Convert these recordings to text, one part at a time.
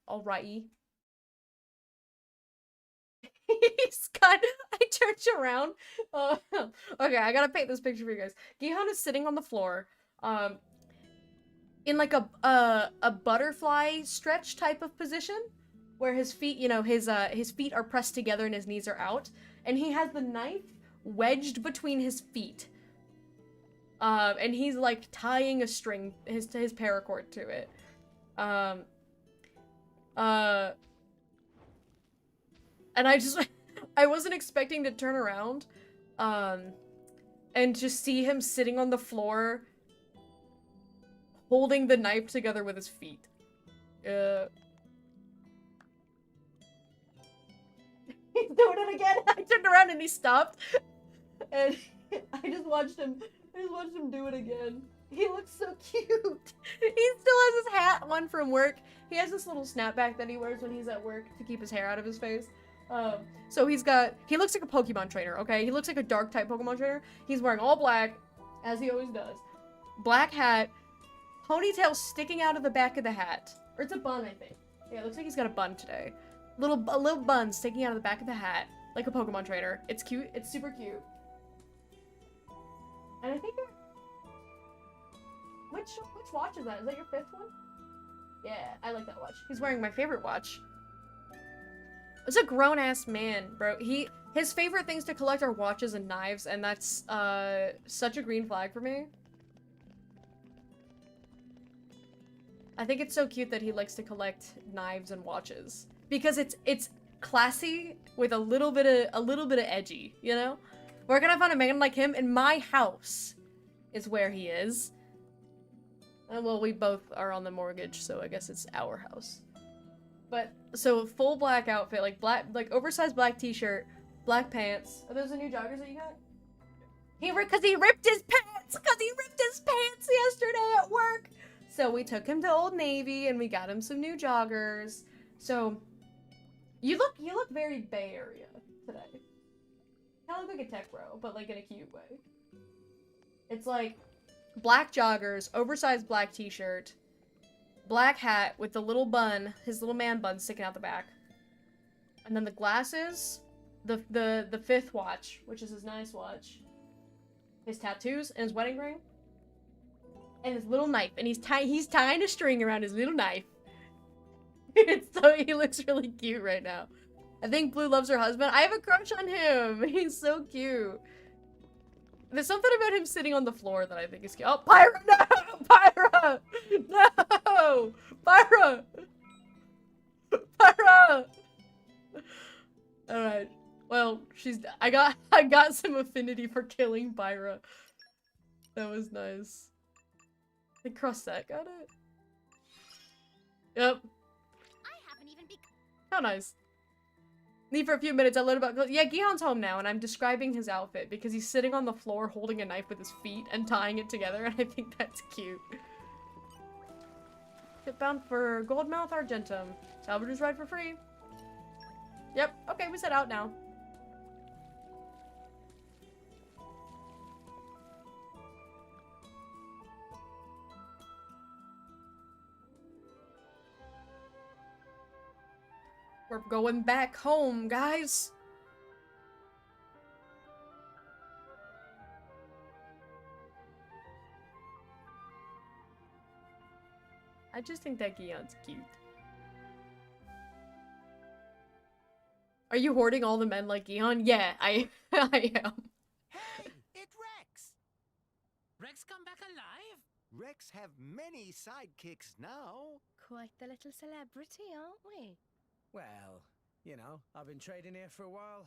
Alrighty. He's got. I turned around. Okay, I gotta paint this picture for you guys. Gihan is sitting on the floor, in like a butterfly stretch type of position, where his feet, you know, his feet are pressed together and his knees are out, and he has the knife wedged between his feet. And he's like tying a string, his paracord to it. And I wasn't expecting to turn around, and just see him sitting on the floor, holding the knife together with his feet. He's doing it again. I turned around and he stopped, and I just watched him do it again. He looks so cute. He still has his hat on from work. He has this little snapback that he wears when he's at work to keep his hair out of his face. So he looks like a Pokemon trainer, okay? He looks like a dark type Pokemon trainer. He's wearing all black, as he always does. Black hat, ponytail sticking out of the back of the hat. Or it's a bun, I think. Yeah, it looks like he's got a bun today. A little bun sticking out of the back of the hat, like a Pokemon trainer. It's cute. It's super cute. And I think which watch is that? Is that your 5th one? Yeah, I like that watch. He's wearing my favorite watch. It's a grown-ass man, bro. His favorite things to collect are watches and knives, and that's such a green flag for me. I think it's so cute that he likes to collect knives and watches because it's classy with a little bit of edgy, you know? Where can I find a man like him? In my house is where he is. Well, we both are on the mortgage, so I guess it's our house. But, so full black outfit, like oversized black t-shirt, black pants. Are those the new joggers that you got? Cause he ripped his pants! Cause he ripped his pants yesterday at work! So we took him to Old Navy and we got him some new joggers. So, you look very Bay Area today. You look like a tech bro, but like in a cute way. It's like black joggers, oversized black t-shirt, black hat with the little bun, his little man bun sticking out the back. And then the glasses, the 5th watch, which is his nice watch, his tattoos, and his wedding ring, and his little knife. And he's tying a string around his little knife. He looks really cute right now. I think Blue loves her husband. I have a crush on him. He's so cute. There's something about him sitting on the floor that I think is cute. Oh, Pyra! No! Pyra! No! Pyra! Pyra! Alright. Well, I got some affinity for killing Pyra. That was nice. I think Crossette got it? Yep. I haven't even How nice. Leave for a few minutes, I learned about- Yeah, Gihan's home now, and I'm describing his outfit because he's sitting on the floor holding a knife with his feet and tying it together, and I think that's cute. Ship bound for Goldmouth Argentum. Salvagers ride for free. Yep, okay, we set out now. We're going back home, guys. I just think that Gihan's cute. Are you hoarding all the men like Gihan? Yeah, I am. Hey, it's Rex! Rex come back alive? Rex have many sidekicks now. Quite the little celebrity, aren't we? Well, you know, I've been trading here for a while.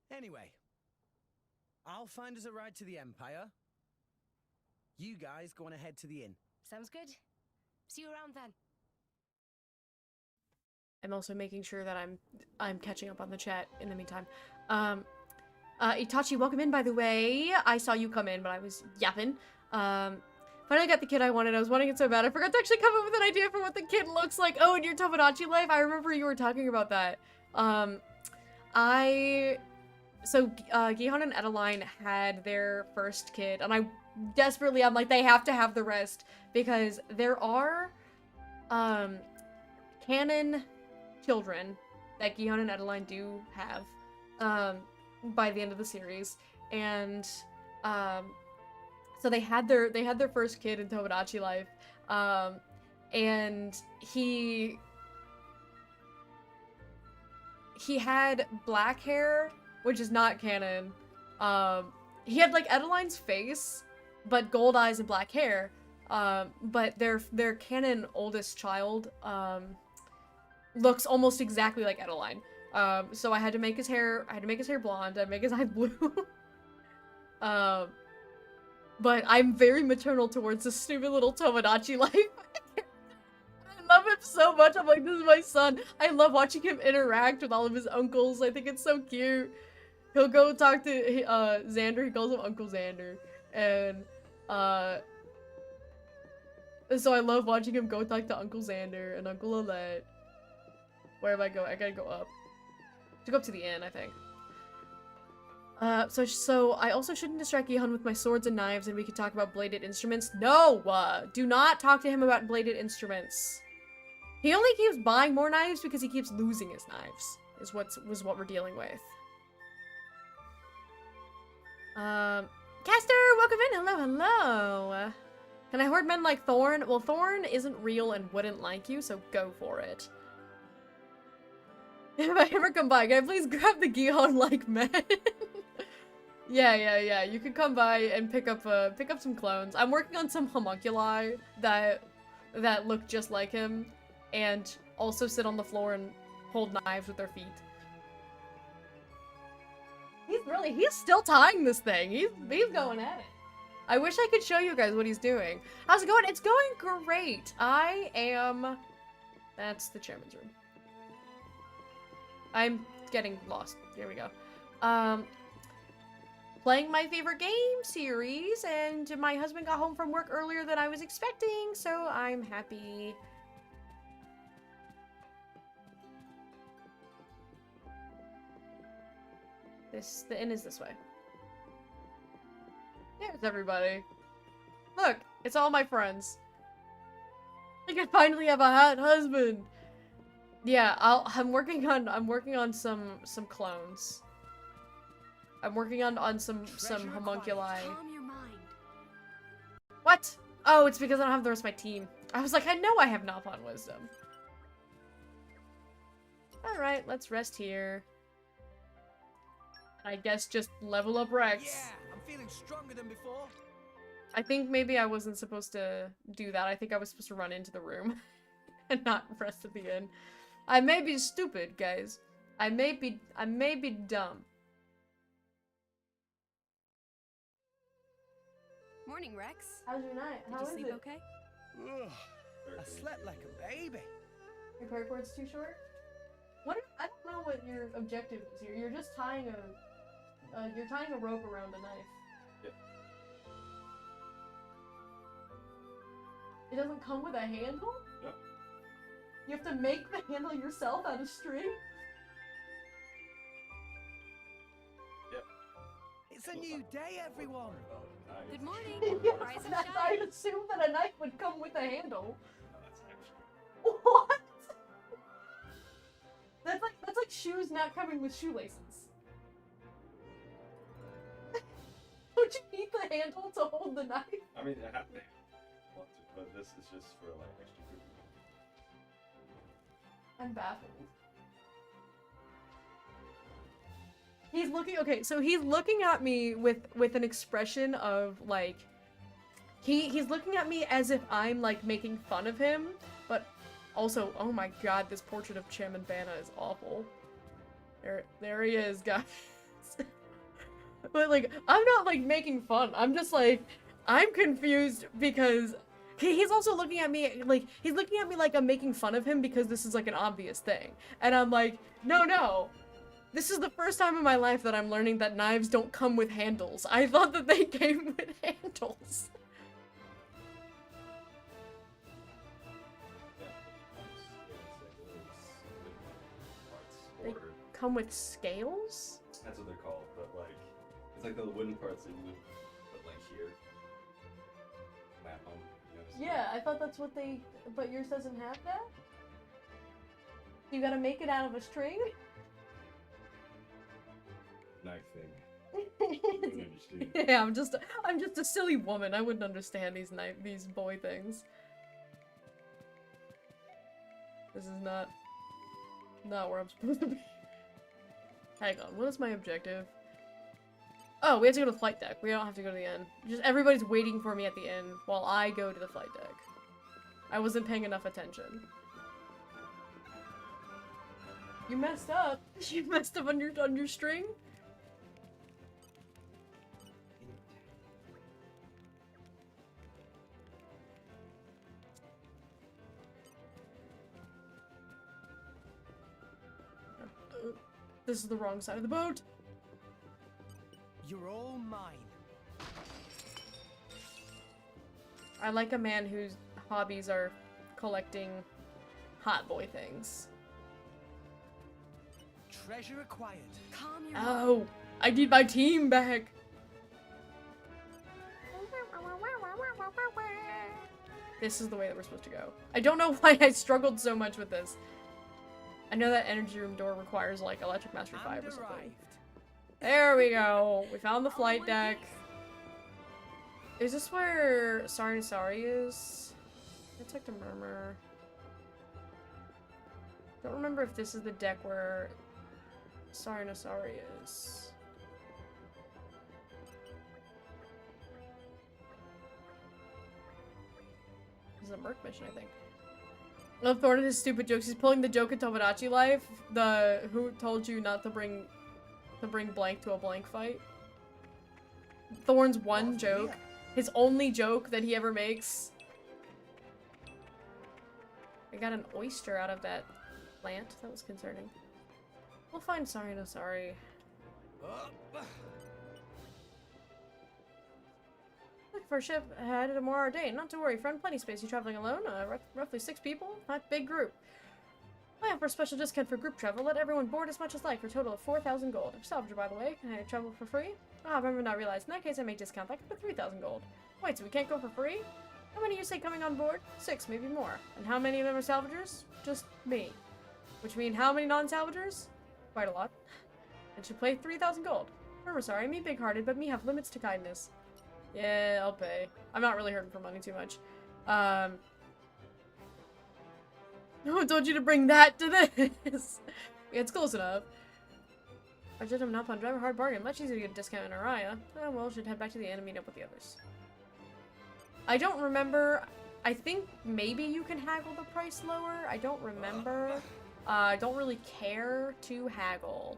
Anyway, I'll find us a ride to the Empire. You guys go on ahead to the inn. Sounds good. See you around then. I'm also making sure that I'm catching up on the chat in the meantime. Itachi, welcome in, by the way. I saw you come in, but I was yapping. Finally got the kid I wanted. I was wanting it so bad. I forgot to actually come up with an idea for what the kid looks like. Oh, in your Tomodachi life? I remember you were talking about that. So, Gihan and Edeline had their first kid, and I'm like, they have to have the rest, because there are, canon children that Gion and Adeline do have by the end of the series, and so they had their first kid in Tomodachi life, and he had black hair, which is not canon. He had like Adeline's face, but gold eyes and black hair. But their canon oldest child looks almost exactly like Adeline. So I had to make his hair blonde, I make his eyes blue. But I'm very maternal towards this stupid little Tomodachi life. I love him so much. I'm like, this is my son. I love watching him interact with all of his uncles. I think it's so cute. He'll go talk to Xander. He calls him Uncle Xander. And so I love watching him go talk to Uncle Xander and Uncle Alette. Where am I going? I gotta go up. To go up to the inn, I think. So I also shouldn't distract Gihan with my swords and knives, and we could talk about bladed instruments. No! Do not talk to him about bladed instruments. He only keeps buying more knives because he keeps losing his knives, is what we're dealing with. Caster, welcome in! Hello, hello! Can I hoard men like Thorn? Well, Thorn isn't real and wouldn't like you, so go for it. If I ever come by, can I please grab the Gihan-like men? Yeah. You can come by and pick up some clones. I'm working on some homunculi that look just like him, and also sit on the floor and hold knives with their feet. He's still tying this thing. He's going at it. I wish I could show you guys what he's doing. How's it going? It's going great. That's the chairman's room. I'm getting lost. Here we go. Playing my favorite game series, and my husband got home from work earlier than I was expecting, so I'm happy. The inn is this way. There's everybody. Look, it's all my friends. I can finally have a hot husband. Yeah, I'm working on some clones. I'm working on some homunculi. Calm your mind. What? Oh, it's because I don't have the rest of my team. I was like, I know I have Nathan Wisdom. Alright, let's rest here. I guess just level up Rex. Yeah, I'm feeling stronger than before. I think maybe I wasn't supposed to do that. I think I was supposed to run into the room and not rest at the inn. I may be stupid, guys. I may be dumb. Morning, Rex. How's your night? Did How you is sleep it? okay? Ugh, I slept like a baby. Your paracord's too short? I don't know what your objective is here. You're just tying a rope around a knife. Yep. It doesn't come with a handle? No. You have to make the handle yourself out of string? Yep. It's a new day, everyone. Good morning. Yes, Rise and I'd shine. assume that a knife would come with a handle. No, that's extra. What? That's like shoes not coming with shoelaces. Don't you need the handle to hold the knife? I mean, I have to want to, but this is just for like extra food. I'm baffled. He's looking at me with an expression of like he's looking at me as if I'm like making fun of him, but also, oh my god, this portrait of Chairman Bana is awful. There he is, guys. But like, I'm not like making fun. I'm just like, I'm confused because he's also looking at me like I'm making fun of him because this is like an obvious thing. And I'm like, no. This is the first time in my life that I'm learning that knives don't come with handles. I thought that they came with handles. They come with scales? That's what they're called, but like, it's like the wooden parts that you would put like here. At home, you know, Yeah, I thought that's what they... But yours doesn't have that? You gotta make it out of a string? Knife thing. I don't understand. Yeah, I'm just a silly woman. I wouldn't understand these boy things. This is not where I'm supposed to be. Hang on, what is my objective? Oh, we have to go to the flight deck. We don't have to go to the inn. Just everybody's waiting for me at the inn while I go to the flight deck. I wasn't paying enough attention. You messed up. You messed up on your string? This is the wrong side of the boat. You're all mine. I like a man whose hobbies are collecting hot boy things. Treasure acquired. Calm your Oh, I need my team back. This is the way that we're supposed to go. I don't know why I struggled so much with this. I know that energy room door requires like electric mastery 5 or something. Arrived. There we go. We found the flight deck. Is this where Sorry is? It's like the murmur. Don't remember if this is the deck where Sorry is. This is a Merc mission, I think. Love Thorn and his stupid jokes. He's pulling the joke in Tomodachi Life. The who told you not to bring blank to a blank fight. Thorn's one joke. His only joke that he ever makes. I got an oyster out of that plant. That was concerning. We'll find Sorry. Look for a ship headed to Morar Day. Not to worry, friend. Plenty space. You traveling alone? Roughly 6 people. Not big group. I offer a special discount for group travel. Let everyone board as much as like for a total of 4,000 gold. Salvager, by the way. Can I travel for free? Ah, remember not realized. In that case, I may discount that for 3,000 gold. Wait, so we can't go for free? How many you say coming on board? 6, maybe more. And how many of them are salvagers? Just me. Which means how many non-salvagers? Quite a lot. And should pay 3,000 gold. Remember, sorry, me big-hearted, but me have limits to kindness. Yeah, I'll pay. I'm not really hurting for money too much. Who told you to bring that to this? Yeah, it's close enough. I did him up on driver hard bargain. Much easier to get a discount in Araya. Oh, well, should head back to the inn and meet up with the others. I don't remember. I think maybe you can haggle the price lower. I don't remember. I don't really care to haggle.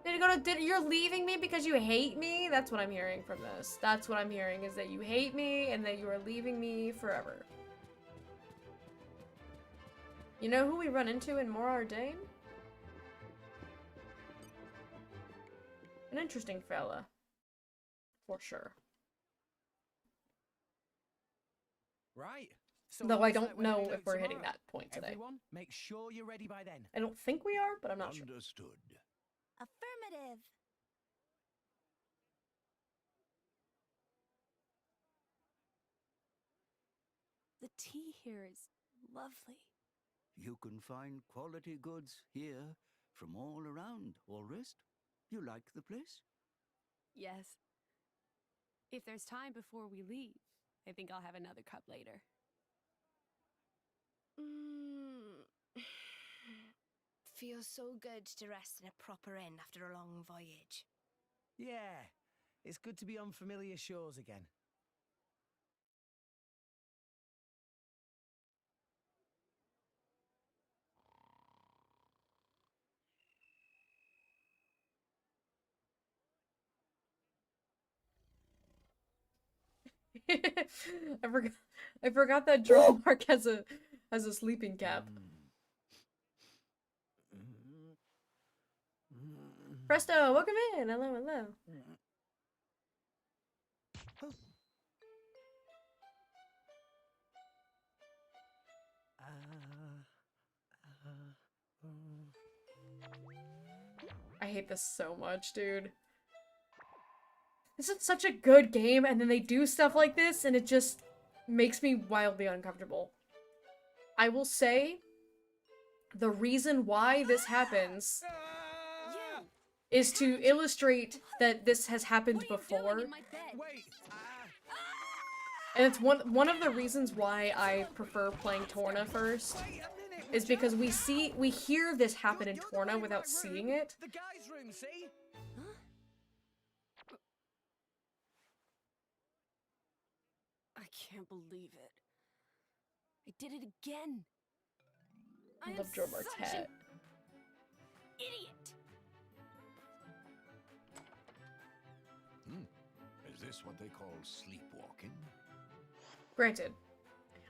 You're leaving me because you hate me? That's what I'm hearing from this. That's what I'm hearing, is that you hate me and that you are leaving me forever. You know who we run into in Morar Dane? An interesting fella. For sure. Right. So Though it I looks don't like we're know heading if out we're hitting tomorrow. that point today. Everyone, make sure you're ready by then. I don't think we are, but I'm not sure. Understood. Affirmative. The tea here is lovely. You can find quality goods here from all around, Allrest. You like the place? Yes. If there's time before we leave, I think I'll have another cup later. Feels so good to rest in a proper inn after a long voyage. Yeah, it's good to be on familiar shores again. I forgot that Draw Mark has a sleeping cap. Presto, welcome in. Hello. I hate this so much, dude. This is such a good game, and then they do stuff like this, and it just makes me wildly uncomfortable. I will say, the reason why this happens You! is to illustrate that this has happened What are you doing before. in my bed? Wait. And it's one of the reasons why I prefer playing Torna first, Wait a minute. is because we hear this happen in You're the Torna one in without my seeing room. it. The guy's room, see? I can't believe it. I did it again. I am Love Dromart's such an hat. idiot. Is this what they call sleepwalking? Granted,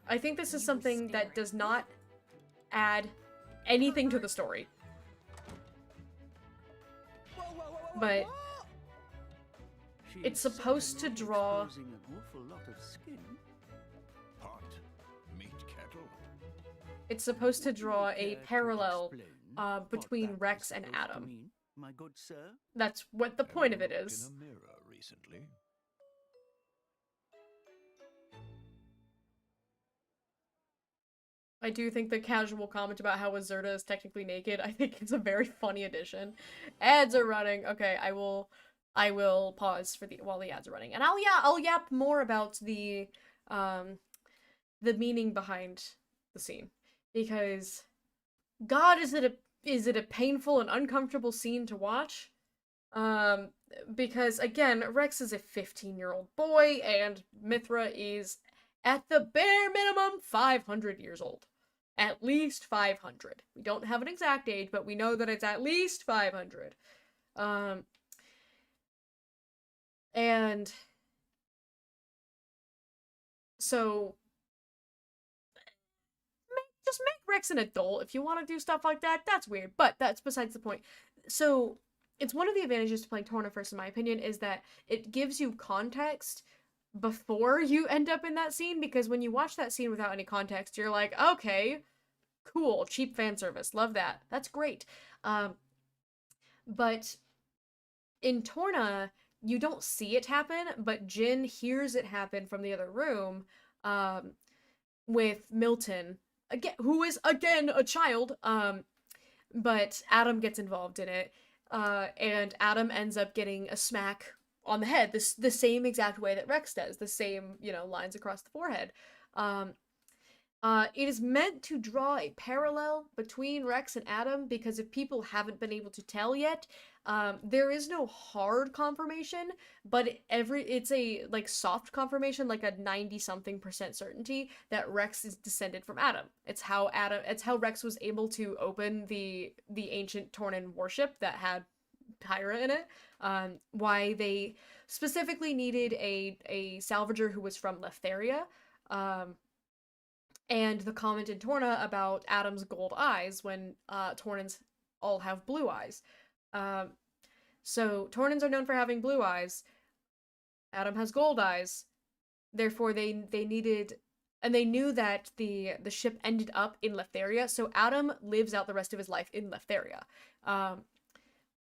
I think this is You something that stare. does not add anything to the story. But She it's is supposed to certainly draw- exposing an awful lot of skin. Pot, meat kettle. it's supposed to draw a Care to parallel explain what between that Rex is and supposed to Adam. mean, my good sir? That's what the point of it Ever looked is. In a mirror recently. I do think the casual comment about how Azurta is technically naked, I think it's a very funny addition. Ads are running. Okay, I will pause for while the ads are running. And I'll yap more about the meaning behind the scene. Because God, is it a painful and uncomfortable scene to watch? Because again, Rex is a 15-year-old boy and Mithra is at the bare minimum 500 years old. At least 500. We don't have an exact age, but we know that it's at least 500. And so just make Rex an adult. If you want to do stuff like that, that's weird, but that's besides the point. So it's one of the advantages to playing Torna first, in my opinion, is that it gives you context before you end up in that scene, because when you watch that scene without any context, you're like, okay, cool, cheap fan service, love that, that's great. But in Torna, you don't see it happen, but Jin hears it happen from the other room, with Milton, again, who is again a child, but Adam gets involved in it, and Adam ends up getting a smack on the head, the same exact way that Rex does, the same, lines across the forehead. It is meant to draw a parallel between Rex and Adam, because if people haven't been able to tell yet, there is no hard confirmation, but it's a soft confirmation, like a 90-something% certainty that Rex is descended from Adam. It's how Rex was able to open the ancient Tornan warship that had Pyra in it. Why they specifically needed a salvager who was from Leftheria. And the comment in Torna about Adam's gold eyes when Tornans all have blue eyes. So Tornans are known for having blue eyes. Adam has gold eyes. Therefore, they needed, and they knew that the ship ended up in Leftheria. So Adam lives out the rest of his life in Leftheria.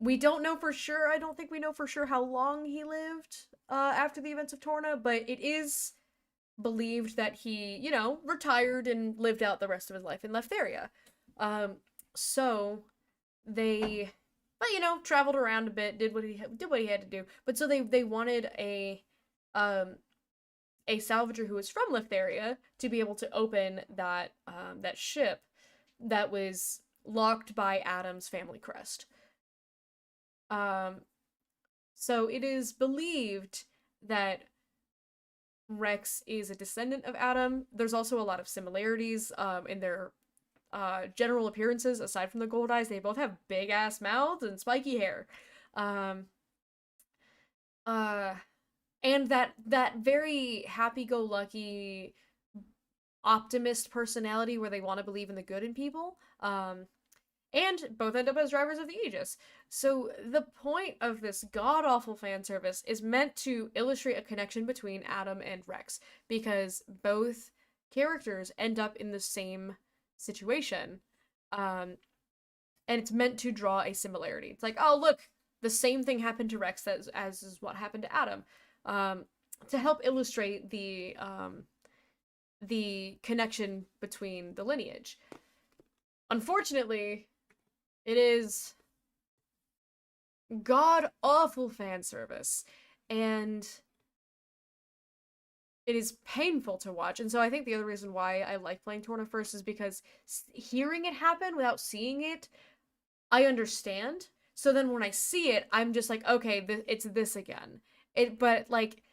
We don't know for sure. I don't think we know for sure how long he lived after the events of Torna, but it is believed that he, retired and lived out the rest of his life in Leftheria. So they, traveled around a bit, did what he had to do. But so they wanted a salvager who was from Leftheria to be able to open that ship that was locked by Adam's family crest. So it is believed that Rex is a descendant of Adam. There's also a lot of similarities in their general appearances. Aside from the gold eyes, they both have big ass mouths and spiky hair. And that very happy-go-lucky optimist personality where they want to believe in the good in people. And both end up as drivers of the Aegis. So the point of this god-awful fan service is meant to illustrate a connection between Adam and Rex, because both characters end up in the same situation. And it's meant to draw a similarity. It's like, oh, look, the same thing happened to Rex as is what happened to Adam. To help illustrate the connection between the lineage. Unfortunately, it is god-awful fan service, and it is painful to watch. And so I think the other reason why I like playing Torna first is because hearing it happen without seeing it, I understand. So then when I see it, I'm just like, okay, it's this again. But like,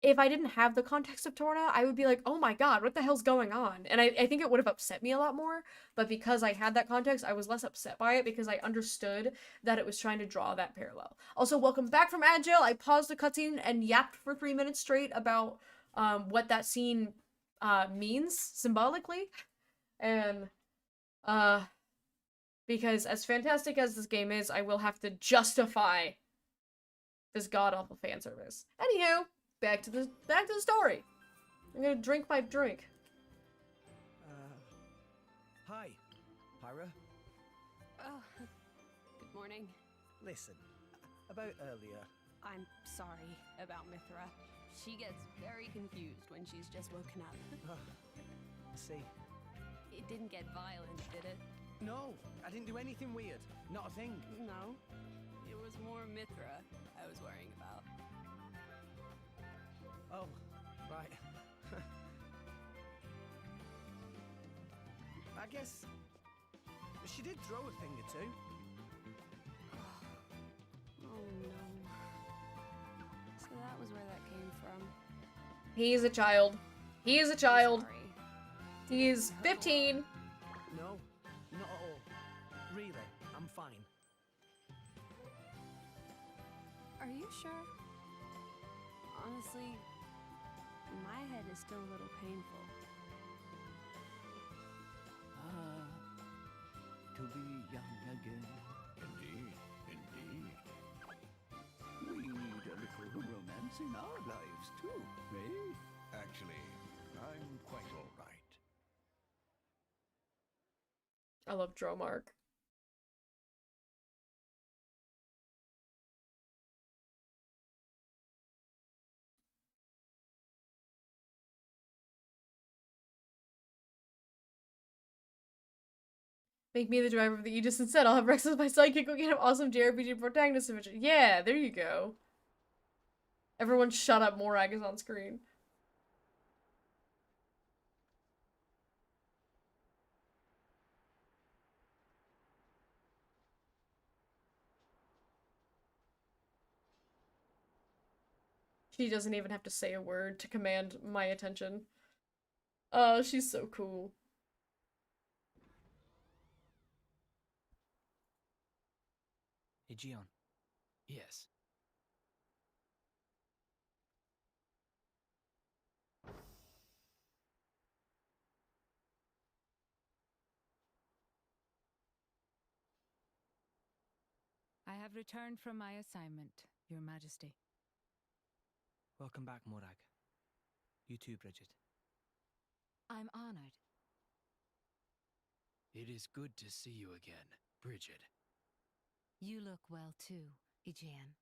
if I didn't have the context of Torna, I would be like, oh my god, what the hell's going on? And I think it would have upset me a lot more, but because I had that context, I was less upset by it because I understood that it was trying to draw that parallel. Also, welcome back from Agile. I paused the cutscene and yapped for 3 minutes straight about what that scene means symbolically. And because as fantastic as this game is, I will have to justify this god-awful fan service. Anywho, back to the story. I'm gonna drink my drink. Hi, Pyra. Oh, good morning. Listen, about earlier. I'm sorry about Mithra. She gets very confused when she's just woken up. See. It didn't get violent, did it? No, I didn't do anything weird. Not a thing. No. It was more Mithra I was worrying about. Oh, right. I guess she did throw a thing or two. Oh no. So that was where that came from. He's a child. He is a child. Sorry. He is 15. No, not at all. Really, I'm fine. Are you sure? Honestly, my head is still a little painful. To be young again. Indeed, indeed. We need a little romance in our lives too, eh? Actually, I'm quite all right. I love Dromark. Make me the driver of the Aegis instead. I'll have Rex as my sidekick. We'll get an awesome JRPG protagonist image. Yeah, there you go. Everyone shut up. Morag is on screen. She doesn't even have to say a word to command my attention. Oh, she's so cool. Hey, Gion. Yes. I have returned from my assignment, Your Majesty. Welcome back, Morag. You too, Bridget. I'm honored. It is good to see you again, Bridget. You look well too, Aegean.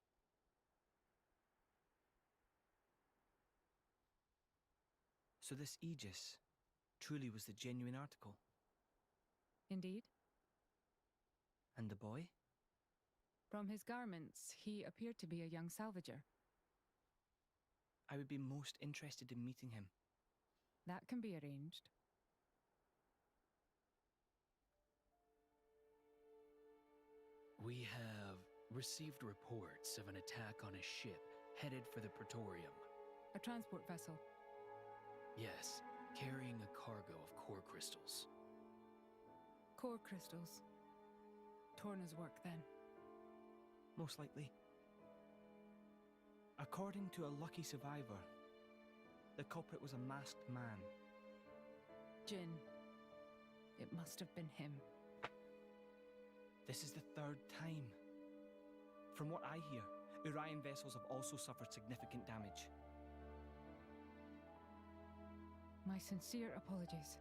So this Aegis truly was the genuine article? Indeed. And the boy? From his garments, he appeared to be a young salvager. I would be most interested in meeting him. That can be arranged. We have received reports of an attack on a ship headed for the Praetorium. A transport vessel. Yes, carrying a cargo of core crystals. Core crystals. Torna's work, then. Most likely. According to a lucky survivor, the culprit was a masked man. Jin. It must have been him. This is the third time. From what I hear, Urian vessels have also suffered significant damage. My sincere apologies.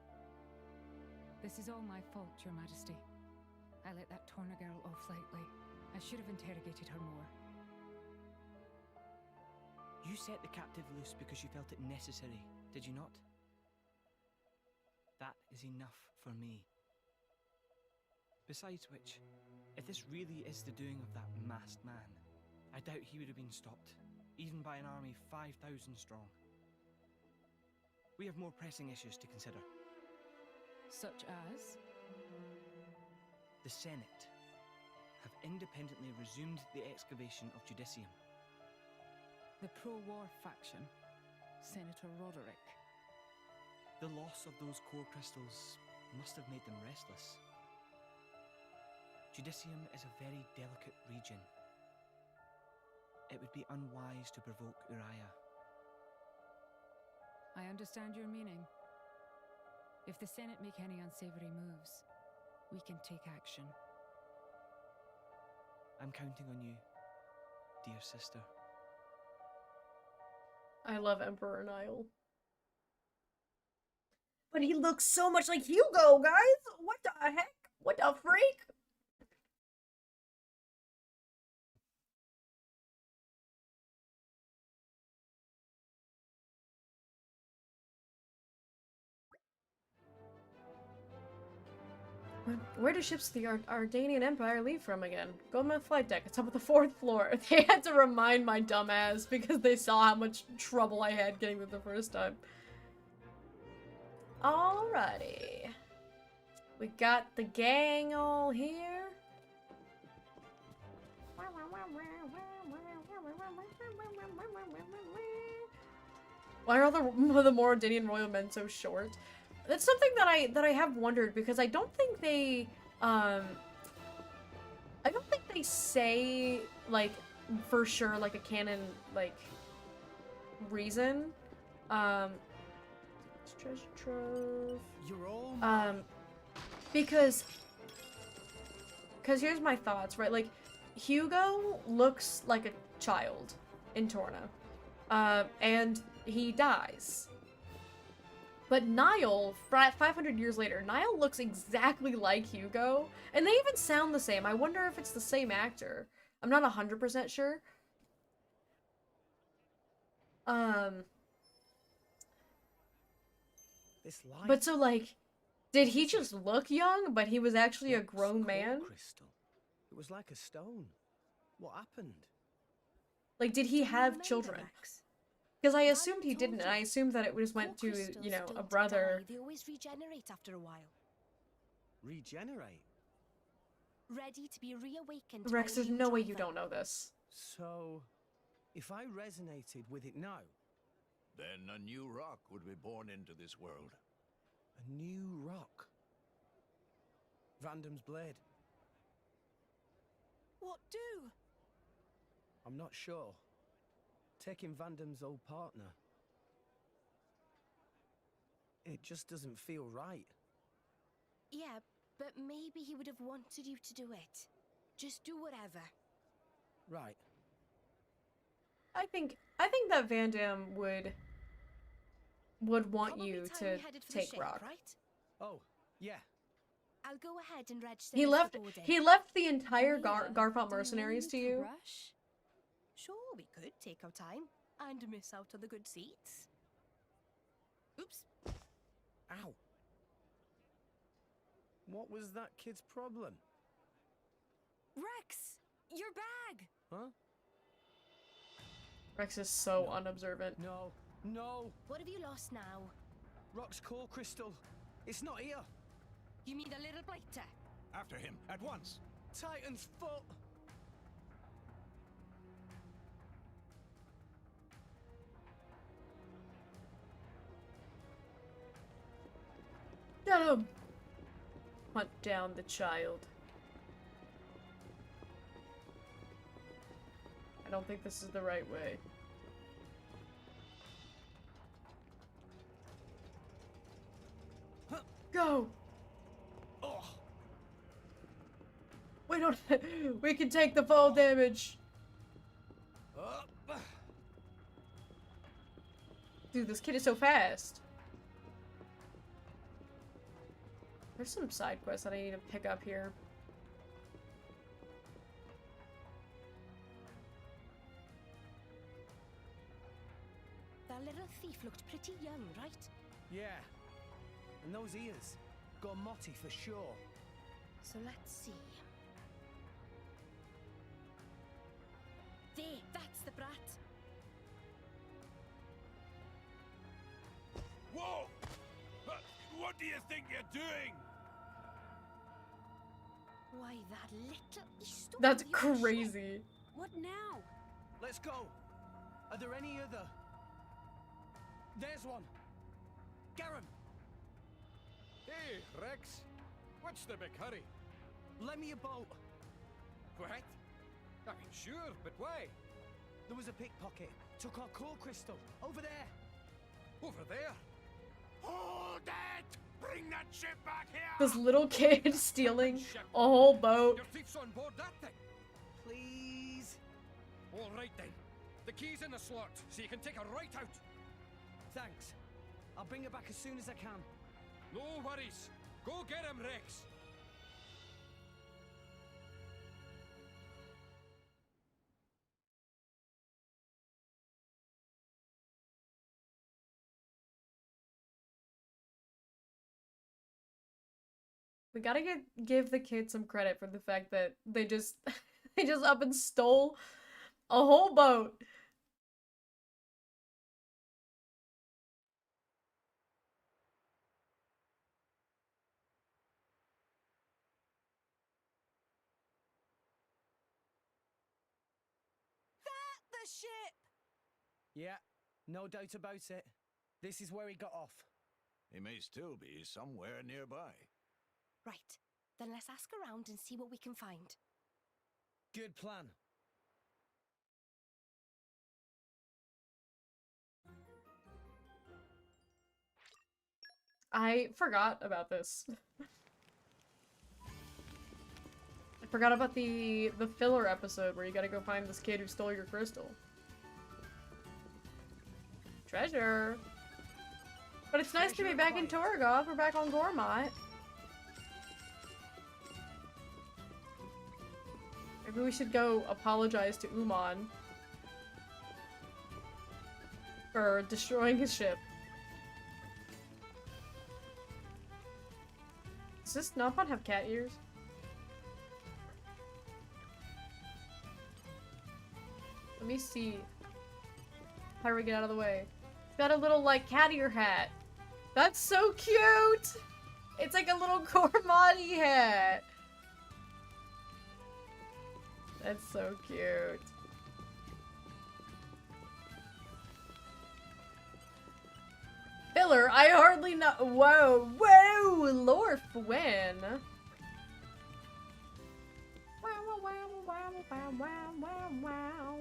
This is all my fault, Your Majesty. I let that Torna girl off lightly. I should have interrogated her more. You set the captive loose because you felt it necessary, did you not? That is enough for me. Besides which, if this really is the doing of that masked man, I doubt he would have been stopped, even by an army 5,000 strong. We have more pressing issues to consider. Such as? The Senate have independently resumed the excavation of Judicium. The pro-war faction, Senator Roderick. The loss of those core crystals must have made them restless. Judicium is a very delicate region. It would be unwise to provoke Uriah. I understand your meaning. If the Senate make any unsavory moves, we can take action. I'm counting on you, dear sister. I love Emperor Niall. But he looks so much like Hugo, guys! What the heck? What the freak? Where do ships of the Ardanian Empire leave from again? Goldman flight deck. It's up at the 4th floor. They had to remind my dumbass because they saw how much trouble I had getting it the first time. Alrighty. We got the gang all here. Why are all the Mauritanian royal men so short? That's something that I have wondered because I don't think they say like for sure like a canon like reason. Treasure trove. You're all because here's my thoughts, right? Like Hugo looks like a child in Torna. And he dies. But Niall, 500 years later, Niall looks exactly like Hugo. And they even sound the same. I wonder if it's the same actor. I'm not 100% sure. This light. But so, like, did he just look young, but he was actually a grown man? Crystal. It was like a stone. What happened? Like, did he have children? Because I assumed he didn't, and I assumed that it just went to, you know, a brother. They always regenerate after a while. Regenerate? Ready to be reawakened. Rex, by a there's new no way you driver. don't know this. So, if I resonated with it now, Then a new rock would be born into this world. a new rock. Vandam's blade. What do? I'm not sure. Taking Vandam's old partner. It just doesn't feel right. Yeah, but maybe he would have wanted you to do it. Just do whatever. Right. I think that Van Damme would want Probably you time to we headed for the take ship, Rock. right? Oh, yeah. I'll go ahead and register. He us left for boarding. he left the entire Mia, Garfelt do mercenaries to we need you. Rush? Sure, we could take our time and miss out on the good seats. Oops. Ow. What was that kid's problem? Rex, your bag. Huh? Rex is so unobservant. No. No. What have you lost now? Rock's core crystal. It's not here. You mean the little blighter? After him, at once! Titan's foot. Get him! Hunt down the child. I don't think this is the right way. Go! Oh. We don't. We can take the fall damage. Up. Dude, this kid is so fast. There's some side quests that I need to pick up here. That little thief looked pretty young, right? Yeah. And those ears. Got Motti for sure. So let's see. There, that's the brat. Whoa! What do you think you're doing? Why, that little... He stole That's the other ship. crazy. What now? Let's go. Are there any other? There's one. Garum, Hey, Rex. What's the big hurry? lend me a boat. What? I mean, sure, but why? There was a pickpocket. Took our core crystal. Over there. Over there? Hold it! Bring that ship back here! This little kid stealing a whole boat. Your thief's on board that thing. Please. All right then. The key's in the slot, so you can take her right out. Thanks. I'll bring her back as soon as I can. No worries. Go get him, Rex. We gotta give the kids some credit for the fact that they just they just up and stole a whole boat. The ship! Yeah, no doubt about it. This is where he got off. He may still be somewhere nearby. Right, then let's ask around and see what we can find. Good plan. I forgot about this. I forgot about the filler episode where you gotta go find this kid who stole your crystal. Treasure! But it's nice to be back in Torgoth. We're back on Gormott. Maybe we should go apologize to Uman for destroying his ship. Does this Nopon have cat ears? Let me see. How do we get out of the way? It's got a little, like, cat ear hat. That's so cute! It's like a little Gormati hat. That's so cute. Filler, I hardly know. Whoa, whoa, Lord Fwyn. Wow, wow, wow, wow, wow, wow, wow, wow.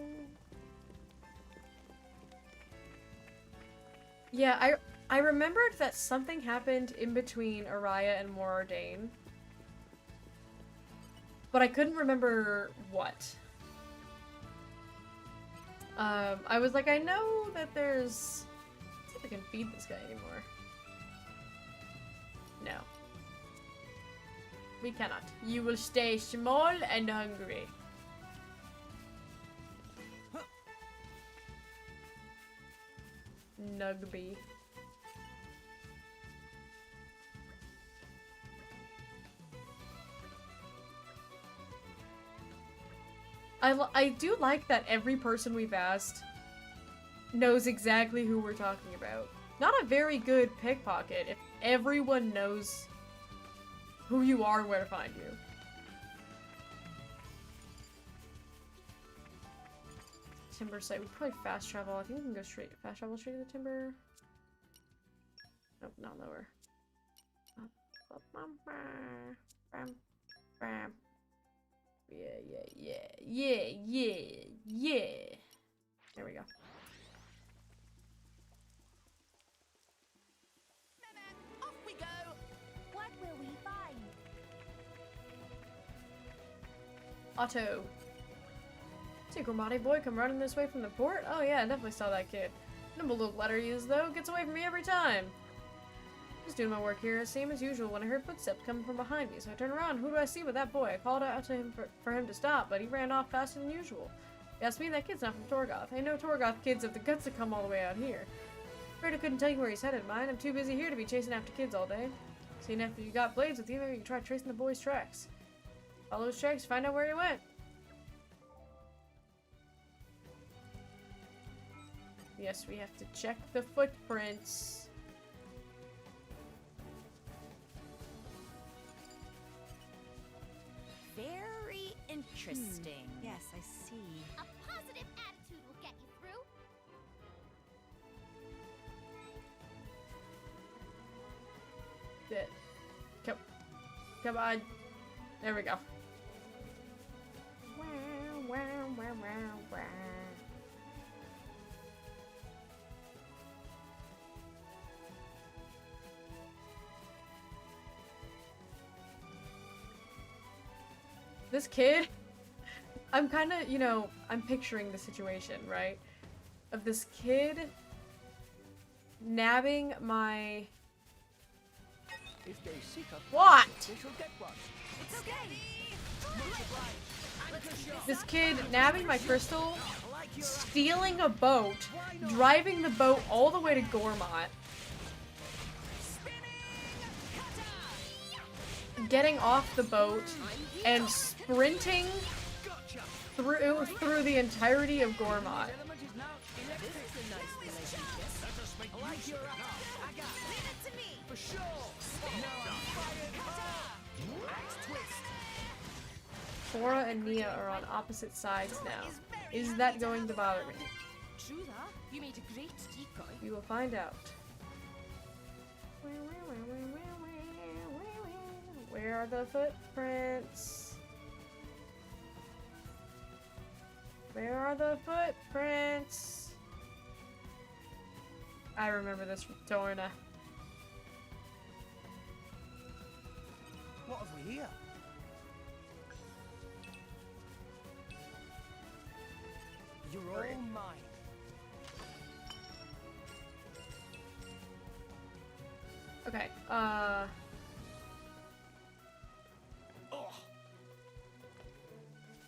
Yeah, I remembered that something happened in between Araya and Morardain. But I couldn't remember what. I was like, I know that there's... Let's see if I can feed this guy anymore. No. We cannot. You will stay small and hungry. Nugby. I do like that every person we've asked knows exactly who we're talking about. Not a very good pickpocket if everyone knows who you are and where to find you. Timber site. We could probably fast travel. I think we can go fast travel straight to the timber. Nope, not lower. Yeah. There we go. Off we go! What will we find? Otto. See, Gormati boy come running this way from the port? Oh yeah, I definitely saw that kid. Nimble little letter he is, though. Gets away from me every time. Just doing my work here, same as usual, when I heard footsteps coming from behind me, so I turned around. Who do I see with that boy? I called out to him for him to stop, but he ran off faster than usual. Yes, me, that kid's not from Torgoth. I know Torgoth kids have the guts to come all the way out here. Afraid I couldn't tell you where he's headed, mine. I'm too busy here to be chasing after kids all day. Seeing if you got blades with you, maybe you can try tracing the boy's tracks. Follow his tracks, find out where he went. Yes, we have to check the footprints. Very interesting. Yes, I see. A positive attitude will get you through. Come on. There we go. This kid, I'm kind of, you know, I'm picturing the situation, right? Of this kid nabbing my... If they seek a What? they shall get one. It's okay. This kid nabbing my crystal, stealing a boat, driving the boat all the way to Gormott, getting off the boat, and sprinting through the entirety of Gormott. Sora and Nia are on opposite sides now. Is that going to bother me? True that. You made a great decoy. We will find out. Where are the footprints? Where are the footprints? I remember this from Torna. What have we here? You're all mine. Okay,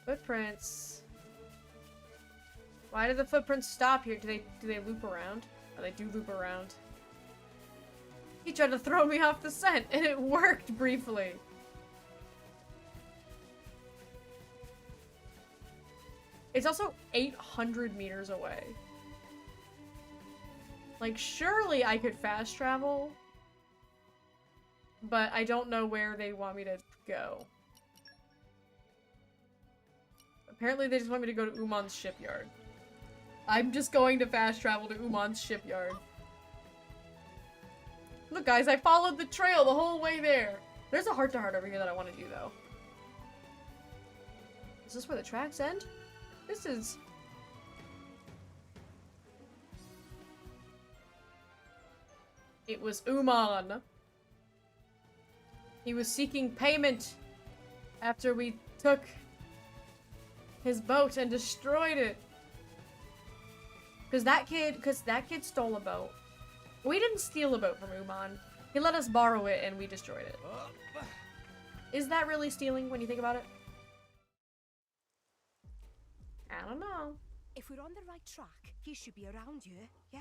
footprints. Why do the footprints stop here? Do they loop around? Oh, they do loop around. He tried to throw me off the scent, and it worked briefly. It's also 800 meters away. Like, surely I could fast travel, but I don't know where they want me to go. Apparently they just want me to go to Uman's shipyard. I'm just going to fast travel to Uman's shipyard. Look guys, I followed the trail the whole way there. There's a heart-to-heart over here that I want to do though. Is this where the tracks end? This is... It was Uman. He was seeking payment after we took his boat and destroyed it. Cause that kid stole a boat. We didn't steal a boat from Uman. He let us borrow it and we destroyed it. Is that really stealing when you think about it? I don't know. If we're on the right track, he should be around here, yeah?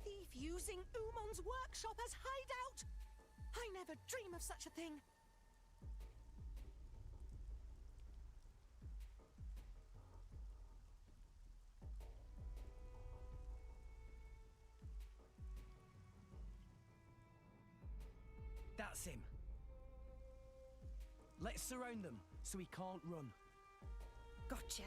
Thief using Umon's workshop as hideout? I never dream of such a thing. That's him. Let's surround them so he can't run. Gotcha.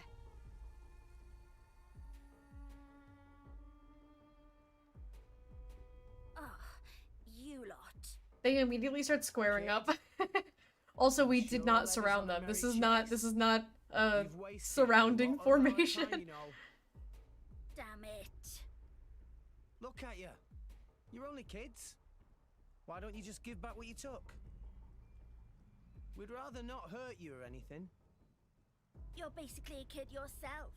You lot. They immediately start squaring up. Also, we did not surround them. This is not a surrounding formation. Damn it. Look at you. You're only kids. Why don't you just give back what you took? We'd rather not hurt you or anything. You're basically a kid yourself.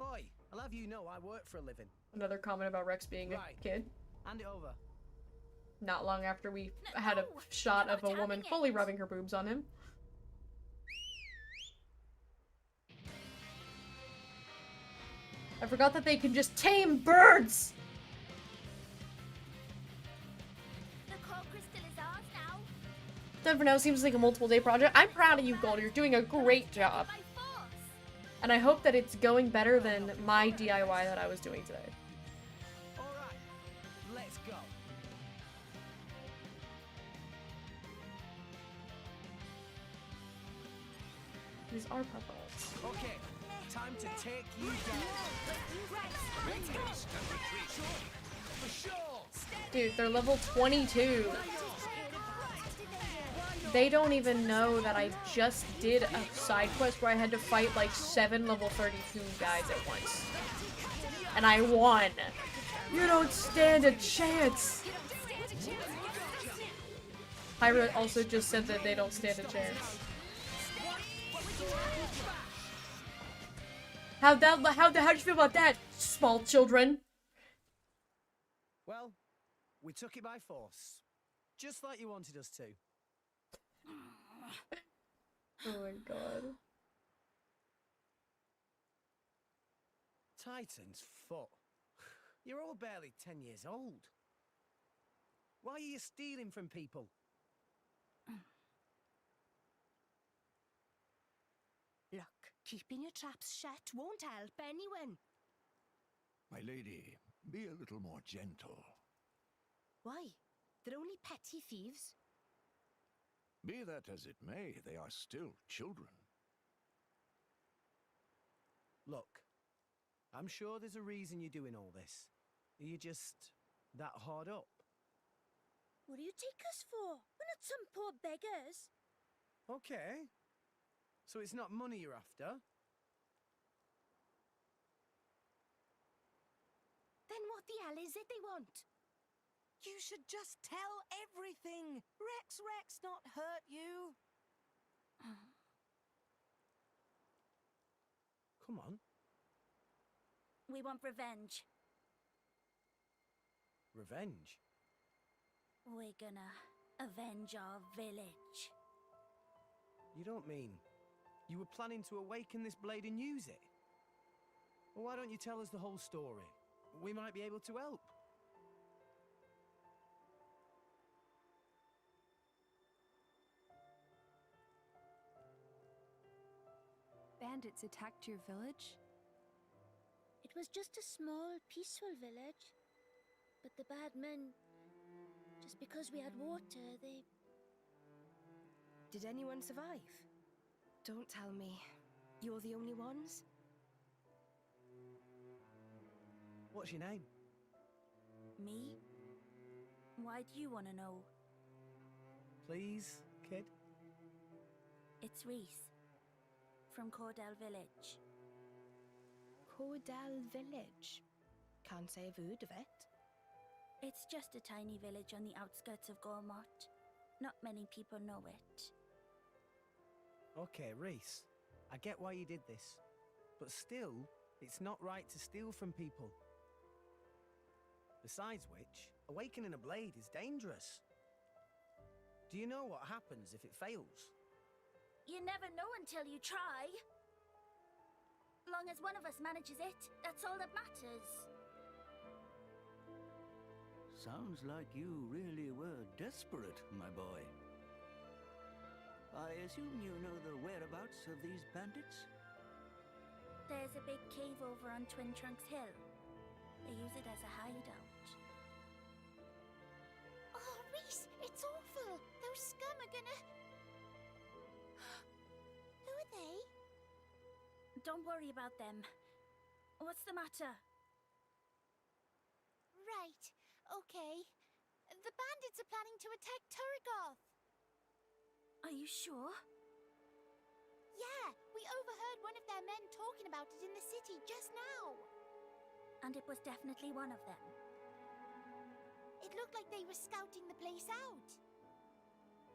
Oi, I'll have you know I work for a living. Another comment about Rex being a kid. Hand it over. Not long after we had a shot of a woman fully rubbing her boobs on him. I forgot that they can just tame birds! The cog Then for now seems like a multiple day project. I'm proud of you, Gold. You're doing a great job. And I hope that it's going better than my DIY that I was doing today. Alright, let's go. These are puppets. Okay, time to take you down. Let's go. For sure. Dude, they're level 22. They don't even know that I just did a side quest where I had to fight like 7 level 32 guys at once. And I won. You don't stand a chance. Hyra also just said that they don't stand a chance. How'd you feel about that, small children? Well, we took it by force. Just like you wanted us to. Oh my god. Titan's foot. You're all barely 10 years old. Why are you stealing from people? Look, keeping your traps shut won't help anyone. My lady, be a little more gentle. Why? They're only petty thieves. Be that as it may, they are still children. Look, I'm sure there's a reason you're doing all this. Are you just that hard up? What do you take us for? We're not some poor beggars. Okay. So it's not money you're after? Then what the hell is it they want? You should just tell everything. Rex not hurt you. Come on. We want revenge. Revenge? We're gonna avenge our village. You don't mean you were planning to awaken this blade and use it? Well, why don't you tell us the whole story? We might be able to help. Bandits attacked your village? It was just a small, peaceful village. But the bad men, just because we had water, they... Did anyone survive? Don't tell me. You're the only ones? What's your name? Me? Why do you want to know? Please, kid? It's Reese. From Cordell Village. Cordell Village? Can't say I've heard of it. It's just a tiny village on the outskirts of Gormott. Not many people know it. Okay, Reese. I get why you did this. But still, it's not right to steal from people. Besides which, awakening a blade is dangerous. Do you know what happens if it fails? You never know until you try. Long as one of us manages it, that's all that matters. Sounds like you really were desperate, my boy. I assume you know the whereabouts of these bandits? There's a big cave over on Twin Trunks Hill. They use it as a hideout. Oh, Reese, it's awful. Those scum are gonna... Who are they? Don't worry about them. What's the matter? Right, okay. The bandits are planning to attack Turrigoth. Are you sure? Yeah, we overheard one of their men talking about it in the city just now. And it was definitely one of them. It looked like they were scouting the place out.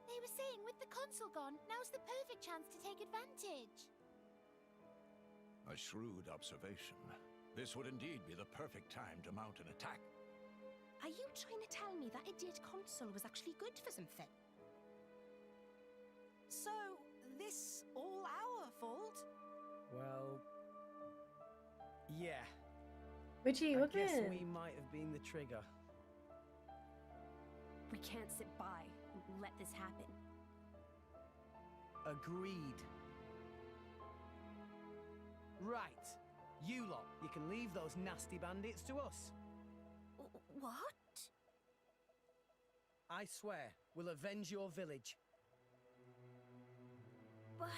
They were saying with the console gone, now's the perfect chance to take advantage. A shrewd observation. This would indeed be the perfect time to mount an attack. Are you trying to tell me that idiot console was actually good for something? So, this all our fault? Well... yeah. Richie, I look guess at we might have been the trigger. We can't sit by and let this happen. Agreed. Right. You lot, you can leave those nasty bandits to us. What? I swear, we'll avenge your village. But...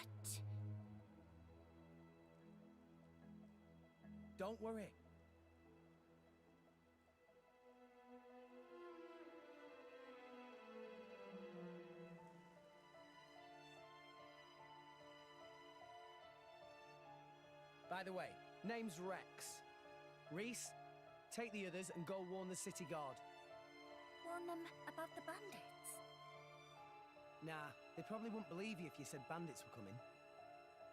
Don't worry. By the way, name's Rex. Reese, take the others and go warn the city guard. Warn them about the bandits? Nah, they probably wouldn't believe you if you said bandits were coming.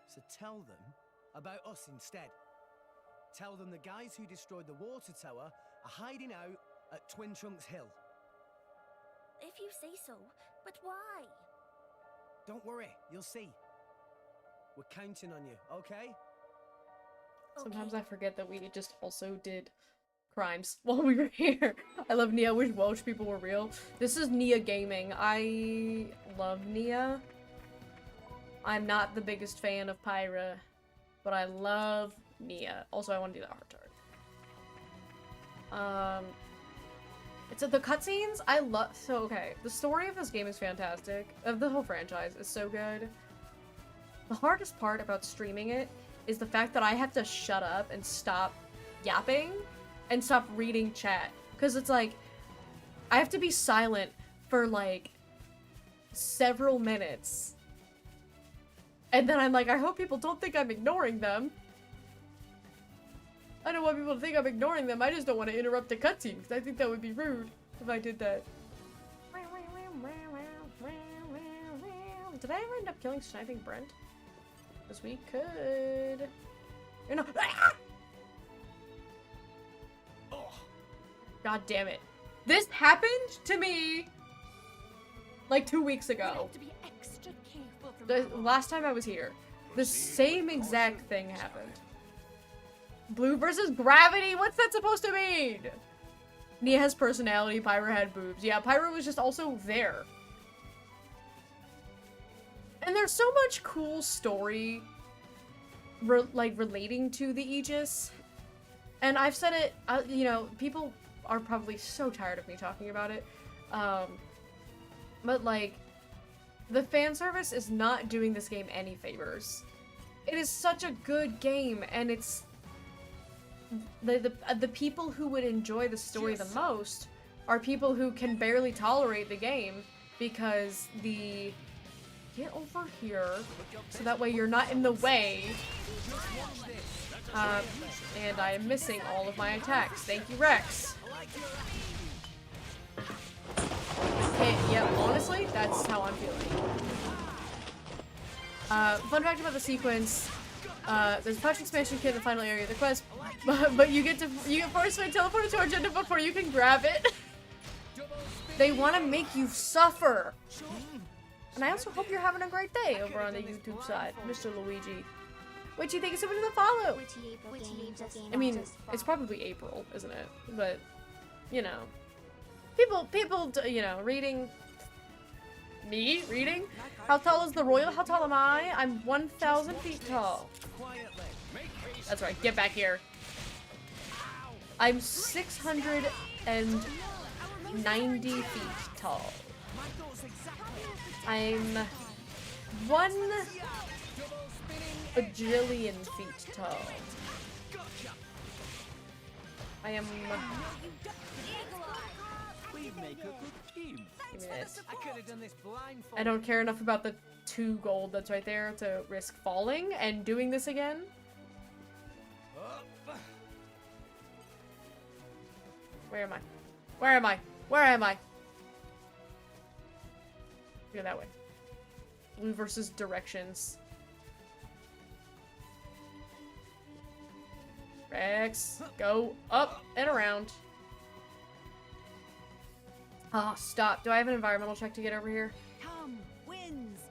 So tell them about us instead. Tell them the guys who destroyed the water tower are hiding out at Twin Trunks Hill. If you say so, but why? Don't worry, you'll see. We're counting on you, okay? Sometimes I forget that we just also did crimes while we were here. I love Nia. I wish Welsh people were real. This is Nia Gaming. I love Nia. I'm not the biggest fan of Pyra, but I love Nia. Also, I want to do that heart tart. It's the cutscenes I love. So okay, the story of this game is fantastic. Of the whole franchise is so good. The hardest part about streaming it is the fact that I have to shut up and stop yapping and stop reading chat. Because it's like, I have to be silent for like several minutes. And then I'm like, I hope people don't think I'm ignoring them. I don't want people to think I'm ignoring them. I just don't want to interrupt the cutscene because I think that would be rude if I did that. Did I ever end up killing Sniping Brent? Because we could. You know. Oh. God damn it. This happened to me like 2 weeks ago. The last time I was here. The same exact thing happened. Blue versus gravity? What's that supposed to mean? Nia has personality, Pyra had boobs. Yeah, Pyra was just also there. And there's so much cool story relating to the Aegis. And I've said it, you know, people are probably so tired of me talking about it. But like, the fan service is not doing this game any favors. It is such a good game, and it's the people who would enjoy the story the most are people who can barely tolerate the game because the get over here so that way you're not in the way. And I am missing all of my attacks. Thank you, Rex. Okay, yeah, honestly, that's how I'm feeling. Fun fact about the sequence, there's a pouch expansion kit in the final area of the quest, but you get forcefully teleported to our agenda before you can grab it. They want to make you suffer. And I also hope you're having a great day over on the YouTube side, Mr. Luigi. Witchy, thank you so much for the follow. I mean, it's probably April, isn't it? But, you know, people, you know, reading. Me? Reading? How tall is the royal? How tall am I? I'm 1,000 feet tall. That's right, get back here. I'm 690 feet tall. I'm 1 bajillion feet tall. I am... I don't care enough about the 2 gold that's right there to risk falling and doing this again. Where am I? Where am I? Where am I? Go that way. Blue versus directions. Rex, go up and around. Oh, stop. Do I have an environmental check to get over here? Come, winds.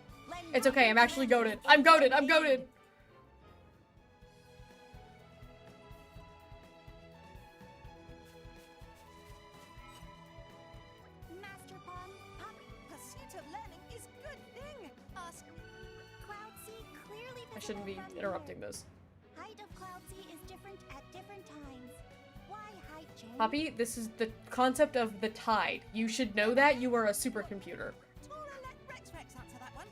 It's okay, I'm actually goated. I'm goated, I'm goated! Master Pun, pursuit of learning is good thing. Ask shouldn't be interrupting this. Height of Cloudsea is different at different times. Why height change? Poppy, this is the concept of the tide. You should know that. You are a supercomputer. Rex answer that one.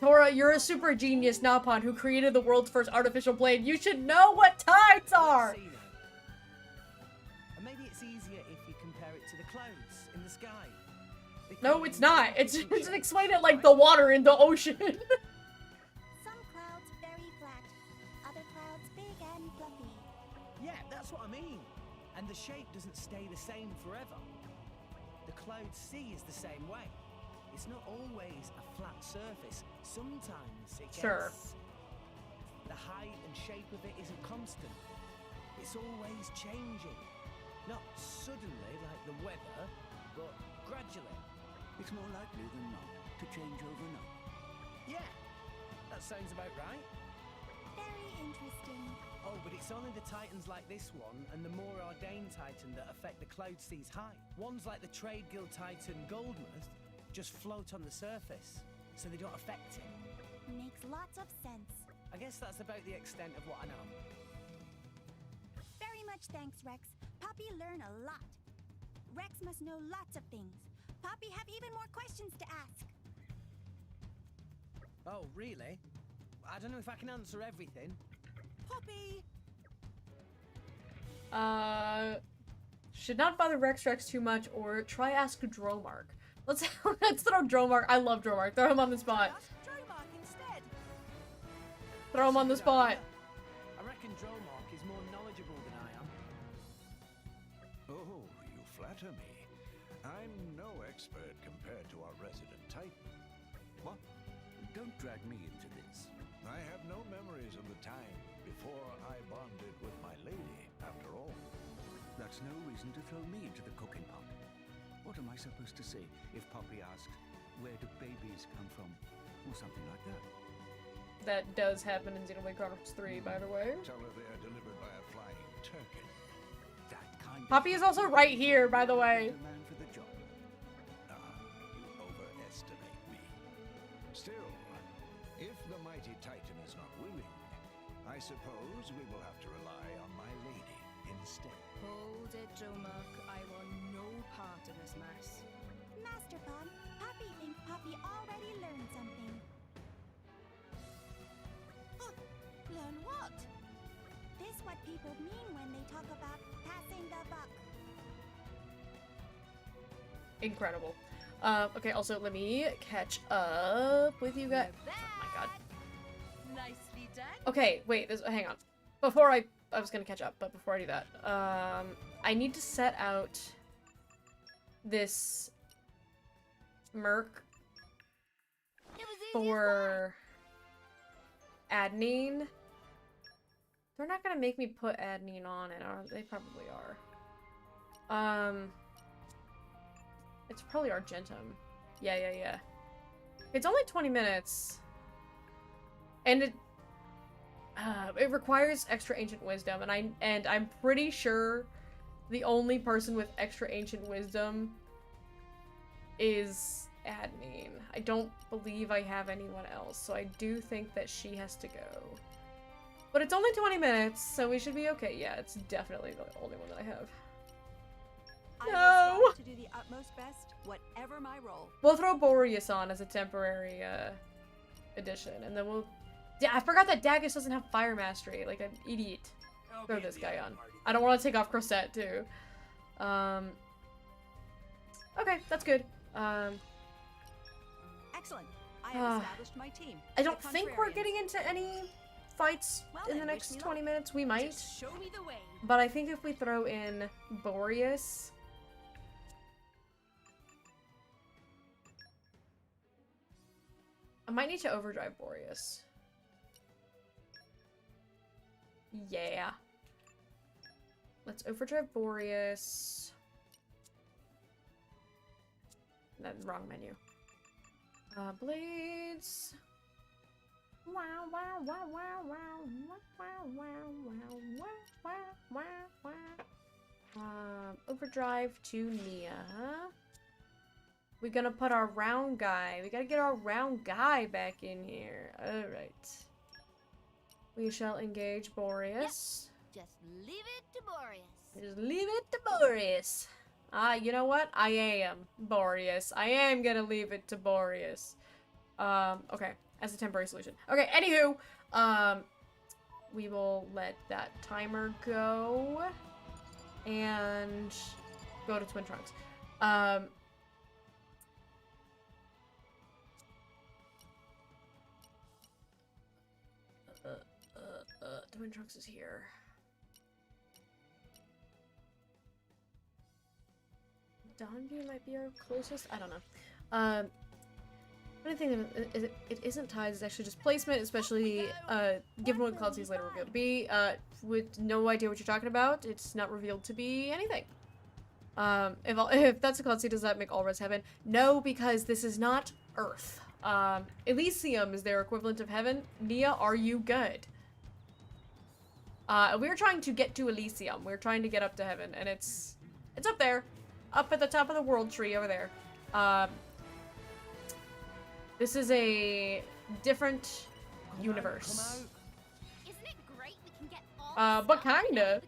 Tora, you're a super genius Napon who created the world's first artificial plane. You should know what tides are! See now. And maybe it's easier if you compare it to the clouds in the sky. No, it's not. It's just explain it like the water in the ocean. Some clouds very flat, other clouds big and fluffy. Yeah, that's what I mean. And the shape doesn't stay the same forever. The cloud sea is the same way. It's not always a flat surface. Sometimes it gets... Sure. The height and shape of it isn't constant. It's always changing. Not suddenly like the weather, but gradually. It's more likely than not to change overnight. Yeah, that sounds about right. Very interesting. Oh, but it's only the titans like this one and the more ordained titan that affect the cloud sea's height. Ones like the Trade Guild titan Goldmouth just float on the surface, so they don't affect it. Makes lots of sense. I guess that's about the extent of what I know. Very much thanks, Rex. Poppy learn a lot. Rex must know lots of things. Poppy have even more questions to ask. Oh, really? I don't know if I can answer everything. Poppy! Should not bother Rex too much, or try ask Dromark. Let's throw Dromark. I love Dromark. Throw him on the spot. Dromark instead. Throw him on the spot. I reckon Dromark is more knowledgeable than I am. Oh, you flatter me. I'm no expert compared to our resident Titan. What? Don't drag me into this. I have no memories of the time before I bonded with my lady, after all. That's no reason to throw me into the cooking pot. What am I supposed to say if Poppy asks, where do babies come from? Or something like that. That does happen in Xenoblade Chronicles 3, by the way. Tell her they are delivered by a flying turkey. That kind of... Poppy is also right here, by the way. The man for the job. You overestimate me. Still, if the mighty Titan is not willing, I suppose we will have to rely on my lady instead. Hold it, Dromark. I want no part of this mess. Master Pond, Poppy thinks Poppy already learned something. Learn what? This what people mean when they talk about passing the buck. Incredible. Okay, also let me catch up with you guys. Oh my god. Nicely done. Okay, wait, hang on. Before I was gonna catch up, but before I do that, I need to set out this Merc for Adenine. They're not gonna make me put Adenine on it, are they? Probably are. It's probably Argentum. Yeah. It's only 20 minutes. And it requires extra ancient wisdom, and I'm pretty sure the only person with extra ancient wisdom is Adenine. I don't believe I have anyone else, so I do think that she has to go. But it's only 20 minutes, so we should be okay. Yeah, it's definitely the only one that I have. I No! will strive to do the utmost best, whatever my role. We'll throw Boreas on as a temporary addition, and then we'll... Yeah, I forgot that Dagus doesn't have Fire Mastery, like an idiot. Throw this guy on. I don't want to take off Crosette, too. Okay, that's good. Excellent. I have established my team. I don't think we're getting into any fights in the next 20 minutes. We might. Just show me the way. But I think if we throw in Boreas... I might need to overdrive Boreas. Yeah. Let's overdrive Boreas. No, wrong menu. Blades. Wow, wow, wow, wow, wow, wow, wow, wow, wow, wow, wow. Overdrive to Nia. we're gonna put our round guy. We gotta get our round guy back in here. Alright. We shall engage Boreas. Just leave it to Boreas. Just leave it to Boreas. You know what? I am Boreas. I am gonna leave it to Boreas. Okay. As a temporary solution. Okay, anywho, we will let that timer go. And go to Twin Trunks. Twin Trunks is here. Dawnview might be our closest? I don't know. One thing that it isn't tied is actually just placement, especially given what Cloud Sea's later revealed to be. With no idea what you're talking about, it's not revealed to be anything. If that's a Cloud Sea, does that make all res heaven? No, because this is not Earth. Elysium is their equivalent of heaven. Nia, are you good? We're trying to get to Elysium. We're trying to get up to heaven, and it's up there. Up at the top of the world tree over there. This is a different universe. Isn't it great we can get all but kinda.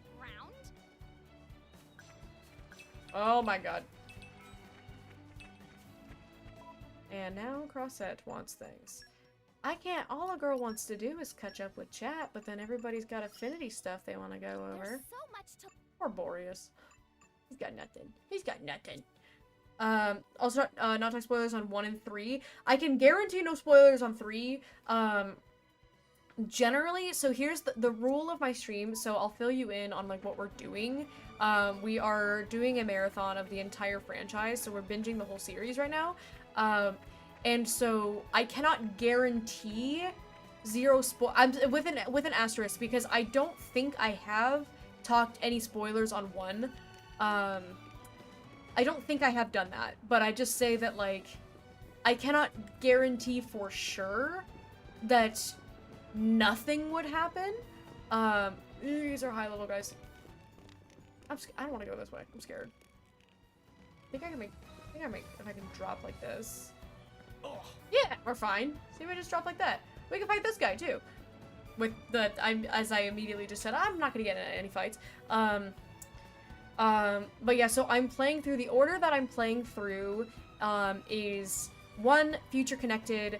Oh my god. And now Crossette wants things. I can't, all a girl wants to do is catch up with chat, but then everybody's got affinity stuff they want to go over. There's so much to... Poor Boreas. He's got nothing. He's got nothing. Also, not talk spoilers on 1 and 3. I can guarantee no spoilers on 3. Generally, so here's the rule of my stream, so I'll fill you in on, like, what we're doing. We are doing a marathon of the entire franchise, so we're binging the whole series right now. And so I cannot guarantee zero I'm with an asterisk, because I don't think I have talked any spoilers on 1. I don't think I have done that, but I just say that, like, I cannot guarantee for sure that nothing would happen. These are high level guys. I don't want to go this way. I'm scared. I think I can if I can drop like this. Oh. Yeah, we're fine. See if I just drop like that. We can fight this guy too. With the, as I immediately just said, I'm not gonna get into any fights. But yeah, so I'm playing through, the order that I'm playing through, is 1, Future Connected,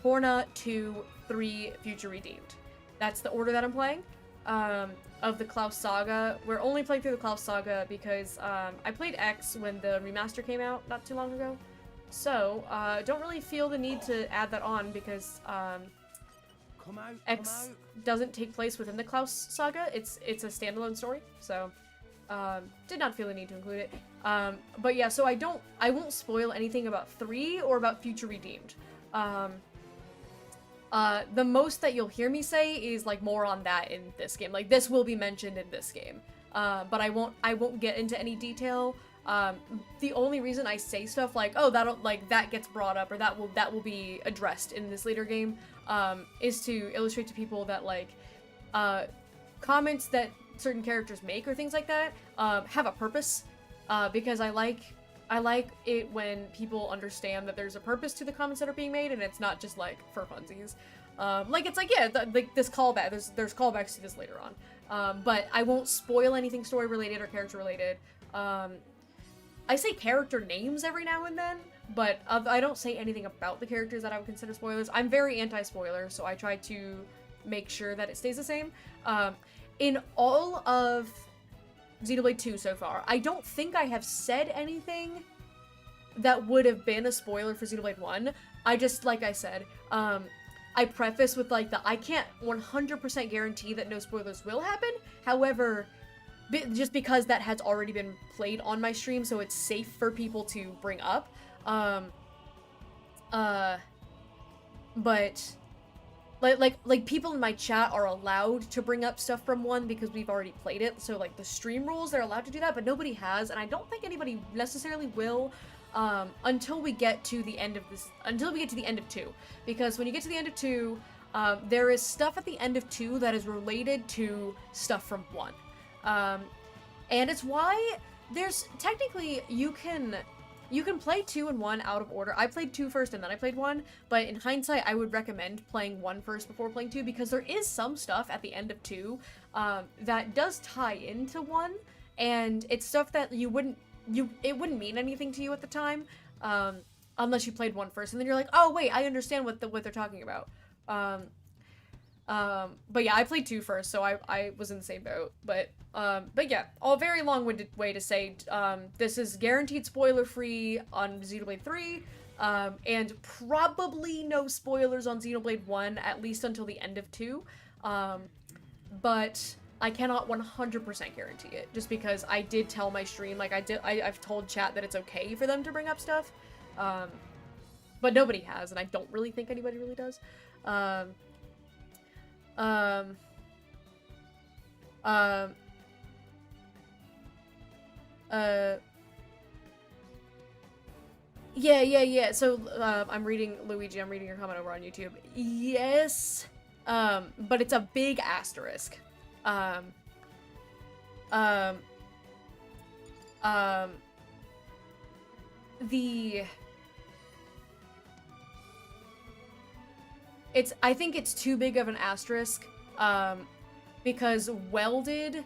Torna, 2, 3, Future Redeemed. That's the order that I'm playing, of the Klaus Saga. We're only playing through the Klaus Saga because, I played X when the remaster came out not too long ago. So, don't really feel the need to add that on because, X doesn't take place within the Klaus Saga. It's a standalone story, so... did not feel the need to include it. But yeah, so I won't spoil anything about 3 or about Future Redeemed. The most that you'll hear me say is, like, more on that in this game. Like, this will be mentioned in this game. But I won't get into any detail. The only reason I say stuff like, oh, that gets brought up, or that will be addressed in this later game, is to illustrate to people that, like, comments that certain characters make or things like that have a purpose, because I like it when people understand that there's a purpose to the comments that are being made and it's not just like for funsies. Like, it's like, yeah, like this callback, there's callbacks to this later on, but I won't spoil anything story related or character related. I say character names every now and then, but I don't say anything about the characters that I would consider spoilers. I'm very anti-spoiler, so I try to make sure that it stays the same. In all of Xenoblade 2 so far, I don't think I have said anything that would have been a spoiler for Xenoblade 1. I just, like I said, I preface with, like, I can't 100% guarantee that no spoilers will happen. However, just because that has already been played on my stream, so it's safe for people to bring up. But... Like people in my chat are allowed to bring up stuff from 1 because we've already played it. So, like, the stream rules, they're allowed to do that, but nobody has, and I don't think anybody necessarily will, until we get to the end of 2. Because when you get to the end of 2, there is stuff at the end of 2 that is related to stuff from 1. And it's why there's, technically, you can you can play 2 and 1 out of order. I played 2 first and then I played 1, but in hindsight, I would recommend playing 1 first before playing 2 because there is some stuff at the end of 2 that does tie into 1, and it's stuff that it wouldn't mean anything to you at the time, unless you played 1 first, and then you're like, oh wait, I understand what they're talking about. But yeah, I played 2 first, so I was in the same boat. But yeah, a very long-winded way to say, this is guaranteed spoiler-free on Xenoblade 3, and probably no spoilers on Xenoblade 1, at least until the end of 2. But I cannot 100% guarantee it, just because I did tell my stream, like I've told chat that it's okay for them to bring up stuff, but nobody has, and I don't really think anybody really does. Yeah. So, I'm reading, Luigi, I'm reading your comment over on YouTube. Yes, but it's a big asterisk. I think it's too big of an asterisk, because welded,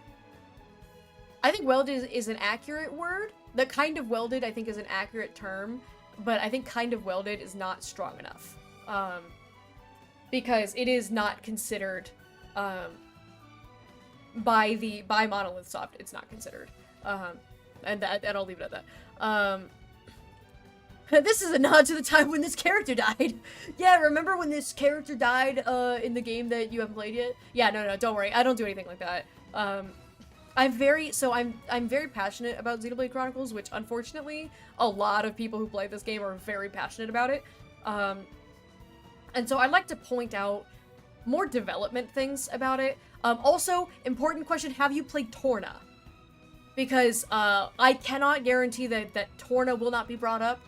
I think welded is an accurate word. The kind of welded, I think, is an accurate term, but I think kind of welded is not strong enough, because it is not considered, by Monolith Soft, it's not considered, and I'll leave it at that. This is a nod to the time when this character died. Yeah, remember when this character died in the game that you haven't played yet? Yeah, no, don't worry. I don't do anything like that. I'm very passionate about Xenoblade Chronicles, which unfortunately a lot of people who play this game are very passionate about it. And so I'd like to point out more development things about it. Also, important question, have you played Torna? Because I cannot guarantee that Torna will not be brought up.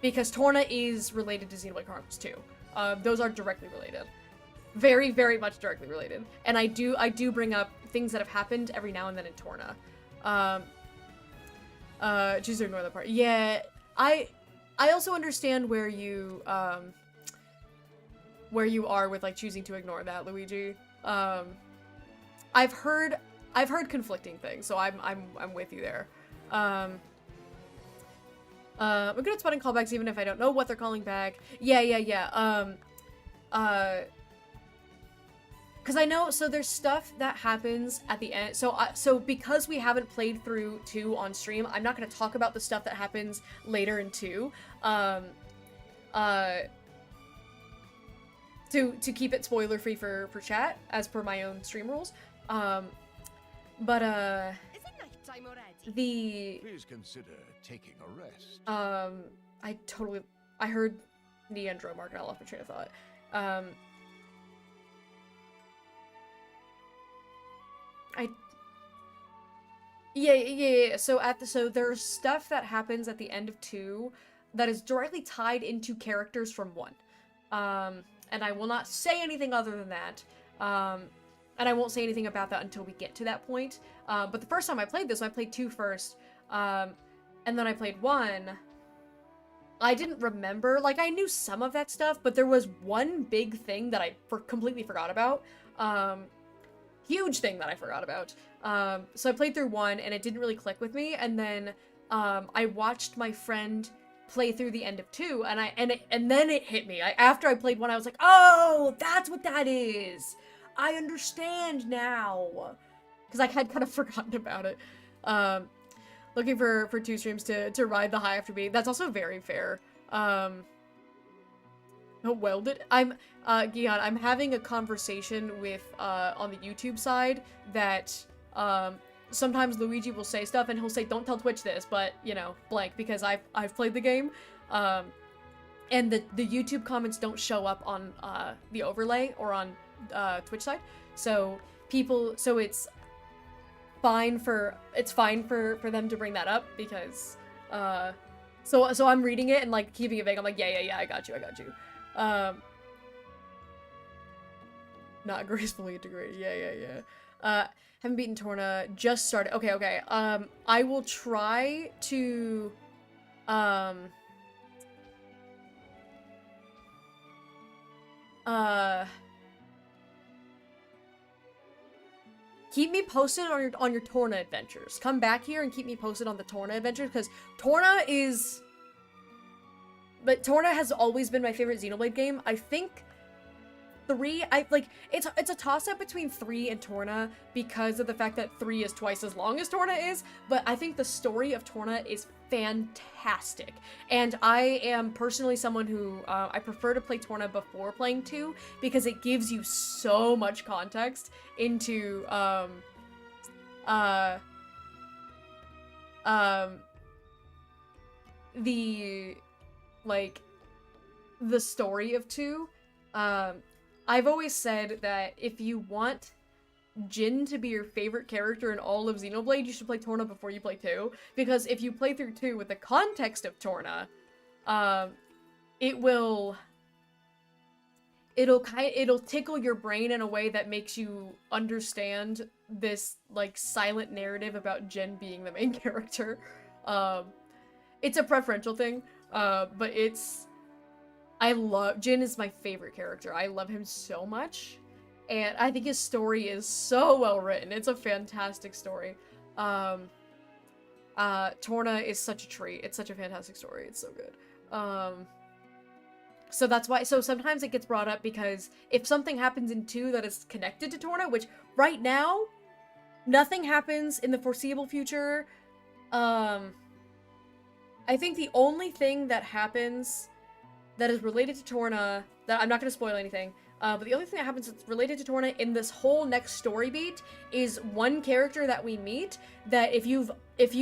Because Torna is related to Xenoblade Chronicles 2. Those are directly related. Very, very much directly related. And I do bring up things that have happened every now and then in Torna. Choose to ignore that part. Yeah, I also understand where you are with, like, choosing to ignore that, Luigi. I've heard conflicting things, so I'm with you there. I'm good at spotting callbacks even if I don't know what they're calling back. Yeah. Because I know, so there's stuff that happens at the end. So because we haven't played through 2 on stream, I'm not going to talk about the stuff that happens later in 2. To keep it spoiler free for chat, as per my own stream rules. Is it night time already? Please consider taking a rest. I heard Neandro Mark and I lost my train of thought. Yeah. So there's stuff that happens at the end of 2 that is directly tied into characters from 1. And I will not say anything other than that. And I won't say anything about that until we get to that point. But the first time I played this, I played 2 first. And then I played 1. I didn't remember, like, I knew some of that stuff, but there was one big thing that I completely forgot about. Huge thing that I forgot about. So I played through 1, and it didn't really click with me, and then I watched my friend play through the end of 2, and then it hit me. After I played 1, I was like, oh, that's what that is! I understand now! Because I had kind of forgotten about it. Looking for 2 streams to ride the high after me. That's also very fair. Welded? Gion, I'm having a conversation with, on the YouTube side that, sometimes Luigi will say stuff and he'll say, don't tell Twitch this, but, you know, blank, because I've played the game. And the YouTube comments don't show up on, the overlay or on, Twitch side. So it's fine for them to bring that up because, so I'm reading it and, like, keeping it vague. I'm like, yeah, I got you. Not gracefully integrated. Yeah. Haven't beaten Torna, just started. Okay. I will try to Keep me posted on your Torna adventures. Come back here and keep me posted on the Torna adventures, because Torna is... But Torna has always been my favorite Xenoblade game. I think 3, it's a toss-up between 3 and Torna because of the fact that 3 is twice as long as Torna is, but I think the story of Torna is fantastic. And I am personally someone who, I prefer to play Torna before playing 2 because it gives you so much context into, the story of 2. I've always said that if you want Jin to be your favorite character in all of Xenoblade, you should play Torna before you play 2. Because if you play through 2 with the context of Torna, it'll tickle your brain in a way that makes you understand this, like, silent narrative about Jin being the main character. It's a preferential thing, but Jin is my favorite character. I love him so much, and I think his story is so well written. It's a fantastic story. Torna is such a treat. It's such a fantastic story. It's so good. So that's why, so sometimes it gets brought up because if something happens in 2 that is connected to Torna, which right now, nothing happens in the foreseeable future. I think the only thing that happens that is related to Torna, that I'm not going to spoil anything, but the only thing that happens that's related to Torna in this whole next story beat is one character that we meet that if you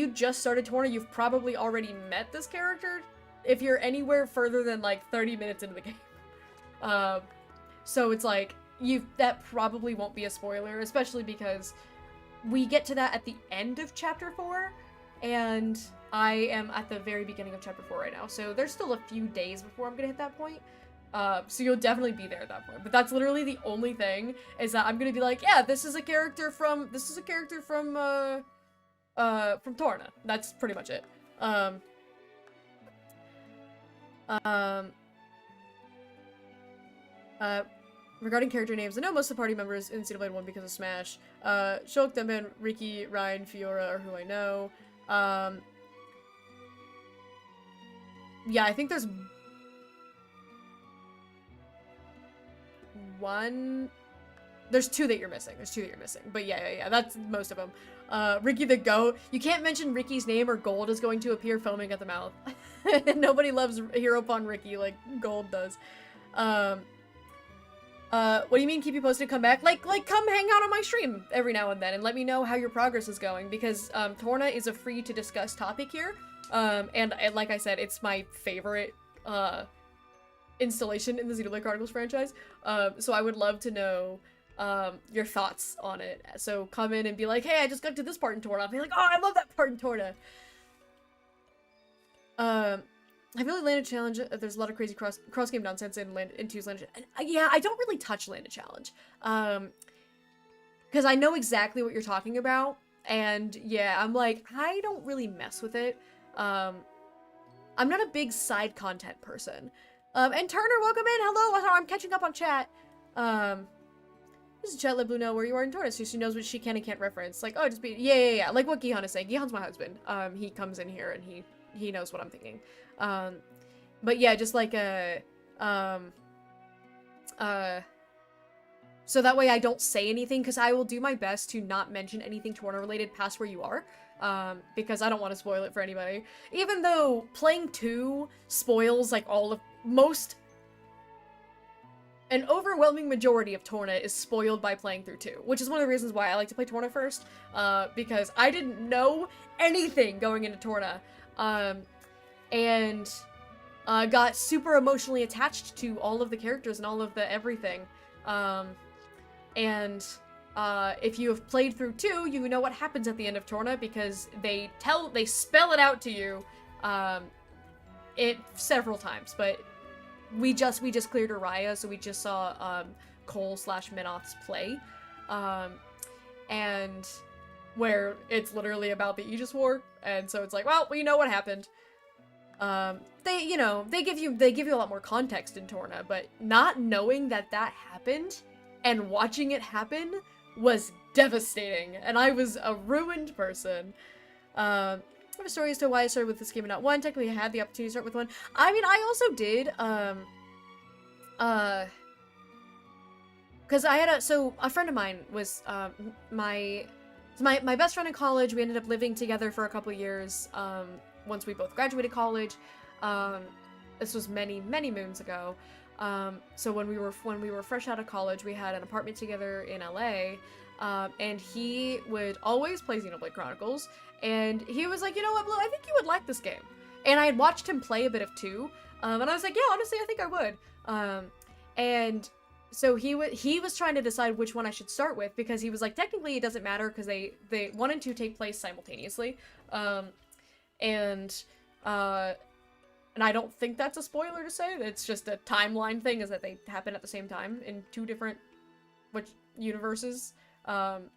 just started Torna, you've probably already met this character if you're anywhere further than like 30 minutes into the game. So it's like, that probably won't be a spoiler, especially because we get to that at the end of chapter 4, and I am at the very beginning of chapter 4 right now, so there's still a few days before I'm gonna hit that point. So you'll definitely be there at that point. But that's literally the only thing, is that I'm gonna be like, yeah, this is a character from Torna. That's pretty much it. Regarding character names, I know most of the party members in Xenoblade 1 because of Smash. Shulk, Denman, Riki, Ryan, Fiora are who I know. Yeah, I think there's there's 2 that you're missing. But yeah, that's most of them. Ricky the Goat. You can't mention Ricky's name or Gold is going to appear foaming at the mouth. Nobody loves Hero Pun Ricky like Gold does. What do you mean keep you posted, come back? Like come hang out on my stream every now and then and let me know how your progress is going, because Torna is a free to discuss topic here. And like I said, it's my favorite installation in the Xenoblade Chronicles franchise. So I would love to know your thoughts on it. So come in and be like, hey, I just got to this part in Torna. I'll be like, oh, I love that part in Torna. I really landed challenge. There's a lot of crazy cross game nonsense in 2's landed. Yeah, I don't really touch landed challenge. Because I know exactly what you're talking about. And yeah, I'm like, I don't really mess with it. I'm not a big side content person. And Turner, welcome in. Hello. I'm catching up on chat. This is chat let Blue know where you are in Torna, so she knows what she can and can't reference. Like, oh, just be, yeah. Like what Gihan is saying. Gihan's my husband. He comes in here and he knows what I'm thinking. But yeah, just like so that way I don't say anything, because I will do my best to not mention anything Torna related past where you are. Because I don't want to spoil it for anybody. Even though playing 2 spoils like an overwhelming majority of Torna is spoiled by playing through 2, which is one of the reasons why I like to play Torna first, because I didn't know anything going into Torna, and got super emotionally attached to all of the characters and all of the everything, and if you have played through 2, you know what happens at the end of Torna, because they spell it out to you, several times, but we just cleared Araya, so we just saw, Cole/Minoth's play, and where it's literally about the Aegis War, and so it's like, well, we know what happened. they, you know, they give you a lot more context in Torna, but not knowing that happened and watching it happen was devastating, and I was a ruined person. I have a story as to why I started with this game and not one. Technically, I had the opportunity to start with one. I mean, I also did, because I had a friend of mine was, my best friend in college. We ended up living together for a couple of years, once we both graduated college. This was many, many moons ago. So when we were fresh out of college, we had an apartment together in LA, and he would always play Xenoblade Chronicles, and he was like, you know what, Blue, I think you would like this game. And I had watched him play a bit of 2, and I was like, yeah, honestly, I think I would. And so he was trying to decide which one I should start with, because he was like, technically it doesn't matter, because they 1 and 2 take place simultaneously. And I don't think that's a spoiler to say. It's just a timeline thing, is that they happen at the same time in 2 different universes. But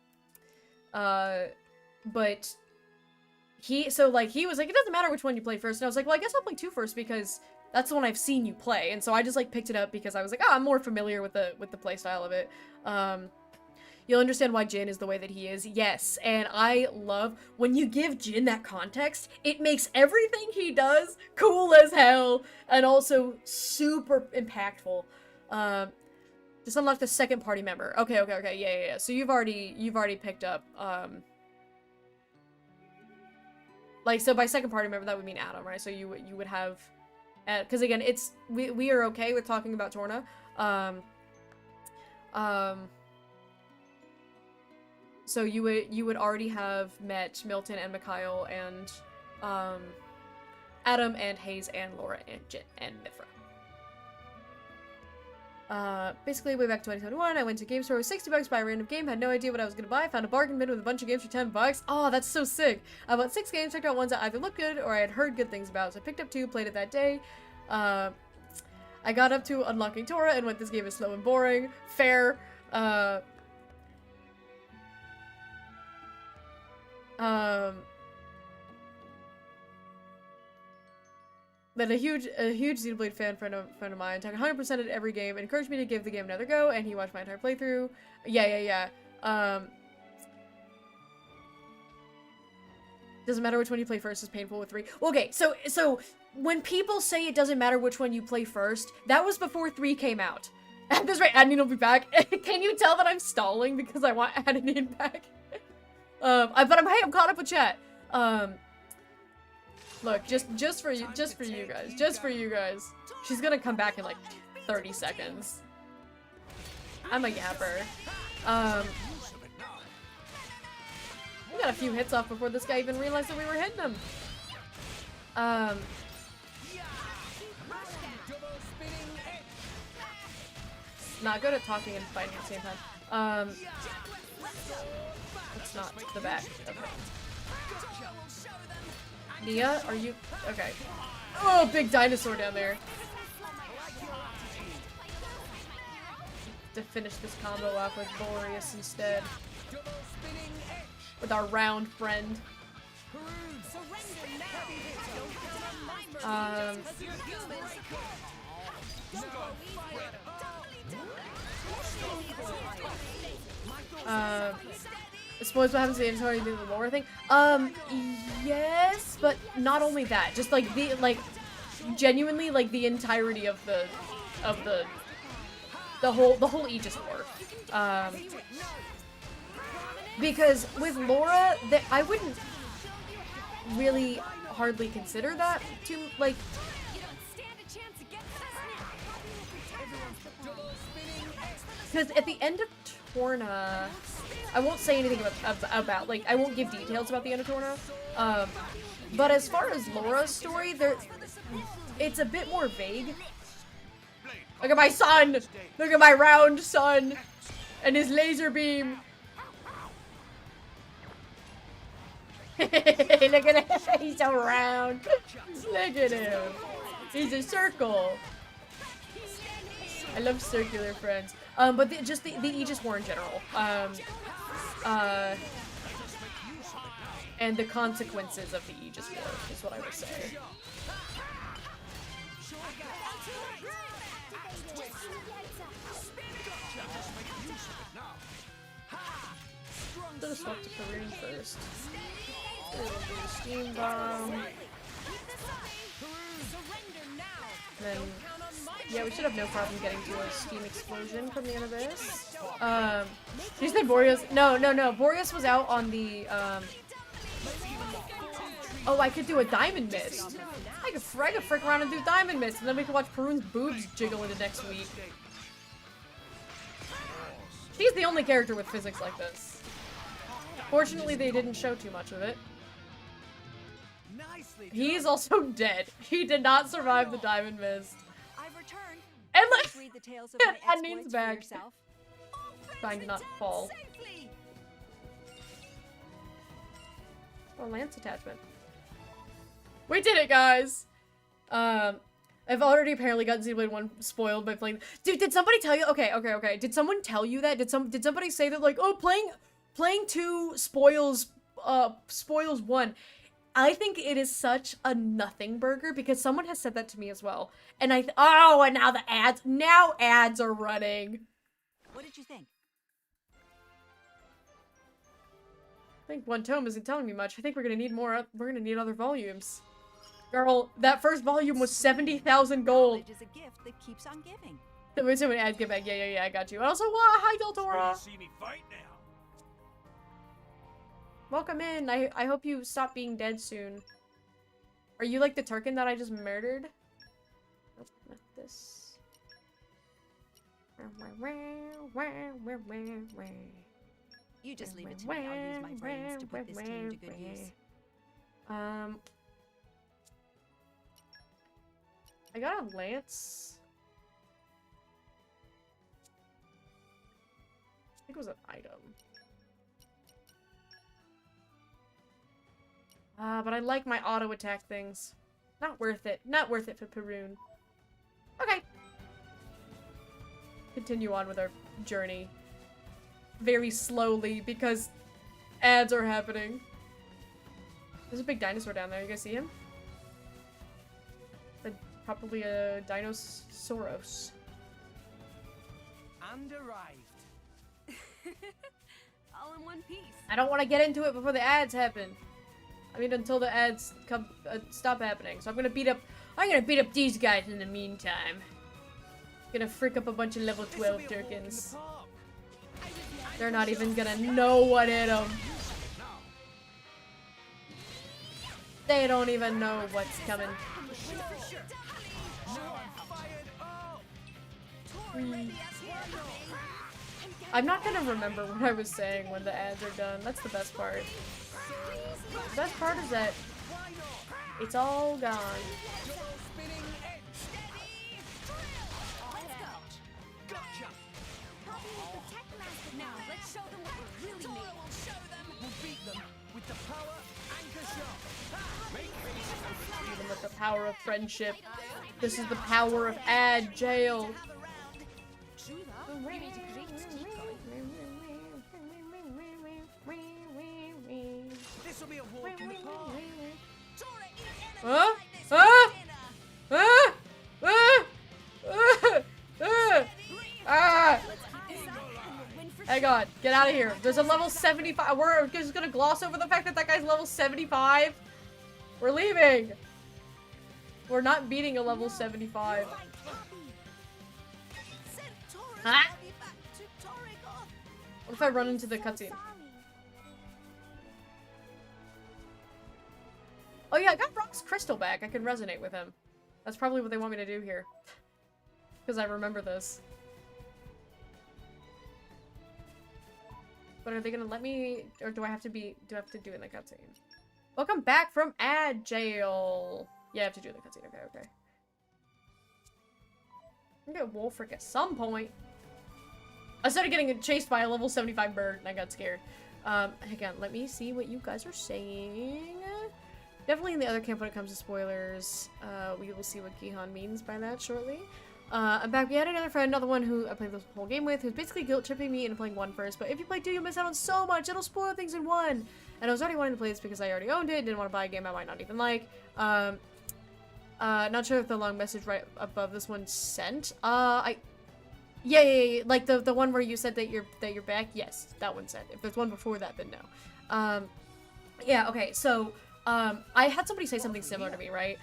he was like, it doesn't matter which one you play first. And I was like, well, I guess I'll play 2 first, because that's the one I've seen you play. And so I just like picked it up because I was like, oh, I'm more familiar with the playstyle of it. You'll understand why Jin is the way that he is. Yes, and I love when you give Jin that context, it makes everything he does cool as hell and also super impactful. Just unlock the second party member. Okay, yeah. So you've already picked up, like, so by second party member, that would mean Adam, right? So you would have, because again, we are okay with talking about Torna. So you would already have met Milton and Mikhail and Adam and Hayes and Laura and Jin and Mithra. Basically, way back 2021, I went to a game store with $60 buy a random game, had no idea what I was gonna buy, found a bargain bin with a bunch of games for $10. Oh, that's so sick. I bought 6 games, checked out ones that either looked good or I had heard good things about, so I picked up 2, played it that day. I got up to unlocking Torah and went, this game is slow and boring. Fair. Then a huge Xenoblade friend of mine took 100% at every game and encouraged me to give the game another go, and he watched my entire playthrough. Yeah. Doesn't matter which one you play first, is painful with 3. Okay, so when people say it doesn't matter which one you play first, that was before 3 came out. At this rate, Adnine will be back. Can you tell that I'm stalling because I want Adnine back? But I'm caught up with chat. Look, just for you guys. She's gonna come back in like 30 seconds. I'm a yapper. We got a few hits off before this guy even realized that we were hitting him. Not good at talking and fighting at the same time. It's not the back. Okay. Nia, are you... Okay. Oh, big dinosaur down there. To finish this combo off with Boreas instead. With our round friend. I suppose what happens to the inventory do the lore thing? Yes, but not only that. Just like genuinely like the entirety of the whole Aegis War. Because with Laura, I wouldn't really hardly consider that too, like... Because at the end of Torna, I won't say anything about like, I won't give details about the end of Torna, but as far as Laura's story, it's a bit more vague. Look at my son! Look at my round son! And his laser beam! Look at him! He's so round! Look at him! He's a circle! I love circular friends. But just the Aegis War in general. And the consequences of the Aegis War is what I would say. I'm gonna swap to Faroon first. It'll be the steam bomb. Then, yeah, we should have no problem getting to a steam explosion from the end of this. You said Boreas? No. Boreas was out on the, oh, I could do a Diamond Mist. I could frick around and do Diamond Mist, and then we could watch Faroon's boobs jiggle into next week. He's the only character with physics like this. Fortunately, they didn't show too much of it. He's also dead. He did not survive the Diamond Mist. I've returned. And like, Read the tales of my Aneen's exploits back. for yourself. Trying to not fall. Oh, lance attachment. We did it, guys! I've already apparently gotten Xenoblade 1 spoiled by playing- Dude, did somebody tell you- Okay. Did someone tell you that? Did somebody say that, like, oh, playing 2 spoils 1? I think it is such a nothing burger because someone has said that to me as well. And and now the ads- now ads are running. What did you think? I think 1 tome isn't telling me much. I think we're gonna need more- we're gonna need other volumes. Girl, that first volume was 70,000 gold. Knowledge is a gift that keeps on giving. Wait, so many ads get back. Yeah, I got you. And also, hi, Deltora. See me fight now. Welcome in. I hope you stop being dead soon. Are you like the Turkin that I just murdered? Nope, not this. You just leave it to me. I'll use my brains to put this team to good use. I got a lance. I think it was an item. But I like my auto attack things. Not worth it. Not worth it for Faroon. Okay. Continue on with our journey. Very slowly because ads are happening. There's a big dinosaur down there. You guys see him? Probably a Dinosaurus. And arrived. All in one piece. I don't want to get into it before the ads happen. I mean, until the ads come stop happening. So I'm gonna beat up these guys in the meantime. Gonna frick up a bunch of level 12 Durkins. They're not even gonna know what hit them. They don't even know what's coming. I'm not gonna remember what I was saying when the ads are done. That's the best part. The best part is that it's all gone. Now let's show them what we're really made of. We'll beat them with the power anchor shot. Even with the power of friendship. This is the power of ad jail. This will be a walk in the park. Huh? Hang on, get out of here. There's a level 75. We're just gonna gloss over the fact that that guy's level 75. We're leaving. We're not beating a level 75. Huh? What if I run into the cutscene? Oh yeah, I got Brock's crystal back. I can resonate with him. That's probably what they want me to do here. Because I remember this. But are they gonna let me, or do I have to do it in the cutscene? Welcome back from ad jail. Yeah, I have to do the cutscene. Okay. I'm gonna get Wolfric at some point. I started getting chased by a level 75 bird and I got scared. Hang on, let me see what you guys are saying. Definitely in the other camp when it comes to spoilers. We will see what Gihan means by that shortly. I'm back. We had another friend, another one who I played this whole game with, who's basically guilt-tripping me into playing 1 first. But if you play 2, you'll miss out on so much. It'll spoil things in 1. And I was already wanting to play this because I already owned it. Didn't want to buy a game I might not even like. Not sure if the long message right above this one sent. Yeah, like the one where you said that you're back. Yes, that one sent. If there's one before that, then no. Yeah. Okay. So, I had somebody say something similar to me, right?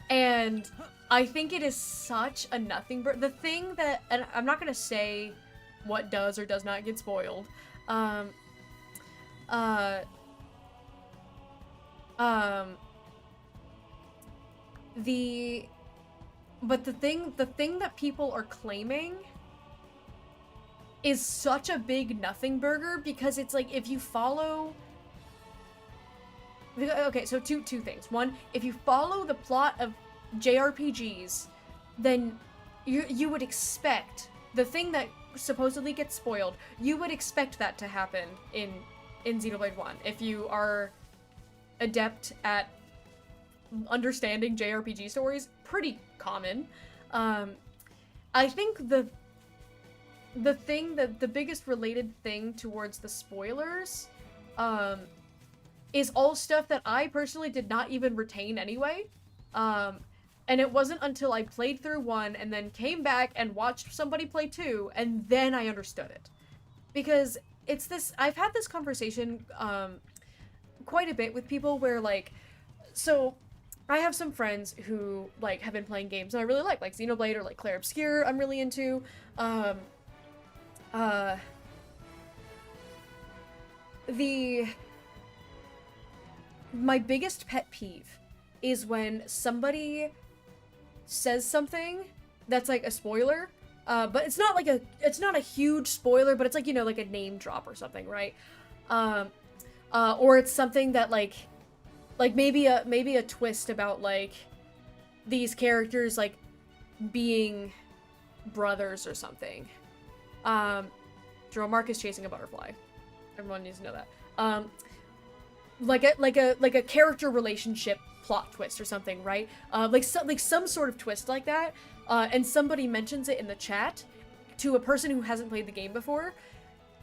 And I think it is such a nothing. The thing that, and I'm not gonna say what does or does not get spoiled. But the thing that people are claiming is such a big nothing burger, because it's like, if you follow... Okay, so two things. One, if you follow the plot of JRPGs, then you would expect the thing that supposedly gets spoiled, you would expect that to happen in Xenoblade 1. If you are adept at understanding JRPG stories, pretty common. I think the biggest related thing towards the spoilers is all stuff that I personally did not even retain anyway. And it wasn't until I played through 1 and then came back and watched somebody play 2, and then I understood it. Because it's this, I've had this conversation quite a bit with people where, like, so I have some friends who, like, have been playing games that I really like Xenoblade or, like, Clair Obscur I'm really into. My biggest pet peeve is when somebody says something that's like a spoiler, but it's not a huge spoiler, but it's like, you know, like a name drop or something, right? Or it's something that like maybe a twist about like these characters like being brothers or something. Jerome Mark is chasing a butterfly. Everyone needs to know that. Like a character relationship plot twist or something, right? Like some sort of twist like that, and somebody mentions it in the chat to a person who hasn't played the game before.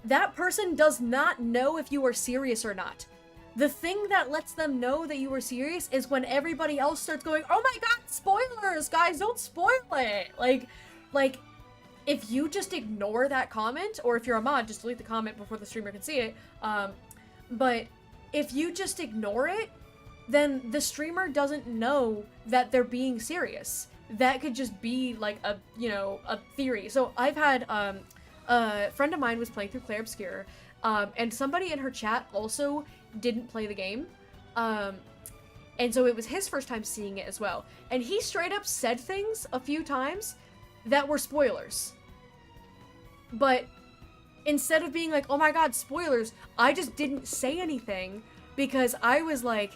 That person does not know if you are serious or not. The thing that lets them know that you are serious is when everybody else starts going, "Oh my god, spoilers, guys, don't spoil it!" Like, if you just ignore that comment, or if you're a mod, just delete the comment before the streamer can see it, but if you just ignore it, then the streamer doesn't know that they're being serious. That could just be like a theory. So I've had a friend of mine was playing through Clair Obscur, and somebody in her chat also didn't play the game, and so it was his first time seeing it as well. And he straight up said things a few times that were spoilers. But instead of being like, "Oh my god, spoilers," I just didn't say anything because I was like,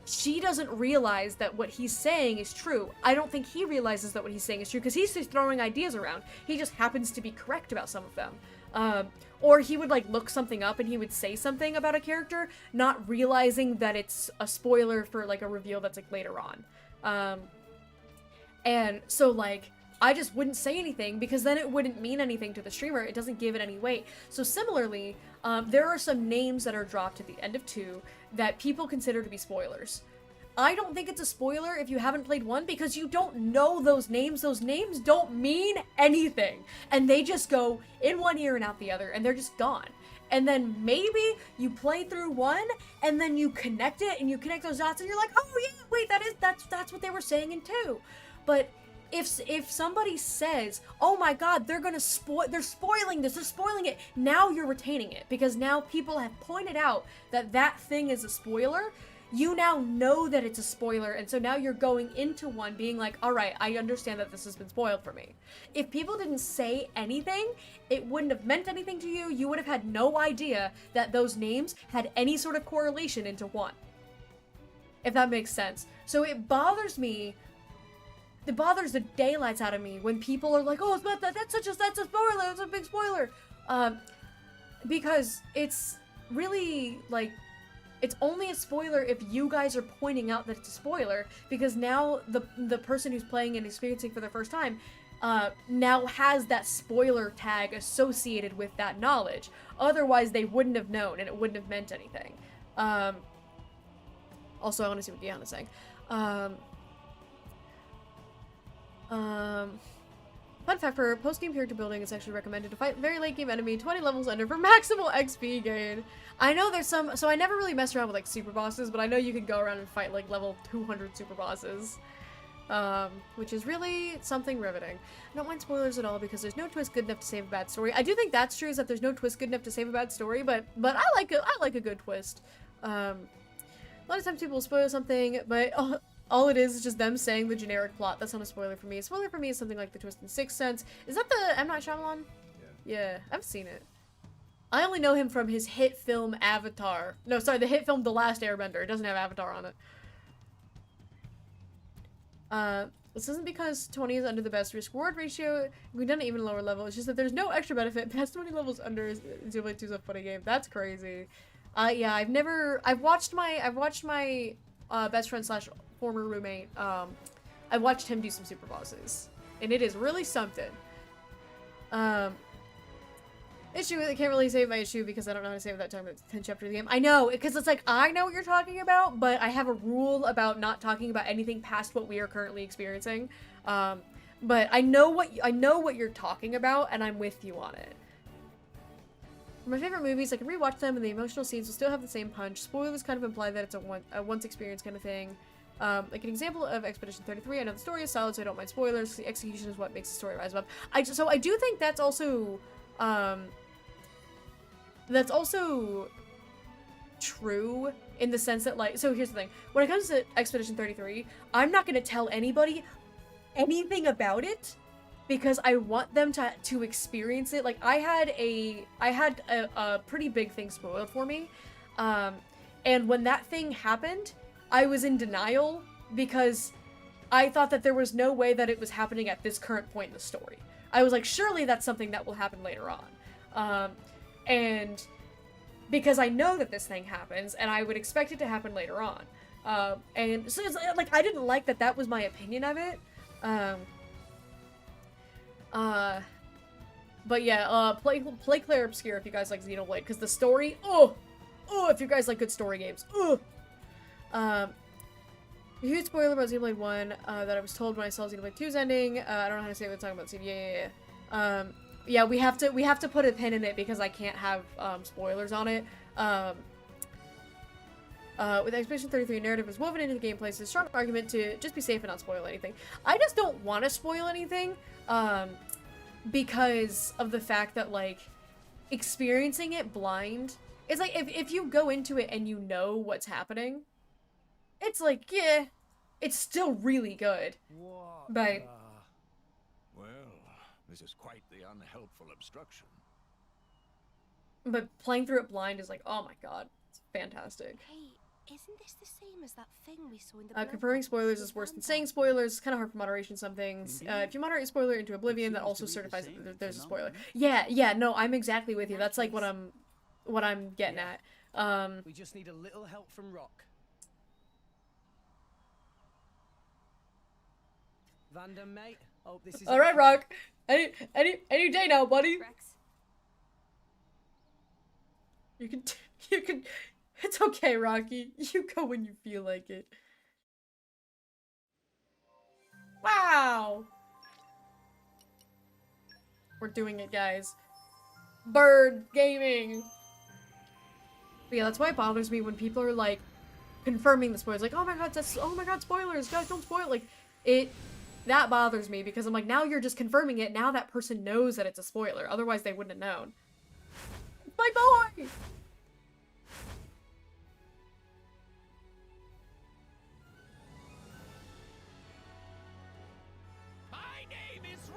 she doesn't realize that what he's saying is true. I don't think he realizes that what he's saying is true because he's just throwing ideas around. He just happens to be correct about some of them. Or he would like look something up and he would say something about a character, not realizing that it's a spoiler for like a reveal that's like later on. And so like, I just wouldn't say anything because then it wouldn't mean anything to the streamer. It doesn't give it any weight. So similarly, there are some names that are dropped at the end of 2 that people consider to be spoilers. I don't think it's a spoiler if you haven't played 1 because you don't know those names. Those names don't mean anything. And they just go in one ear and out the other, and they're just gone. And then maybe you play through 1 and then you connect it and you connect those dots and you're like, "Oh yeah, wait, that's what they were saying in 2. But if somebody says, "Oh my god, they're spoiling this, they're spoiling it," now you're retaining it because now people have pointed out that thing is a spoiler. You now know that it's a spoiler, and so now you're going into 1 being like, "Alright, I understand that this has been spoiled for me." If people didn't say anything, it wouldn't have meant anything to you. You would have had no idea that those names had any sort of correlation into 1. If that makes sense. So it bothers me. It bothers the daylights out of me when people are like, "Oh, that's a spoiler, that's a big spoiler." Because it's really, like, it's only a spoiler if you guys are pointing out that it's a spoiler, because now the person who's playing and experiencing for the first time now has that spoiler tag associated with that knowledge. Otherwise, they wouldn't have known, and it wouldn't have meant anything. Also, I want to see what Gianna's saying. Fun fact, for post-game character building, it's actually recommended to fight very late game enemy 20 levels under for maximal XP gain. I know there's some, so I never really messed around with like super bosses, but I know you can go around and fight like level 200 super bosses. Which is really something riveting. I don't mind spoilers at all because there's no twist good enough to save a bad story. I do think that's true, is that there's no twist good enough to save a bad story, but I like a good twist. A lot of times people spoil something, but all it is just them saying the generic plot. That's not a spoiler for me. A spoiler for me is something like the twist in Sixth Sense. Is that the M. Night Shyamalan? Yeah, I've seen it. I only know him from his hit film Avatar. No, sorry, the hit film The Last Airbender. It doesn't have Avatar on it. This isn't because 20 is under the best risk-reward ratio. We've done it even lower level. It's just that there's no extra benefit. Past 20 levels under Xenoblade 2 is a funny game. That's crazy. Yeah, I've watched my best friend slash former roommate, I watched him do some super bosses. And it is really something. Issue, I can't really save my issue because I don't know how to save that time. It's 10 chapters of the game. I know, because it's like, I know what you're talking about, but I have a rule about not talking about anything past what we are currently experiencing. But I know what you're talking about, and I'm with you on it. For my favorite movies, I can rewatch them, and the emotional scenes will still have the same punch. Spoilers kind of imply that it's a once experience kind of thing. Like an example of Expedition 33, I know the story is solid, so I don't mind spoilers. The execution is what makes the story rise above. So I do think that's also true in the sense that, like, so here's the thing. When it comes to Expedition 33, I'm not going to tell anybody anything about it because I want them to experience it. Like, I had a pretty big thing spoiled for me. And when that thing happened, I was in denial because I thought that there was no way that it was happening at this current point in the story. I was like, surely that's something that will happen later on. And because I know that this thing happens, and I would expect it to happen later on. And so it's like, I didn't like that that was my opinion of it. But yeah, play Claire Obscure if you guys like Xenoblade, because the story, if you guys like good story games, a huge spoiler about Xenoblade 1, that I was told when I saw Xenoblade 2's ending. I don't know how to say what I'm talking about. Yeah, we have to put a pin in it because I can't have, spoilers on it. With Expedition 33, narrative is woven into the gameplay, so it's a strong argument to just be safe and not spoil anything. I just don't want to spoil anything, because of the fact that, like, experiencing it blind, it's like, if you go into it and you know what's happening, it's like, yeah, it's still really good. But well, this is quite the unhelpful obstruction. But playing through it blind is like, oh my god, it's fantastic. Hey, isn't this the same as that thing we saw in the Confirming spoilers is worse than saying spoilers. It's kind of hard for moderation some things. If you moderate a spoiler into oblivion, that also certifies that there's a spoiler. Yeah, no, I'm exactly with you. That's like what I'm getting at. We just need a little help from Rock. Vanda, mate. Oh, this is alright, Rock. Any day now, buddy. Rex. You can. It's okay, Rocky. You go when you feel like it. Wow. We're doing it, guys. Bird gaming. But yeah, that's why it bothers me when people are like confirming the spoilers. Like, oh my god, spoilers, guys, don't spoil. Like, that bothers me because I'm like, now you're just confirming it. Now that person knows that it's a spoiler. Otherwise, they wouldn't have known. My boy! My name is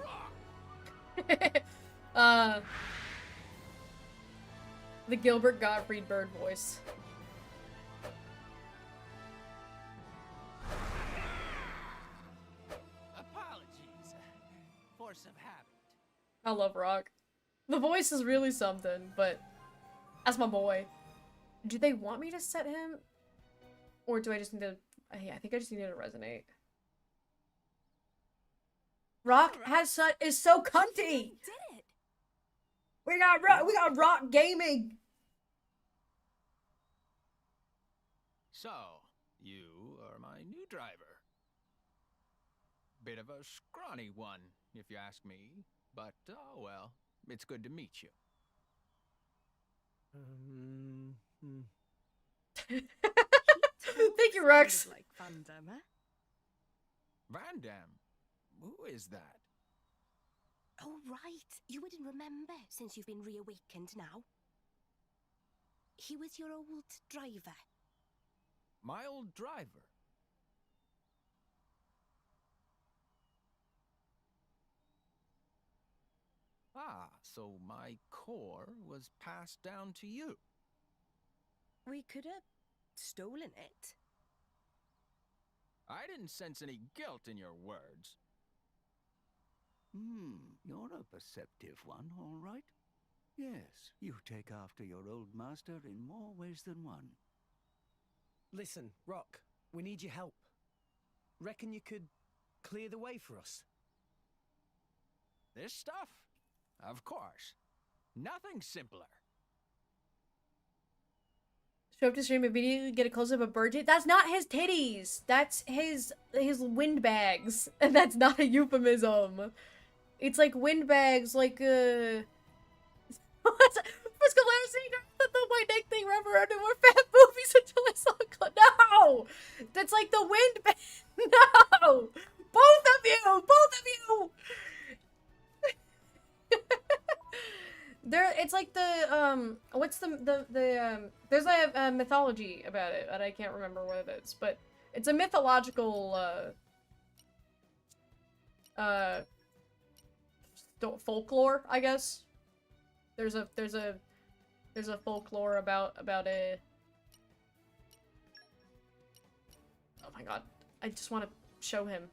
Rock. The Gilbert Gottfried bird voice. Force of habit. I love Rock. The voice is really something, but that's my boy. Do they want me to set him? Or do I just need to... Yeah, I think I just need to resonate. Rock is so cunty! Did it! We got Rock gaming! So, you are my new driver. Bit of a scrawny one, if you ask me. But, oh well, it's good to meet you. Thank you, Rex. Like Van Damme, eh? Van Damme? Who is that? Oh, right. You wouldn't remember since you've been reawakened now. He was your old driver. My old driver? Ah, so my core was passed down to you. We could have stolen it. I didn't sense any guilt in your words. You're a perceptive one, all right. Yes, you take after your old master in more ways than one. Listen, Rock, we need your help. Reckon you could clear the way for us? This stuff? Of course. Nothing simpler. Show up to stream immediately, get a close-up of bird titties. That's not his titties! That's his windbags. And that's not a euphemism. It's like windbags, like, what's Frisco Letter saying the white neck thing rubber under more fat boobies until I saw a No! That's like the windbag. No! Both of you! Both of you! It's like the, what's there's a mythology about it, and I can't remember what it is, but it's a mythological, folklore, I guess. There's a folklore about a... Oh my god. I just want to show him.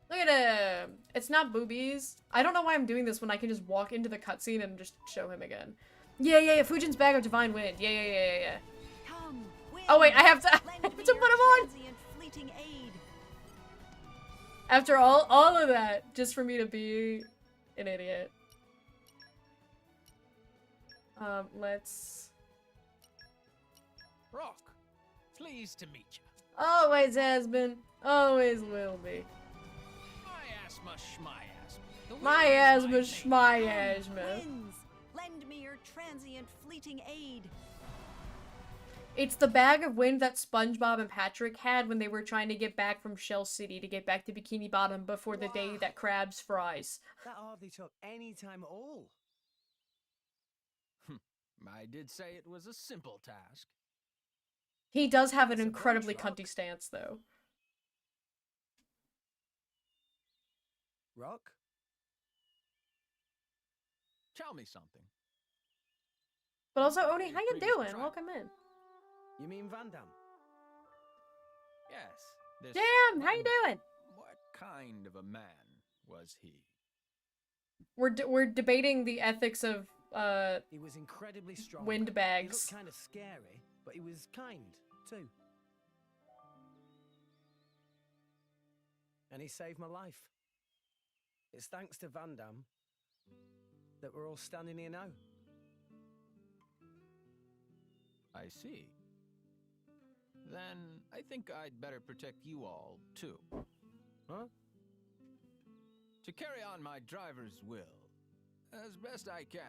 Look at him! It's not boobies. I don't know why I'm doing this when I can just walk into the cutscene and just show him again. Yeah, Fujin's bag of divine wind. Yeah. Come, Oh wait, I have to put him on! Fleeting aid. After all of that, just for me to be an idiot. Let's... Rock, pleased to meet you. Always has been. Always will be. My asthma, schmy asthma. Winds, lend me your transient fleeting aid. It's the bag of wind that SpongeBob and Patrick had when they were trying to get back from Shell City to get back to Bikini Bottom before the day that Krabs fries. That hardly took any time at all. I did say it was a simple task. He does have an incredibly cunty stance, though. Rock? Tell me something. But also, Oni, how you doing? Welcome in. You mean Van Damme? Yes. This Damn, how you doing? What kind of a man was he? We're debating the ethics of he was incredibly strong. Windbags. He looked kind of scary, but he was kind too. And he saved my life. It's thanks to Van Damme that we're all standing here now. I see. Then I think I'd better protect you all, too. Huh? To carry on my driver's will, as best I can.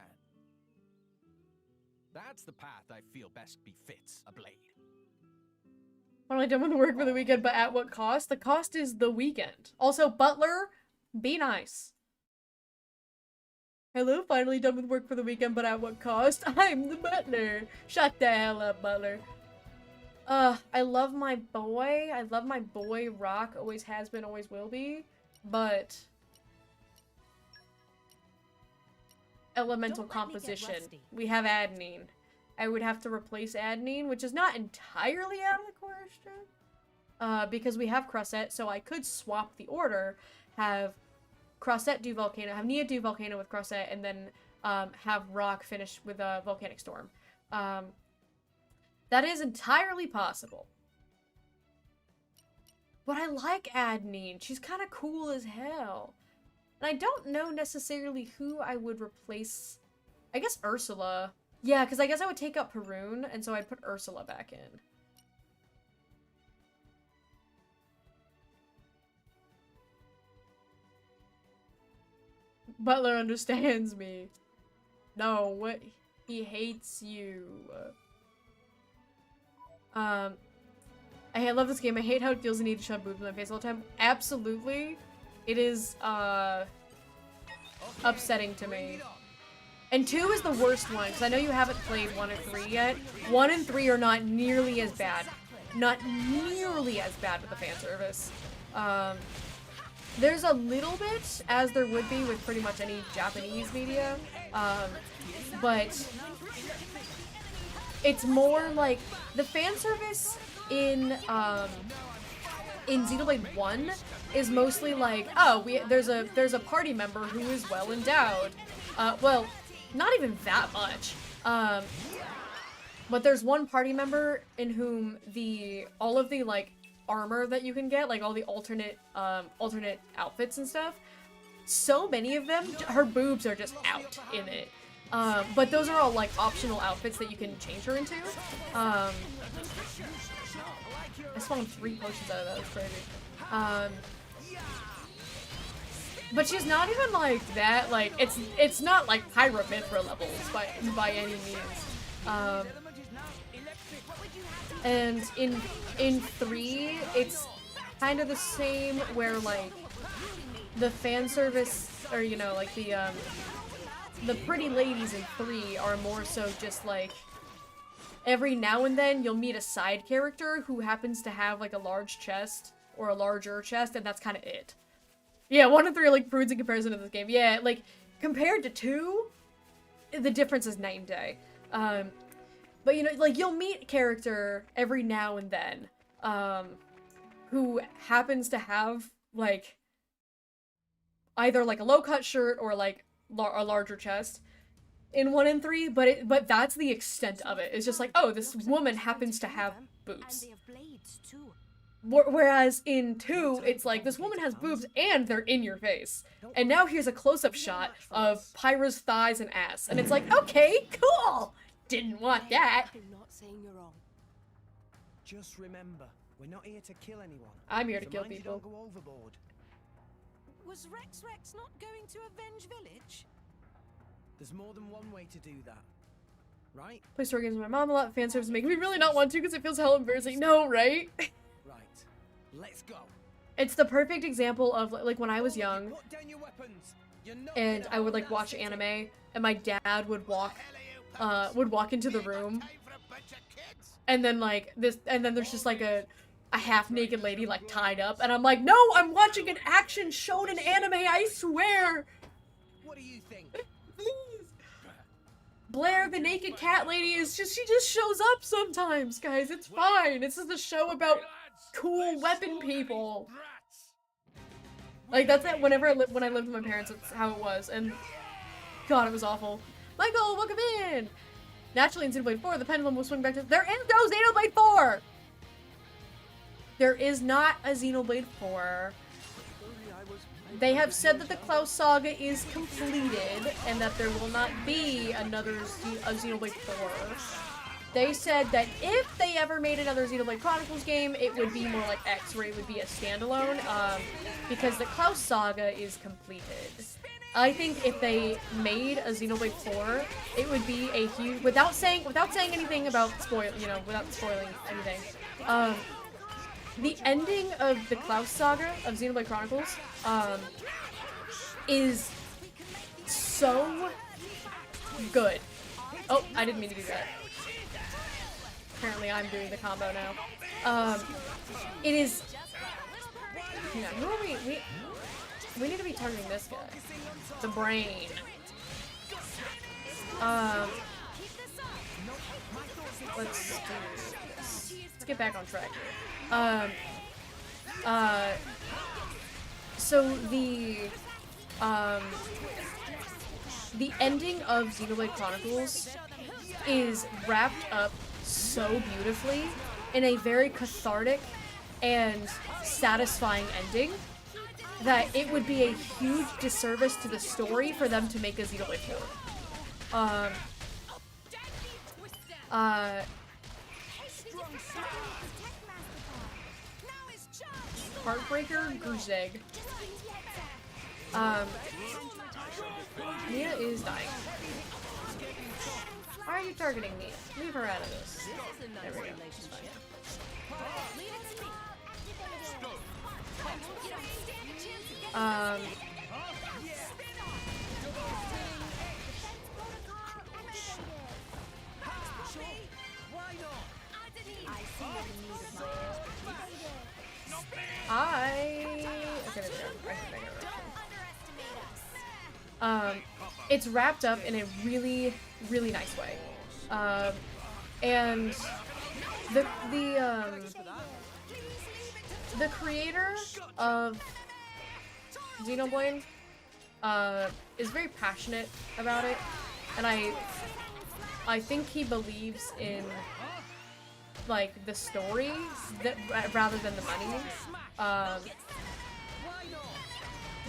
That's the path I feel best befits a blade. Finally done with work for the weekend, but at what cost? The cost is the weekend. Also, Butler, be nice. Hello, finally done with work for the weekend, but at what cost? I'm the butler. Shut the hell up, Butler. I love my boy. I love my boy, Rock. Always has been, always will be. But... elemental composition. We have adenine. I would have to replace adenine, which is not entirely out of the question. Because we have Crossette, so I could swap the order, have Crossette do Volcano, have Nia do Volcano with Crossette, and then have Rock finish with Volcanic Storm. That is entirely possible. But I like adenine. She's kind of cool as hell. And I don't know necessarily who I would replace. I guess Ursula. Yeah, because I guess I would take out Perun, and so I'd put Ursula back in. Butler understands me. No, what? He hates you. I love this game. I hate how it feels the need to shove boobs in my face all the time. Absolutely. It is, upsetting to me. And 2 is the worst one, because I know you haven't played 1 or 3 yet. 1 and 3 are not nearly as bad. Not nearly as bad with the fan service. There's a little bit, as there would be with pretty much any Japanese media, but it's more like the fan service in Xenoblade 1 is mostly like, oh, there's a party member who is well endowed. Well, not even that much. But there's one party member in whom all of the like armor that you can get, like all the alternate outfits and stuff, so many of them, her boobs are just out in it. But those are all like optional outfits that you can change her into. I spawned 3 potions out of that, that's crazy. But she's not even like that, like, it's not like Pyra Mithra levels by any means. And in 3, it's kind of the same where like the fan service, or you know, like the pretty ladies in 3 are more so just like every now and then you'll meet a side character who happens to have like a large chest or a larger chest, and that's kind of it. Yeah, 1 and 3 are like prudes in comparison to this game. Yeah, like compared to 2, the difference is night and day. But you know, like you'll meet a character every now and then who happens to have like either like a low-cut shirt or like a larger chest in 1 and 3, but that's the extent of it. It's just like, oh, this woman happens to have boobs. Whereas in 2, it's like, this woman has boobs and they're in your face. And now here's a close-up shot of Pyra's thighs and ass. And it's like, okay, cool! Didn't want that. I'm not saying you're wrong. Just remember, we're not here to kill anyone. I'm here to So kill mind you people. don't go overboard. Was Rex not going to avenge Village? There's more than one way to do that, right? Play story games with my mom a lot. Fan service making me really not want to because it feels hell embarrassing. No, right? Right. Let's go. It's the perfect example of like when I was young Put down your weapons. You're not and gonna I would hold like that watch city. anime and my dad would walk into the room and then like there's just like a half-naked lady like tied up and I'm like, no, I'm watching an action shonen anime, I swear. What do you think? Blair, the naked cat lady, she just shows up sometimes, guys. It's fine. This is a show about cool weapon people. Like, that's it. When I lived with my parents, that's how it was. And, God, it was awful. Michael, welcome in! Naturally, in Xenoblade 4, the pendulum will swing back to— There is no Xenoblade 4! There is not a Xenoblade 4. They have said that the Klaus saga is completed and that there will not be another Xenoblade 4. They said that if they ever made another Xenoblade Chronicles game, it would be more like X, where it would be a standalone, because the Klaus saga is completed. I think if they made a Xenoblade 4, it would be a huge— without saying anything about without spoiling anything. The ending of the Klaus saga of Xenoblade Chronicles is so good. Oh, I didn't mean to do that. Apparently I'm doing the combo now. It is— hang on, who are we need to be targeting this guy. The brain. Let's do this. Let's get back on track here. So the ending of Xenoblade Chronicles is wrapped up so beautifully in a very cathartic and satisfying ending that it would be a huge disservice to the story for them to make a Xenoblade 4. Heartbreaker, Gruzeg. Mia is dying. Why are you targeting me? Leave her out of this. There we go. It's fine. Okay, there we go. It's wrapped up in a really, really nice way. And the creator of Xenoblade is very passionate about it, and I think he believes in like the story that rather than the money.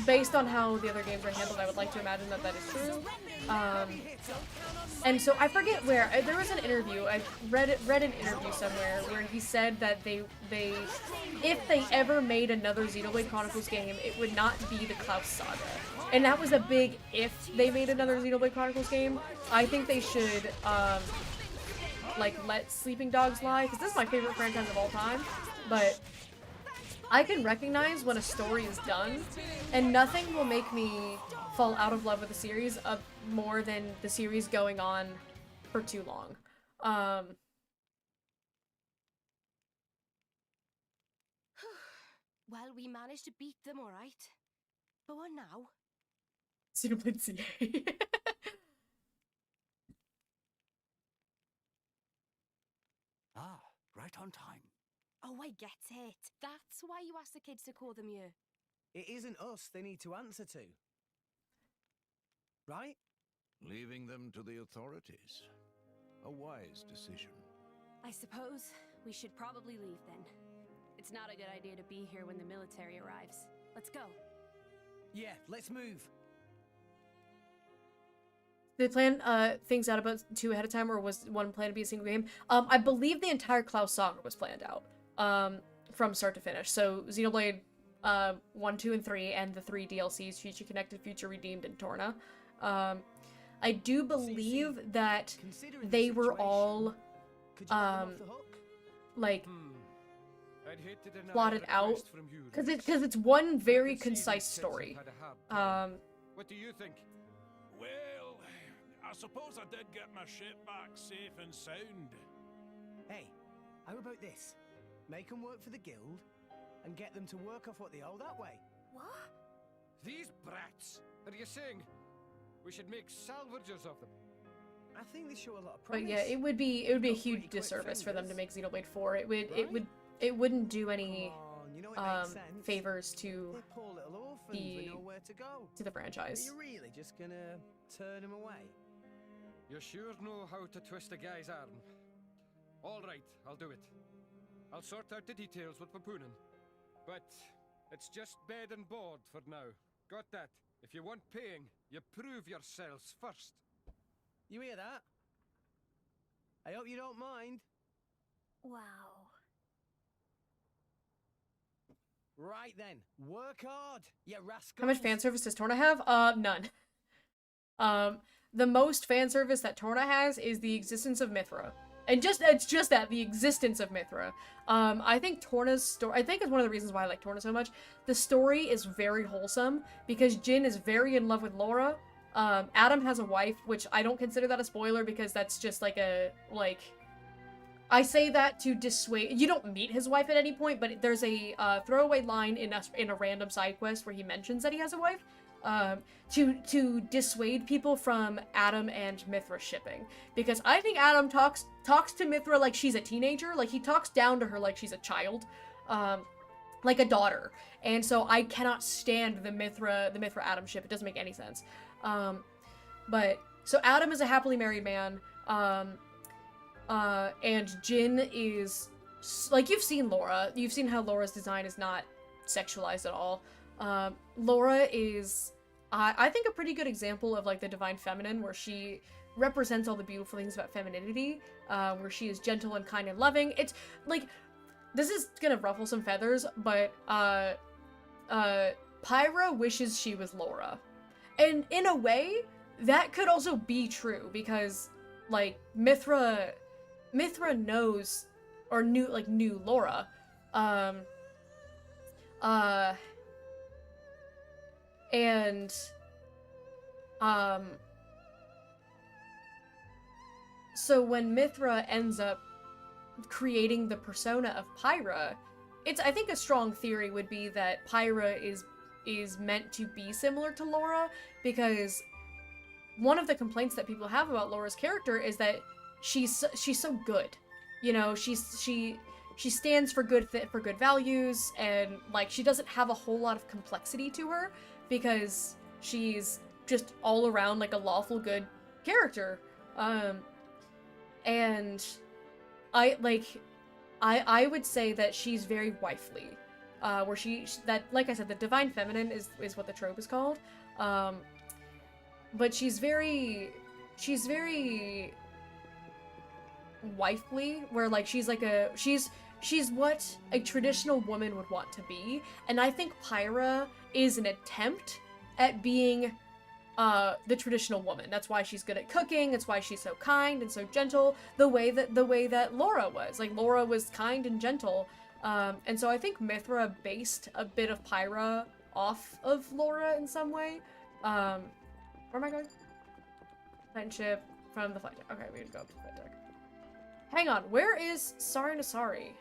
Based on how the other games are handled, I would like to imagine that that is true. And so I forget where there was an interview. I read an interview somewhere where he said that if they ever made another Xenoblade Chronicles game, it would not be the Klaus saga. And that was a big if they made another Xenoblade Chronicles game. I think they should like let Sleeping Dogs lie, because this is my favorite franchise of all time. But I can recognize when a story is done, and nothing will make me fall out of love with a series more than the series going on for too long. Well, we managed to beat them, all right. But what now? Xenoblade CA. Ah, right on time. Oh, I get it. That's why you asked the kids to call them you. It isn't us they need to answer to. Right? Leaving them to the authorities. A wise decision. I suppose we should probably leave then. It's not a good idea to be here when the military arrives. Let's go. Yeah, let's move. Did they plan things out about 2 ahead of time, or was one planned to be a single game? I believe the entire Klaus saga was planned out from start to finish. So Xenoblade 1, 2, and 3, and the 3 DLCs, Future Connected, Future Redeemed, and Torna. I do believe that they were all like plotted out because it's one very concise story. What do you think? Well, I suppose I did get my ship back safe and sound. Hey, how about this? Make them work for the guild and get them to work off what they owe that way. What? These brats! Are you saying we should make salvagers of them? I think they show a lot of promise. But yeah, it would be a huge disservice for them to make Xenoblade 4. It wouldn't do any favors to the franchise. Are you really just gonna turn them away? You sure know how to twist a guy's arm. All right, I'll do it. I'll sort out the details with Papunen. But it's just bed and board for now. Got that? If you want paying, you prove yourselves first. You hear that? I hope you don't mind. Wow. Right then, work hard, you rascals. How much fan service does Torna have? None. The most fan service that Torna has is the existence of Mithra. And it's just that, the existence of Mithra. I think Torna's story, I think it's one of the reasons why I like Torna so much. The story is very wholesome, because Jin is very in love with Laura. Adam has a wife, which I don't consider that a spoiler, because that's just like I say that to dissuade, you don't meet his wife at any point, but there's a throwaway line in a random side quest where he mentions that he has a wife. To dissuade people from Adam and Mithra shipping, because I think Adam talks to Mithra like she's a teenager, like he talks down to her like she's a child, like a daughter, and so I cannot stand the Mithra Adam ship. It doesn't make any sense. But so Adam is a happily married man, and Jin is like, you've seen Laura, you've seen how Laura's design is not sexualized at all. Laura is, I think, a pretty good example of like the divine feminine, where she represents all the beautiful things about femininity, where she is gentle and kind and loving. It's like, this is gonna ruffle some feathers, but Pyra wishes she was Laura. And in a way, that could also be true because, like, Mithra knows, or knew Laura. So when Mithra ends up creating the persona of Pyra, I think a strong theory would be that Pyra is meant to be similar to Laura, because one of the complaints that people have about Laura's character is that she's so good. You know, she stands for good values, and like she doesn't have a whole lot of complexity to her because she's just all around like a lawful good character. And I would say that she's very wifely, where that, like I said, the divine feminine is what the trope is called. But she's very wifely, where like she's what a traditional woman would want to be, and I think Pyra is an attempt at being the traditional woman. That's why she's good at cooking. That's why she's so kind and so gentle. The way that Laura was. Like, Laura was kind and gentle. And so I think Mithra based a bit of Pyra off of Laura in some way. Where am I going? Titan ship from the flight deck. Okay, we need to go up to the flight deck. Hang on, where is Sari Nasari?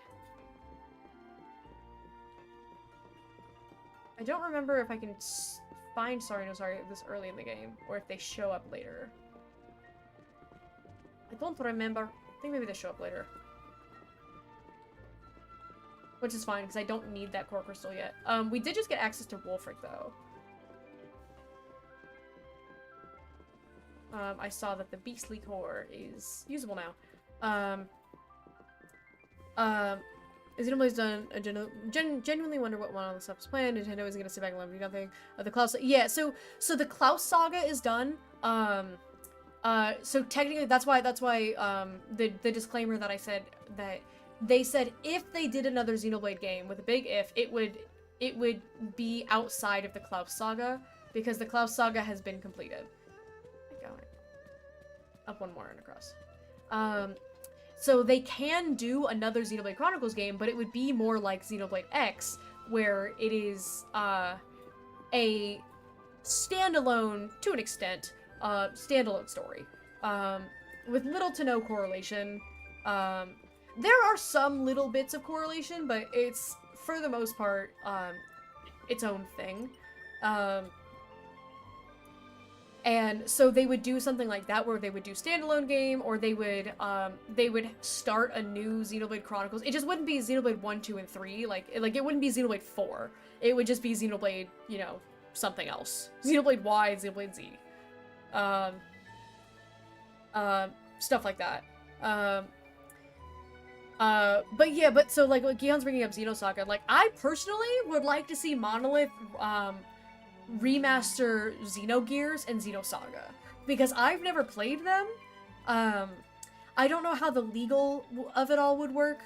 I don't remember if I can find Sari Nasari this early in the game, or if they show up later. I don't remember. I think maybe they show up later. Which is fine, because I don't need that core crystal yet. We did just get access to Wolfric, though. I saw that the Beastly Core is usable now. Xenoblade's done a genuinely wonder what one of the stuff is planned. Nintendo isn't gonna sit back and let me do nothing. The Klaus, yeah. So the Klaus saga is done. So technically, that's why the disclaimer that I said that they said if they did another Xenoblade game with a big if, it would be outside of the Klaus saga because the Klaus saga has been completed. Up one more and across. So they can do another Xenoblade Chronicles game, but it would be more like Xenoblade X, where it is a standalone, to an extent, standalone story, with little to no correlation. There are some little bits of correlation, but it's, for the most part, its own thing. And so they would do something like that, where they would do standalone game, or they would start a new Xenoblade Chronicles. It just wouldn't be Xenoblade 1, 2, and 3. Like it wouldn't be Xenoblade 4. It would just be Xenoblade, you know, something else. Xenoblade Y and Xenoblade Z. Stuff like that. But yeah, so like Gihon's bringing up Xenosaga. Like, I personally would like to see Monolith, remaster Xenogears and Xenosaga, because I've never played them. I don't know how the legal of it all would work,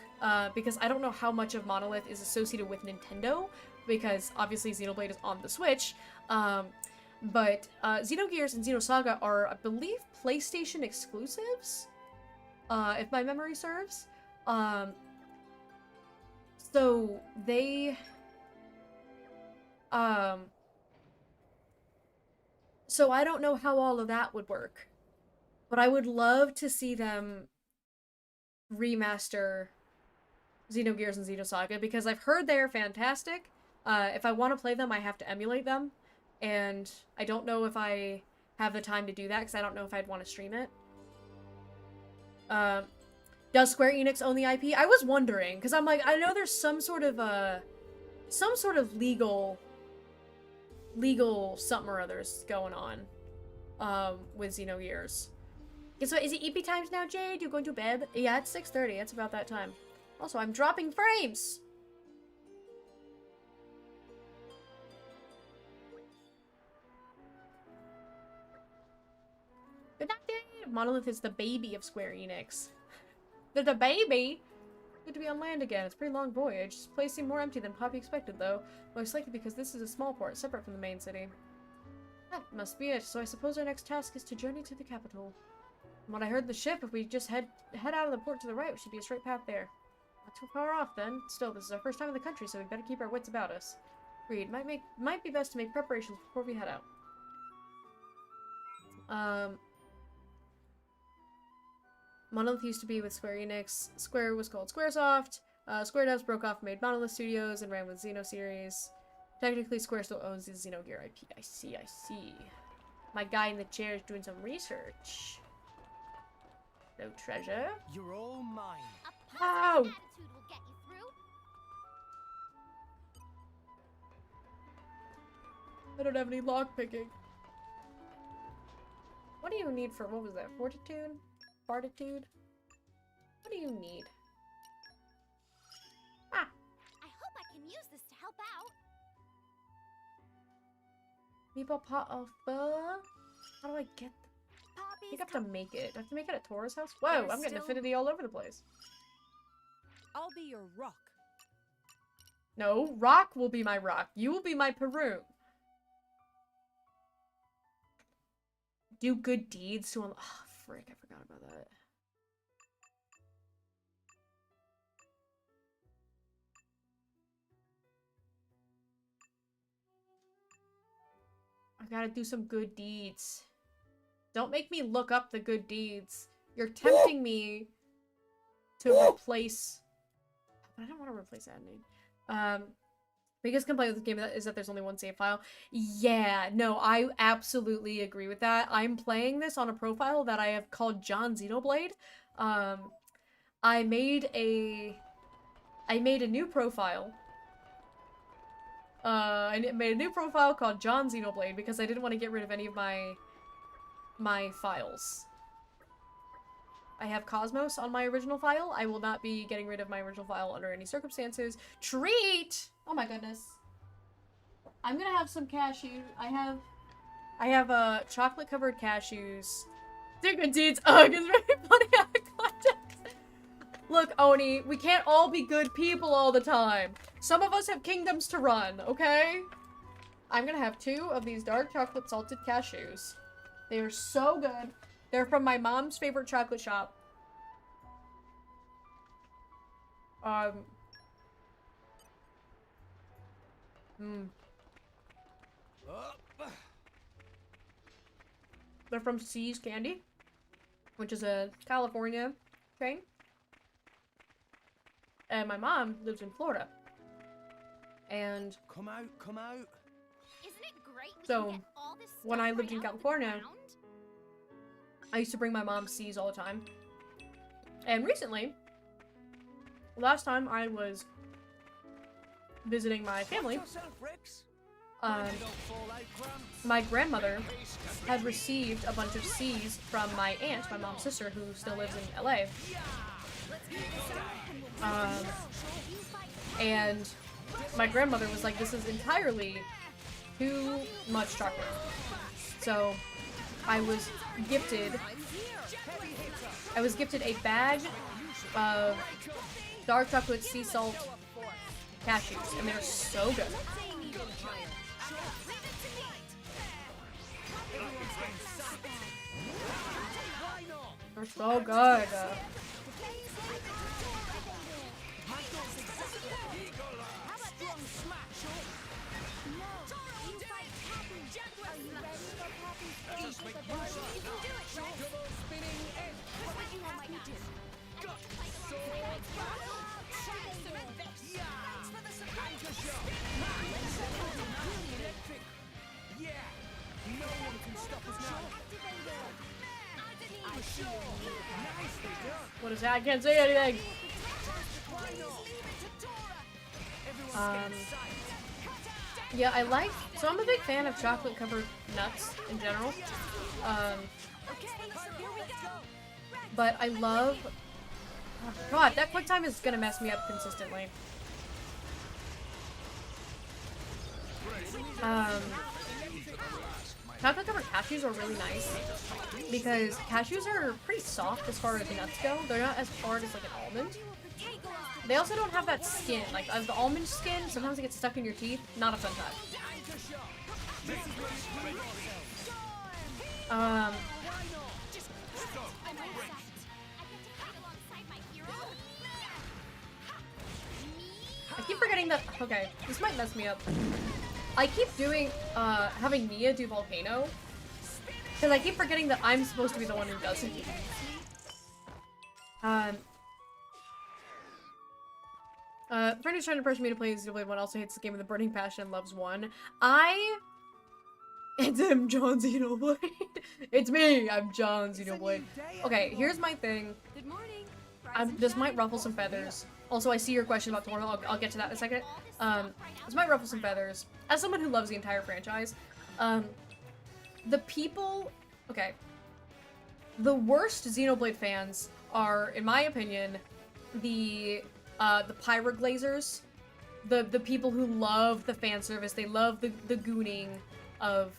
because I don't know how much of Monolith is associated with Nintendo, because obviously Xenoblade is on the Switch. But Xenogears and Xenosaga are, I believe, PlayStation exclusives, if my memory serves. So they so I don't know how all of that would work, but I would love to see them remaster Xenogears and Xenosaga, because I've heard they're fantastic. If I want to play them, I have to emulate them, and I don't know if I have the time to do that, because I don't know if I'd want to stream it. Does Square Enix own the IP? I was wondering, because I'm like, I know there's some sort of legal something or others going on with Xenogears. So is it EP times now, Jade? You going to bed? Yeah, it's 6:30. It's about that time. Also, I'm dropping frames! Good night, Dave! Monolith is the baby of Square Enix. They're the baby! Good to be on land again. It's a pretty long voyage. This place seemed more empty than Poppy expected, though. Most likely because this is a small port, separate from the main city. That must be it. So I suppose our next task is to journey to the capital. From what I heard, the ship, if we just head out of the port to the right, it should be a straight path there. Not too far off then. Still, this is our first time in the country, so we better keep our wits about us. Agreed. Might be best to make preparations before we head out. Monolith used to be with Square Enix. Square was called Squaresoft. Square Devs broke off and made Monolith Studios and ran with Xeno series. Technically, Square still owns the Xenogear IP. I see. My guy in the chair is doing some research. No treasure. You're all mine. Ow! Attitude will get you through. I don't have any lockpicking. What do you need for, what was that? Fortitude? Fortitude? What do you need? Ah! I hope I can use this to help out. Meatball pot of how do I get I think I have to make it. Do I have to make it at Tora's house? Whoa, There's I'm getting still- affinity all over the place. I'll be your rock. No, rock will be my rock. You will be my Peru. Do good deeds to oh, frick, I forgot about that. I gotta do some good deeds. Don't make me look up the good deeds. You're tempting me to replace... But I don't want to replace admin. Biggest complaint with the game is that there's only one save file. Yeah, no, I absolutely agree with that. I'm playing this on a profile that I have called John Xenoblade. I made a new profile. I made a new profile called John Xenoblade because I didn't want to get rid of any of my files. I have Cosmos on my original file. I will not be getting rid of my original file under any circumstances. Treat! Oh my goodness. I'm gonna have some cashew. I have chocolate covered cashews. They're good deeds. Ugh, it's very funny out of context. Look, Oni, we can't all be good people all the time. Some of us have kingdoms to run, okay? I'm gonna have 2 of these dark chocolate salted cashews. They are so good. They're from my mom's favorite chocolate shop. They're from C's Candy, which is a California chain. And my mom lives in Florida. And come out. Isn't it great we so can get all this when stuff I lived right in out of the California, ground? I used to bring my mom C's all the time. And recently, last time I was visiting my family, my grandmother had received a bunch of C's from my aunt, my mom's sister, who still lives in LA. And my grandmother was like, this is entirely too much chocolate. So I was gifted a bag of dark chocolate sea salt cashews, and they're so good. They're so good. What is that? I can't say anything. Yeah, I like. So I'm a big fan of chocolate covered nuts in general. But I love. Oh God, that quick time is gonna mess me up consistently. Chocolate covered cashews are really nice because cashews are pretty soft as far as nuts go. They're not as hard as like an almond. They also don't have that skin. Like the almond skin, sometimes it gets stuck in your teeth. Not a fun time. I keep forgetting that. Okay, this might mess me up. I keep doing, having Mia do Volcano, because I keep forgetting that I'm supposed to be the one who does it. Friend who's trying to pressure me to play Xenoblade 1 also hates the game with a burning passion and loves 1. It's him, John Xenoblade. It's me, I'm John Xenoblade. Okay, here's my thing. Good morning. This might ruffle some feathers. Also, I see your question about tomorrow. I'll get to that in a second. This might ruffle some feathers. As someone who loves the entire franchise, the people... Okay. The worst Xenoblade fans are, in my opinion, the pirate glazers. The people who love the fan service. They love the gooning of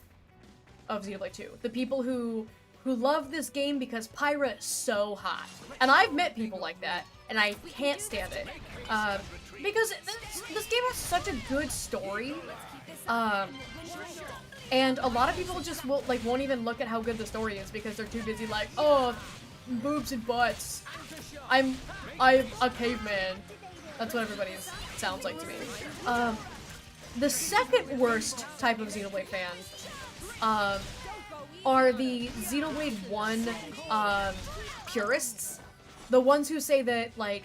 Xenoblade 2. The people who love this game because Pyra is so hot. And I've met people like that, and I can't stand it. Because this game has such a good story. And a lot of people just won't even look at how good the story is because they're too busy like, oh, boobs and butts. I'm a caveman. That's what everybody sounds like to me. The second worst type of Xenoblade fan are the Xenoblade 1 purists. The ones who say that, like,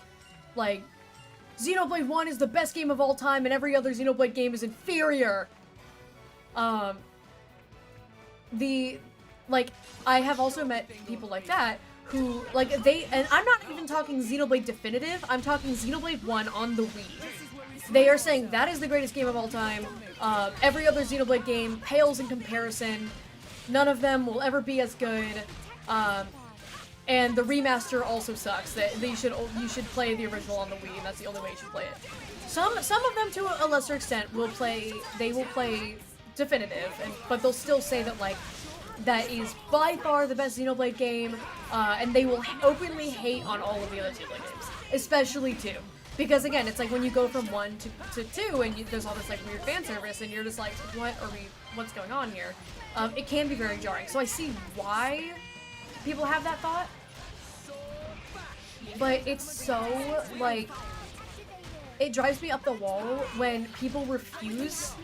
Xenoblade 1 is the best game of all time and every other Xenoblade game is inferior. I have also met people like that who, and I'm not even talking Xenoblade Definitive, I'm talking Xenoblade 1 on the Wii. They are saying that is the greatest game of all time. Every other Xenoblade game pales in comparison. None of them will ever be as good. And the remaster also sucks. That you should play the original on the Wii, and that's the only way you should play it. Some of them, to a lesser extent, will play Definitive, but they'll still say that that is by far the best Xenoblade game, and they will openly hate on all of the other Xenoblade games, especially 2. Because again, it's like when you go from 1 to 2, and there's all this weird fan service, and you're just like, what's going on here? It can be very jarring. So I see why people have that thought, but it's so it drives me up the wall when people refuse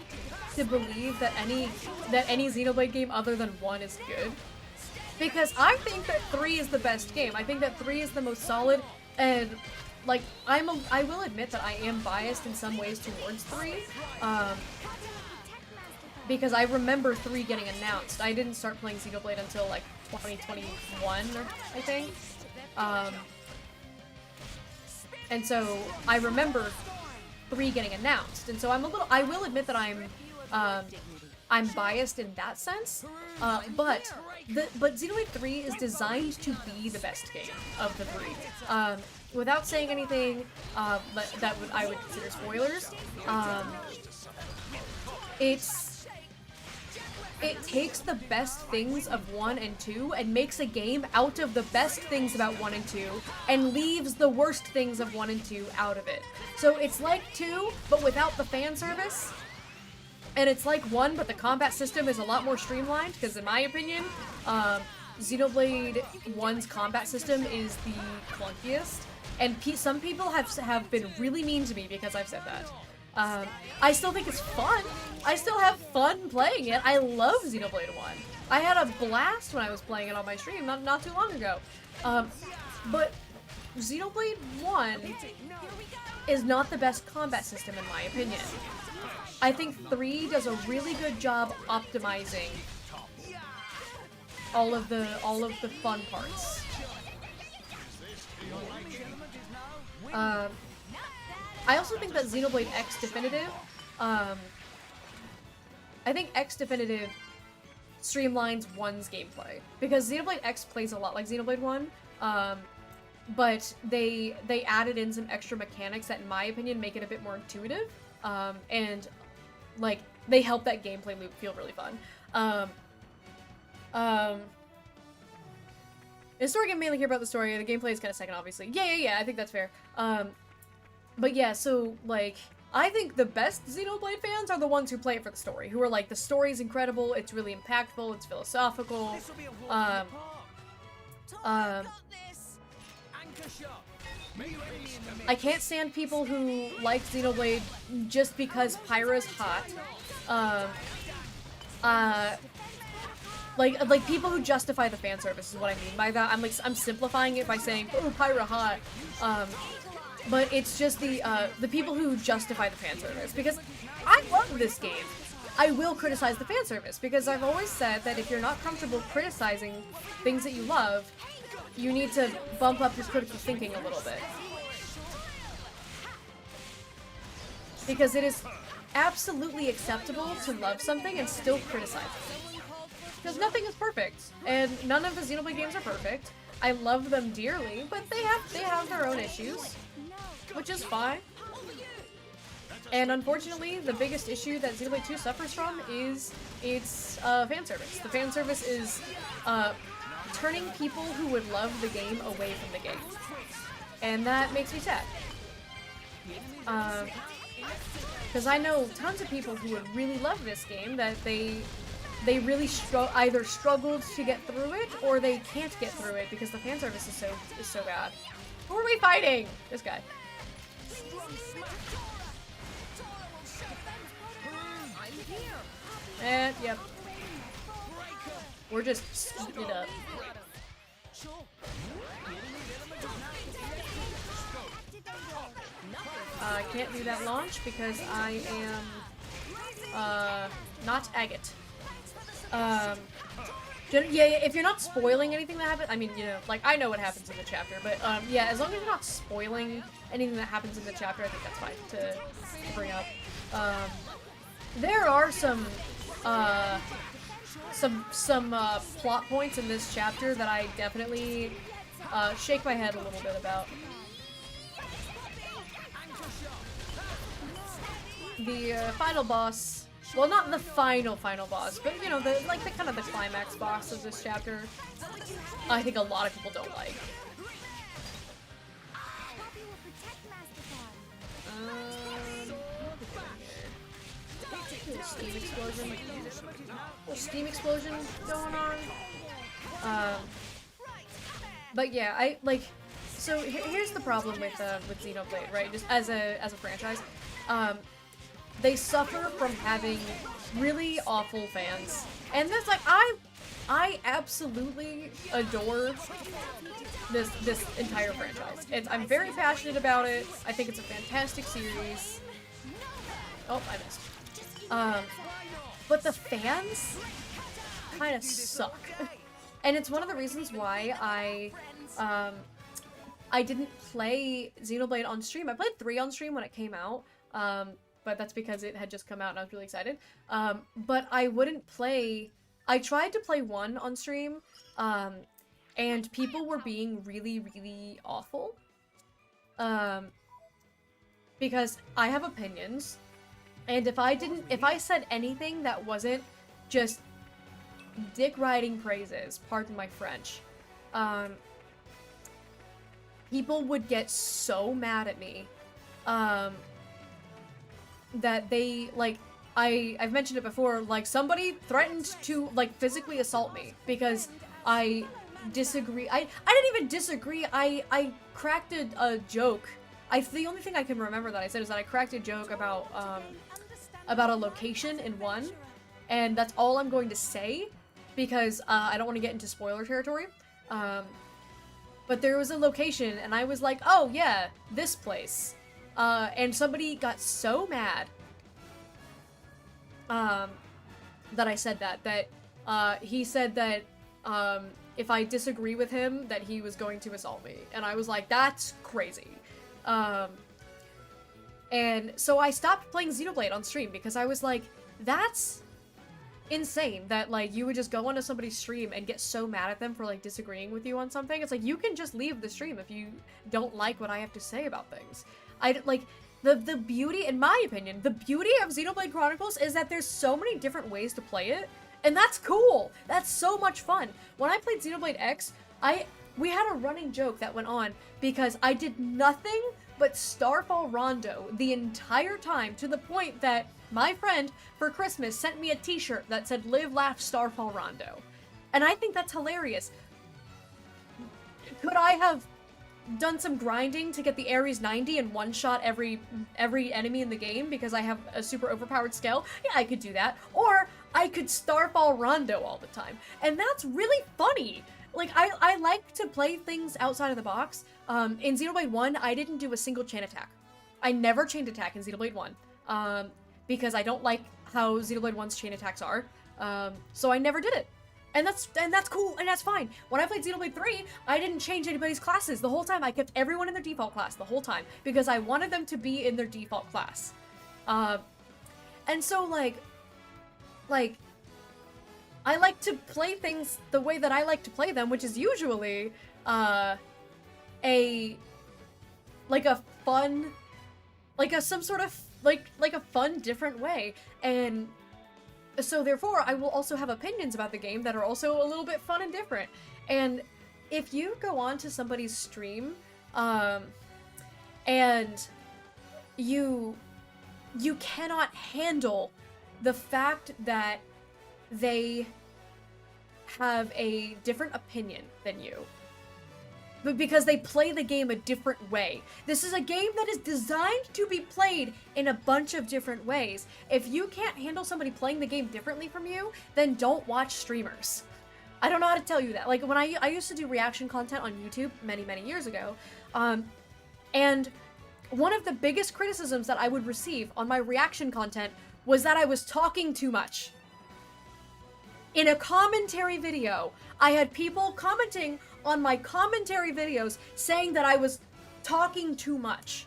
to believe that any Xenoblade game other than 1 is good. Because I think that 3 is the best game. I think that 3 is the most solid, and I will admit that I am biased in some ways towards 3. Because I remember 3 getting announced. I didn't start playing Xenoblade until 2021, I think. And so I remember 3 getting announced, and so I will admit that I'm biased in that sense. But Xenoblade 3 is designed to be the best game of the 3. Without saying anything I would consider spoilers, it takes the best things of 1 and 2 and makes a game out of the best things about 1 and 2 and leaves the worst things of 1 and 2 out of it. So it's like 2, but without the fan service. And it's like 1, but the combat system is a lot more streamlined, because in my opinion, Xenoblade 1's combat system is the clunkiest. And some people have been really mean to me because I've said that. I still think it's fun. I still have fun playing it. I love Xenoblade 1. I had a blast when I was playing it on my stream not too long ago. But Xenoblade 1 is not the best combat system in my opinion. I think 3 does a really good job optimizing all of the fun parts. I also think that Xenoblade X Definitive, I think X Definitive streamlines 1's gameplay, because Xenoblade X plays a lot like Xenoblade 1, but they added in some extra mechanics that, in my opinion, make it a bit more intuitive, and they help that gameplay loop feel really fun. In the story, I mainly hear about the story. The gameplay is kind of second, obviously. Yeah, I think that's fair. But yeah, so I think the best Xenoblade fans are the ones who play it for the story, who are like, the story's incredible, it's really impactful, it's philosophical. I can't stand people who like Xenoblade just because Pyra's hot. Like people who justify the fan service is what I mean by that. I'm simplifying it by saying, oh, Pyra hot. But it's just the people who justify the fan service, because I love this game. I will criticize the fan service because I've always said that if you're not comfortable criticizing things that you love, you need to bump up your critical thinking a little bit. Because it is absolutely acceptable to love something and still criticize it. Because nothing is perfect, and none of the Xenoblade games are perfect. I love them dearly, but they have their own issues, which is fine. And unfortunately, the biggest issue that Xenoblade 2 suffers from is its fan service. The fan service is turning people who would love the game away from the game. And that makes me sad. Because I know tons of people who would really love this game, that they really either struggled to get through it, or they can't get through it because the fan service is so bad. Who are we fighting? This guy. And yep. We're just eating it up. I can't do that launch because I am not agate. Yeah, if you're not spoiling anything that happens, I mean, you know, like, I know what happens in the chapter, but yeah, as long as you're not spoiling anything that happens in the chapter, I think that's fine to bring up. There are some plot points in this chapter that I definitely shake my head a little bit about. The final boss, well, not the final boss, but you know, the kind of the climax boss of this chapter, I think a lot of people don't like. Steam explosion. Little steam explosion going on. But yeah, so here's the problem with Xenoblade, right? Just as a franchise, they suffer from having really awful fans, and that's like, I absolutely adore this entire franchise. I'm very passionate about it. I think it's a fantastic series. Oh, I missed. But the fans kind of suck. And it's one of the reasons why I didn't play Xenoblade on stream. I played 3 on stream when it came out, but that's because it had just come out and I was really excited. But I wouldn't play... I tried to play 1 on stream, and people were being really, really awful. Because I have opinions, and if I said anything that wasn't just dick-riding praises, pardon my French, people would get so mad at me, that they, like, I've mentioned it before, like, somebody threatened to, like, physically assault me because I disagree. I didn't even disagree, I cracked a joke. The only thing I can remember that I said is that I cracked a joke about a location in 1, and that's all I'm going to say, because I don't want to get into spoiler territory. But there was a location, and I was like, oh yeah, this place. And somebody got so mad that I said that he said that if I disagree with him, that he was going to assault me. And I was like, that's crazy. And so I stopped playing Xenoblade on stream because I was like, that's insane that, like, you would just go onto somebody's stream and get so mad at them for, like, disagreeing with you on something. It's like, you can just leave the stream if you don't like what I have to say about things. The beauty, in my opinion, the beauty of Xenoblade Chronicles is that there's so many different ways to play it, and that's cool! That's so much fun! When I played Xenoblade X, we had a running joke that went on because I did nothing but Starfall Rondo the entire time, to the point that my friend for Christmas sent me a t-shirt that said "Live, Laugh, Starfall Rondo." And I think that's hilarious. Could I have done some grinding to get the Ares 90 and one-shot every enemy in the game because I have a super overpowered skill? Yeah, I could do that. Or I could Starfall Rondo all the time. And that's really funny. Like, I like to play things outside of the box. In Xenoblade 1, I didn't do a single chain attack. I never chained attack in Xenoblade 1. Because I don't like how Xenoblade 1's chain attacks are. So I never did it. And that's cool, and that's fine. When I played Xenoblade 3, I didn't change anybody's classes the whole time. I kept everyone in their default class the whole time, because I wanted them to be in their default class. And so, like, I like to play things the way that I like to play them, which is usually, some sort of, like a fun, different way. And so therefore, I will also have opinions about the game that are also a little bit fun and different. And if you go on to somebody's stream, and you cannot handle the fact that they have a different opinion than you, but because they play the game a different way. This is a game that is designed to be played in a bunch of different ways. If you can't handle somebody playing the game differently from you, then don't watch streamers. I don't know how to tell you that. Like, when I used to do reaction content on YouTube many, many years ago, and one of the biggest criticisms that I would receive on my reaction content was that I was talking too much. In a commentary video, I had people commenting on my commentary videos saying that I was talking too much.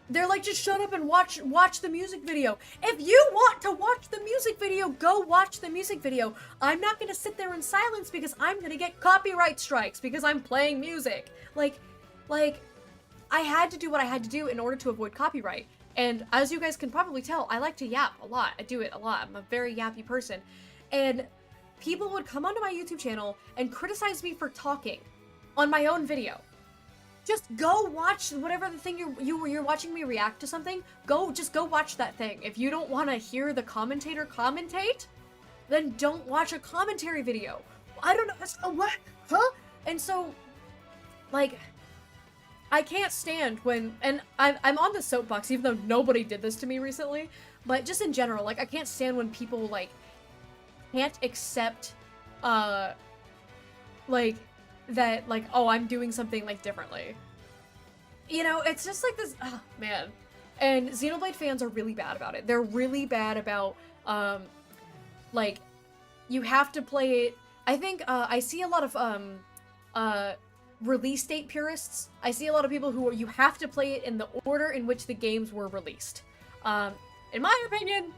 They're like, just shut up and watch the music video. If you want to watch the music video, go watch the music video. I'm not gonna sit there in silence because I'm gonna get copyright strikes because I'm playing music. Like, I had to do what I had to do in order to avoid copyright. And as you guys can probably tell, I like to yap a lot. I do it a lot. I'm a very yappy person. And people would come onto my YouTube channel and criticize me for talking on my own video. Just go watch whatever the thing you're watching me react to something. Just go watch that thing. If you don't want to hear the commentator commentate, then don't watch a commentary video. I don't know. What? Huh? And so, like, I can't stand when, and I'm on the soapbox, even though nobody did this to me recently, but just in general, like, I can't stand when people, like, can't accept, like, that, like, oh, I'm doing something, like, differently. You know, it's just like this, oh, man. And Xenoblade fans are really bad about it. They're really bad about, like, you have to play it, I think, I see a lot of, release date purists. I see a lot of people who you have to play it in the order in which the games were released. In my opinion,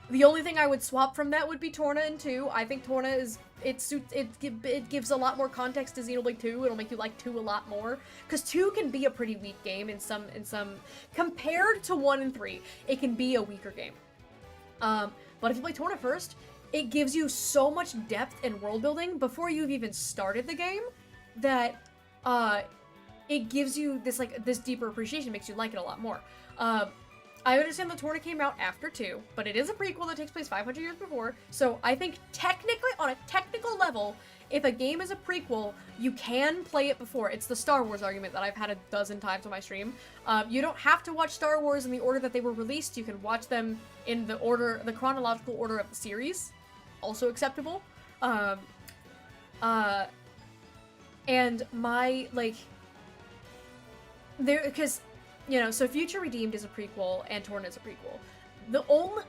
the only thing I would swap from that would be Torna and 2. I think Torna is, it gives a lot more context to Xenoblade 2. It'll make you like 2 a lot more. Because 2 can be a pretty weak game in some, compared to 1 and 3, it can be a weaker game. But if you play Torna first, it gives you so much depth and world building before you've even started the game that it gives you this, like, this deeper appreciation, makes you like it a lot more. I understand the Torna came out after 2, but it is a prequel that takes place 500 years before, so I think technically, on a technical level, if a game is a prequel, you can play it before. It's the Star Wars argument that I've had a dozen times on my stream. You don't have to watch Star Wars in the order that they were released. You can watch them in the order, the chronological order of the series. Also acceptable. And my, like, there, because, you know, so Future Redeemed is a prequel and Torna is a prequel. The only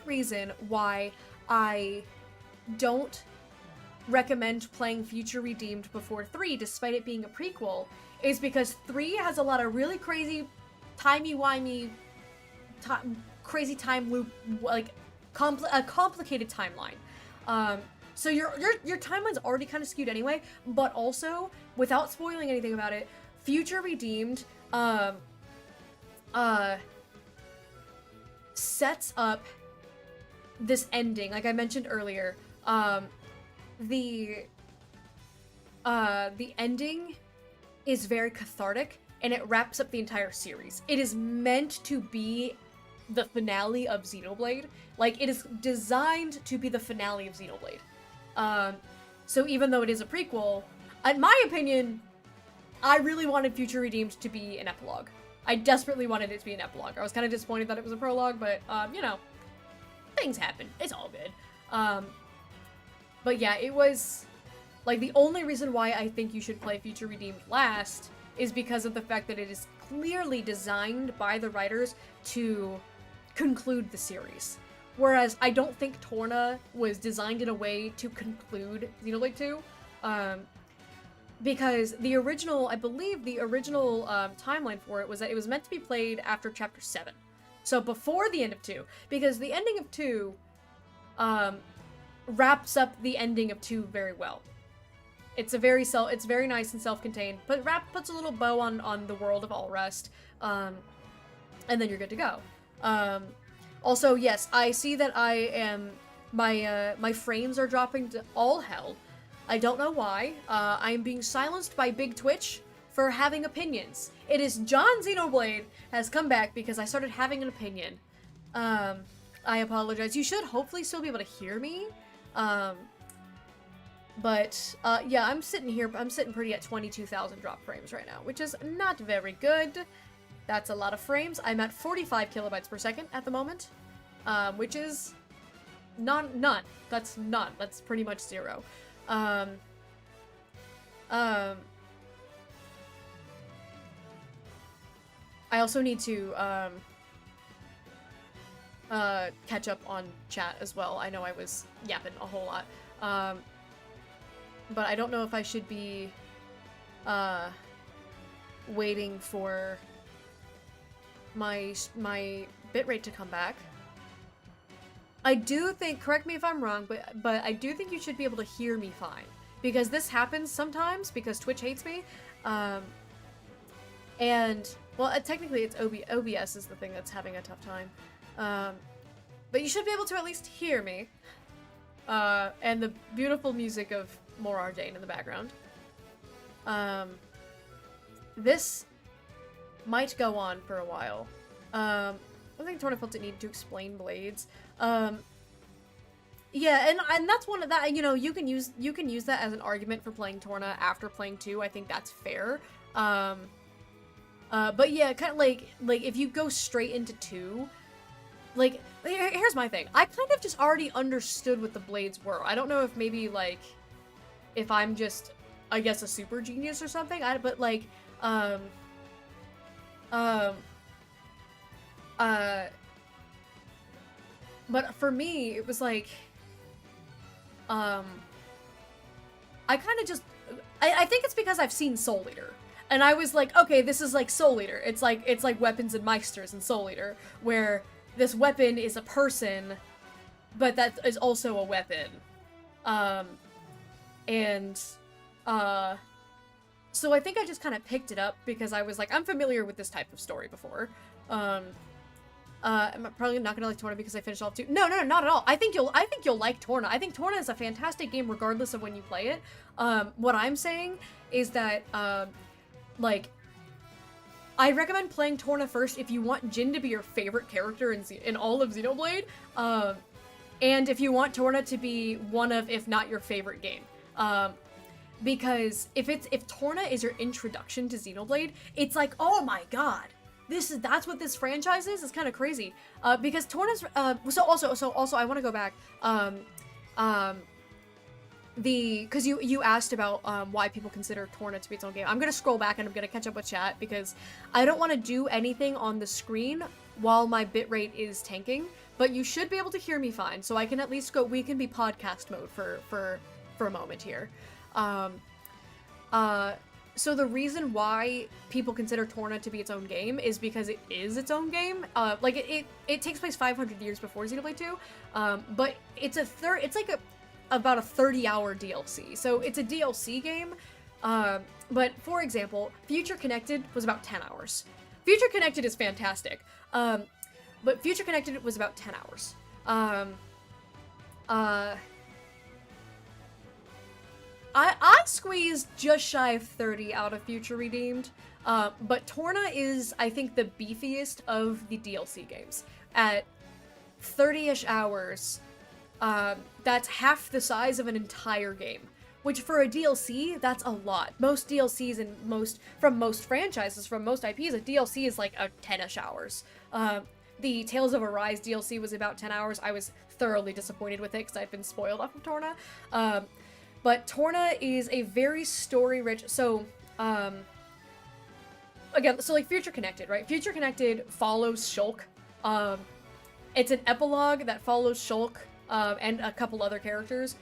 reason why I don't recommend playing Future Redeemed before 3, despite it being a prequel, is because 3 has a lot of really crazy, timey-wimey, crazy time loop, like, a complicated timeline. So your timeline's already kind of skewed anyway, but also, without spoiling anything about it, Future Redeemed, sets up this ending, like I mentioned earlier. the ending is very cathartic, and it wraps up the entire series. It is meant to be the finale of Xenoblade. Like, it is designed to be the finale of Xenoblade. So even though it is a prequel, in my opinion, I really wanted Future Redeemed to be an epilogue. I desperately wanted it to be an epilogue. I was kind of disappointed that it was a prologue, but, you know, things happen. It's all good. But yeah, it was, like, the only reason why I think you should play Future Redeemed last is because of the fact that it is clearly designed by the writers to conclude the series. Whereas I don't think Torna was designed in a way to conclude Xenoblade 2. Because the original, I believe the original timeline for it was that it was meant to be played after Chapter 7. So before the end of 2. Because the ending of 2 wraps up the ending of 2 very well. It's very nice and self-contained, but puts a little bow on the world of All Rest, and then you're good to go. Also, yes, I see that I am, my frames are dropping to all hell. I don't know why. I am being silenced by Big Twitch for having opinions. It is John Xenoblade has come back because I started having an opinion. I apologize. You should hopefully still be able to hear me. But yeah, I'm sitting pretty at 22,000 drop frames right now, which is not very good. That's a lot of frames. I'm at 45 kilobytes per second at the moment, which is none. That's none. That's pretty much zero. I also need to catch up on chat as well. I know I was yapping a whole lot. But I don't know if I should be waiting for my bitrate to come back. I do think, correct me if I'm wrong, but I do think you should be able to hear me fine. Because this happens sometimes, because Twitch hates me. And, well, technically it's OBS is the thing that's having a tough time. But you should be able to at least hear me. And the beautiful music of More Arjane in the background. This might go on for a while. I think Torna felt it needed to explain blades. Yeah, and that's one of that, you know, you can use that as an argument for playing Torna after playing 2. I think that's fair. But yeah, kind of like if you go straight into 2, like, here's my thing. I kind of just already understood what the blades were. I don't know if maybe, like, if I'm just, I guess, a super genius or something. But, like, but for me, it was like, I kind of just, I think it's because I've seen Soul Eater. And I was like, okay, this is like Soul Eater. It's like Weapons and Meisters in Soul Eater, where this weapon is a person, but that is also a weapon. So I think I just kind of picked it up because I was like, I'm familiar with this type of story before. I'm probably not gonna like Torna because I finished all 2. No, not at all. I think you'll like Torna. I think Torna is a fantastic game regardless of when you play it. What I'm saying is that, like, I recommend playing Torna first if you want Jin to be your favorite character in all of Xenoblade, and if you want Torna to be one of, if not your favorite game. Because if Torna is your introduction to Xenoblade, it's like, oh my god, that's what this franchise is. It's kind of crazy. Because Torna's so also I want to go back. Because you asked about why people consider Torna to be its own game. I'm gonna scroll back and I'm gonna catch up with chat because I don't want to do anything on the screen while my bitrate is tanking. But you should be able to hear me fine, so I can at least go. We can be podcast mode for a moment here. So the reason why people consider Torna to be its own game is because it is its own game. Like it takes place 500 years before Xenoblade 2, but it's about a 30-hour DLC. So it's a DLC game. But for example, Future Connected was about 10 hours. Future Connected is fantastic. But Future Connected was about 10 hours. I squeezed just shy of 30 out of Future Redeemed, but Torna is, I think, the beefiest of the DLC games. At 30-ish hours, that's half the size of an entire game. Which for a DLC, that's a lot. Most DLCs and from most franchises, from most IPs, a DLC is like a 10-ish hours. The Tales of Arise DLC was about 10 hours. I was thoroughly disappointed with it because I'd been spoiled off of Torna. But Torna is a very story-rich, so, again, so like Future Connected, right? Future Connected follows Shulk. It's an epilogue that follows Shulk, and a couple other characters.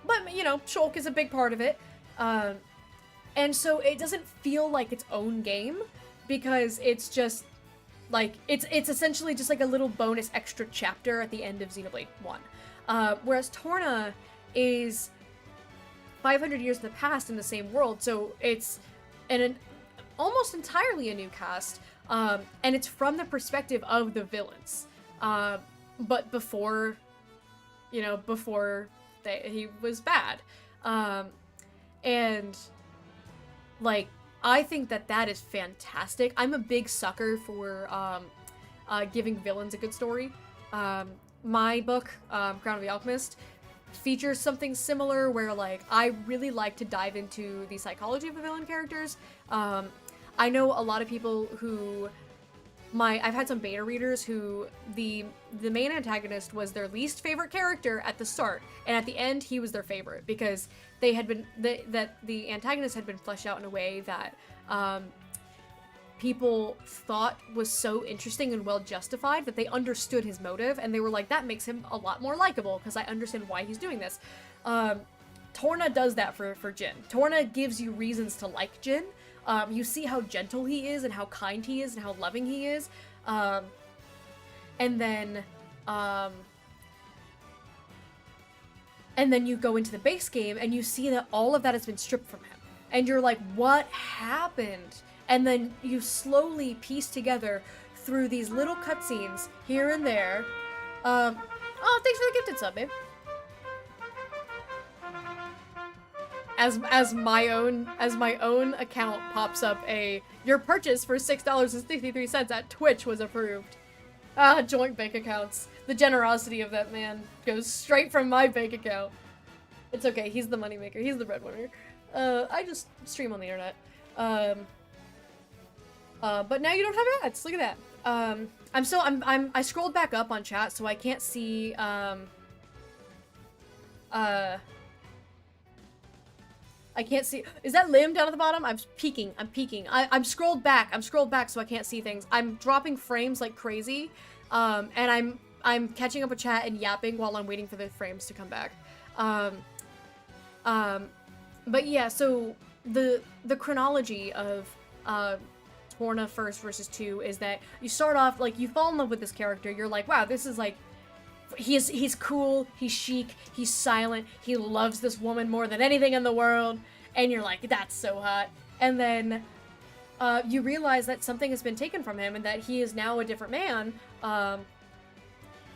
But, you know, Shulk is a big part of it. And so it doesn't feel like its own game, because it's just, like, it's essentially just like a little bonus extra chapter at the end of Xenoblade 1. Whereas Torna is 500 years in the past in the same world, so it's an almost entirely a new cast, and it's from the perspective of the villains. But before, you know, before he was bad. And, like, I think that is fantastic. I'm a big sucker for giving villains a good story. My book, Crown of the Alchemist, features something similar where, like, I really like to dive into the psychology of the villain characters. I know a lot of people who... I've had some beta readers who the main antagonist was their least favorite character at the start, and at the end he was their favorite because they had been that the antagonist had been fleshed out in a way that people thought was so interesting and well justified that they understood his motive, and they were like, that makes him a lot more likable because I understand why he's doing this. Torna does that for Jin. Torna gives you reasons to like Jin. You see how gentle he is and how kind he is and how loving he is. And then you go into the base game and you see that all of that has been stripped from him. And you're like, what happened? And then you slowly piece together through these little cutscenes here and there. Oh, thanks for the gifted sub, babe. As my own account pops up your purchase for $6.63 at Twitch was approved. Ah, joint bank accounts. The generosity of that man goes straight from my bank account. It's okay, he's the moneymaker, he's the breadwinner. I just stream on the internet. But now you don't have ads. Look at that. I scrolled back up on chat so I can't see I can't see. Is that Lim down at the bottom? I'm peeking. I'm scrolled back so I can't see things. I'm dropping frames like crazy. And I'm catching up with chat and yapping while I'm waiting for the frames to come back. But yeah, so the chronology of Torna first versus 2 is that you start off, like, you fall in love with this character. You're like, wow, this is like, he's cool, he's chic, he's silent, he loves this woman more than anything in the world, and you're like, that's so hot. And then you realize that something has been taken from him and that he is now a different man,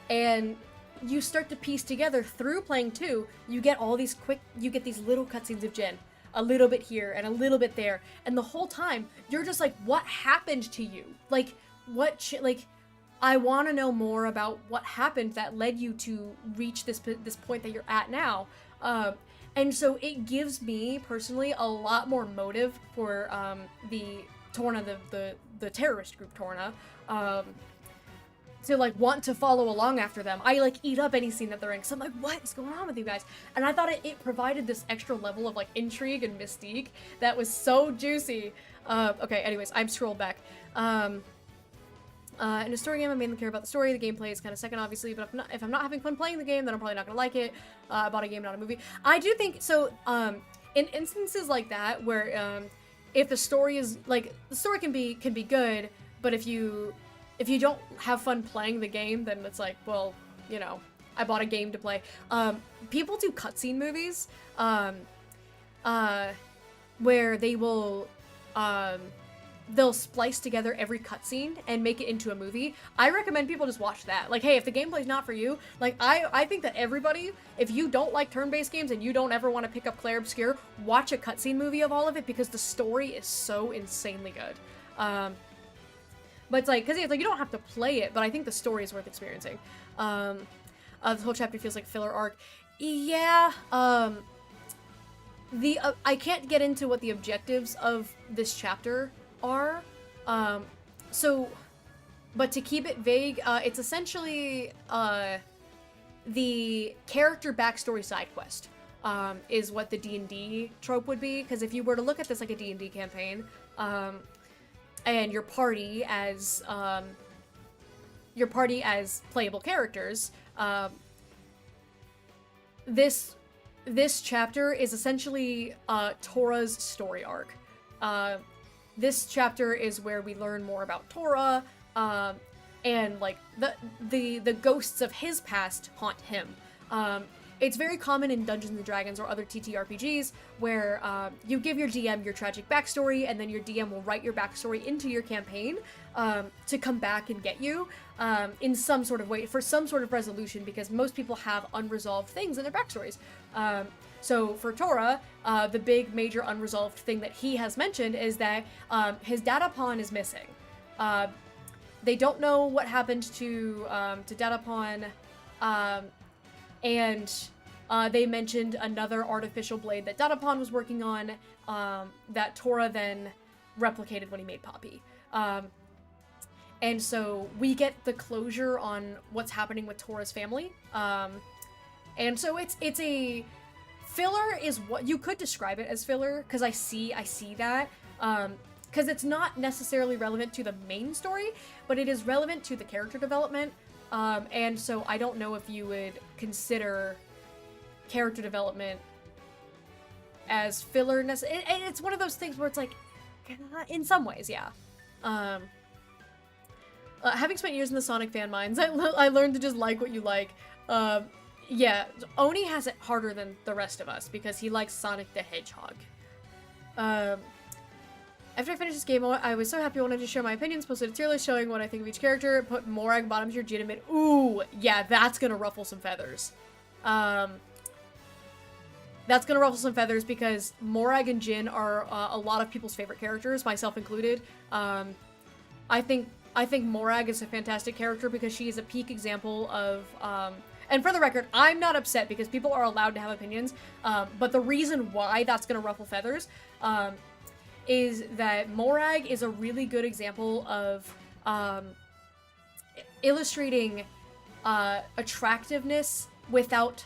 and you start to piece together through playing 2, you get all these you get these little cutscenes of Jin, a little bit here and a little bit there, and the whole time you're just like, what happened to you? Like, I want to know more about what happened that led you to reach this point that you're at now. And so it gives me, personally, a lot more motive for the Torna, the terrorist group Torna, to, like, want to follow along after them. I, like, eat up any scene that they're in, because I'm like, what is going on with you guys? And I thought it provided this extra level of, like, intrigue and mystique that was so juicy. Okay, anyways, I've scrolled back. In a story game, I mainly care about the story. The gameplay is kind of second, obviously, but if I'm not having fun playing the game, then I'm probably not gonna like it. I bought a game, not a movie. I do think, so, in instances like that, where, if the story is, like, the story can be good, but if you don't have fun playing the game, then it's like, well, you know, I bought a game to play. People do cutscene movies, where they will, they'll splice together every cutscene and make it into a movie. I recommend people just watch that. Like, hey, if the gameplay's not for you, like, I think that everybody, if you don't like turn-based games and you don't ever want to pick up Clair Obscur, watch a cutscene movie of all of it because the story is so insanely good. But it's like, because it's like, you don't have to play it, but I think the story is worth experiencing. The whole chapter feels like filler arc. Yeah, I can't get into what the objectives of this chapter are, but to keep it vague, it's essentially, the character backstory side quest, is what the D&D trope would be, because if you were to look at this like a D&D campaign, and your party as playable characters, this chapter is essentially Tora's story arc. This chapter is where we learn more about Tora, and like the ghosts of his past haunt him. It's very common in Dungeons & Dragons or other TTRPGs where you give your DM your tragic backstory, and then your DM will write your backstory into your campaign to come back and get you in some sort of way, for some sort of resolution, because most people have unresolved things in their backstories. So for Tora, the big major unresolved thing that he has mentioned is that his data pawn is missing. They don't know what happened to data pawn, and they mentioned another artificial blade that data pawn was working on, that Tora then replicated when he made Poppy. And so we get the closure on what's happening with Tora's family. And so it's a filler is what you could describe it as filler, because I see that, because it's not necessarily relevant to the main story, but it is relevant to the character development. And so I don't know if you would consider character development as filler. It's one of those things where it's like, in some ways, yeah. Having spent years in the Sonic fan minds, I learned to just like what you like. Yeah, Oni has it harder than the rest of us because he likes Sonic the Hedgehog. After I finished this game, I was so happy I wanted to share my opinions, posted a tier list showing what I think of each character, put Morag bottom tier, Jin and mid. Ooh, yeah, that's gonna ruffle some feathers. That's gonna ruffle some feathers because Morag and Jin are a lot of people's favorite characters, myself included. I think Morag is a fantastic character because she is a peak example of, and for the record, I'm not upset because people are allowed to have opinions, but the reason why that's gonna ruffle feathers, is that Morag is a really good example of, illustrating, attractiveness without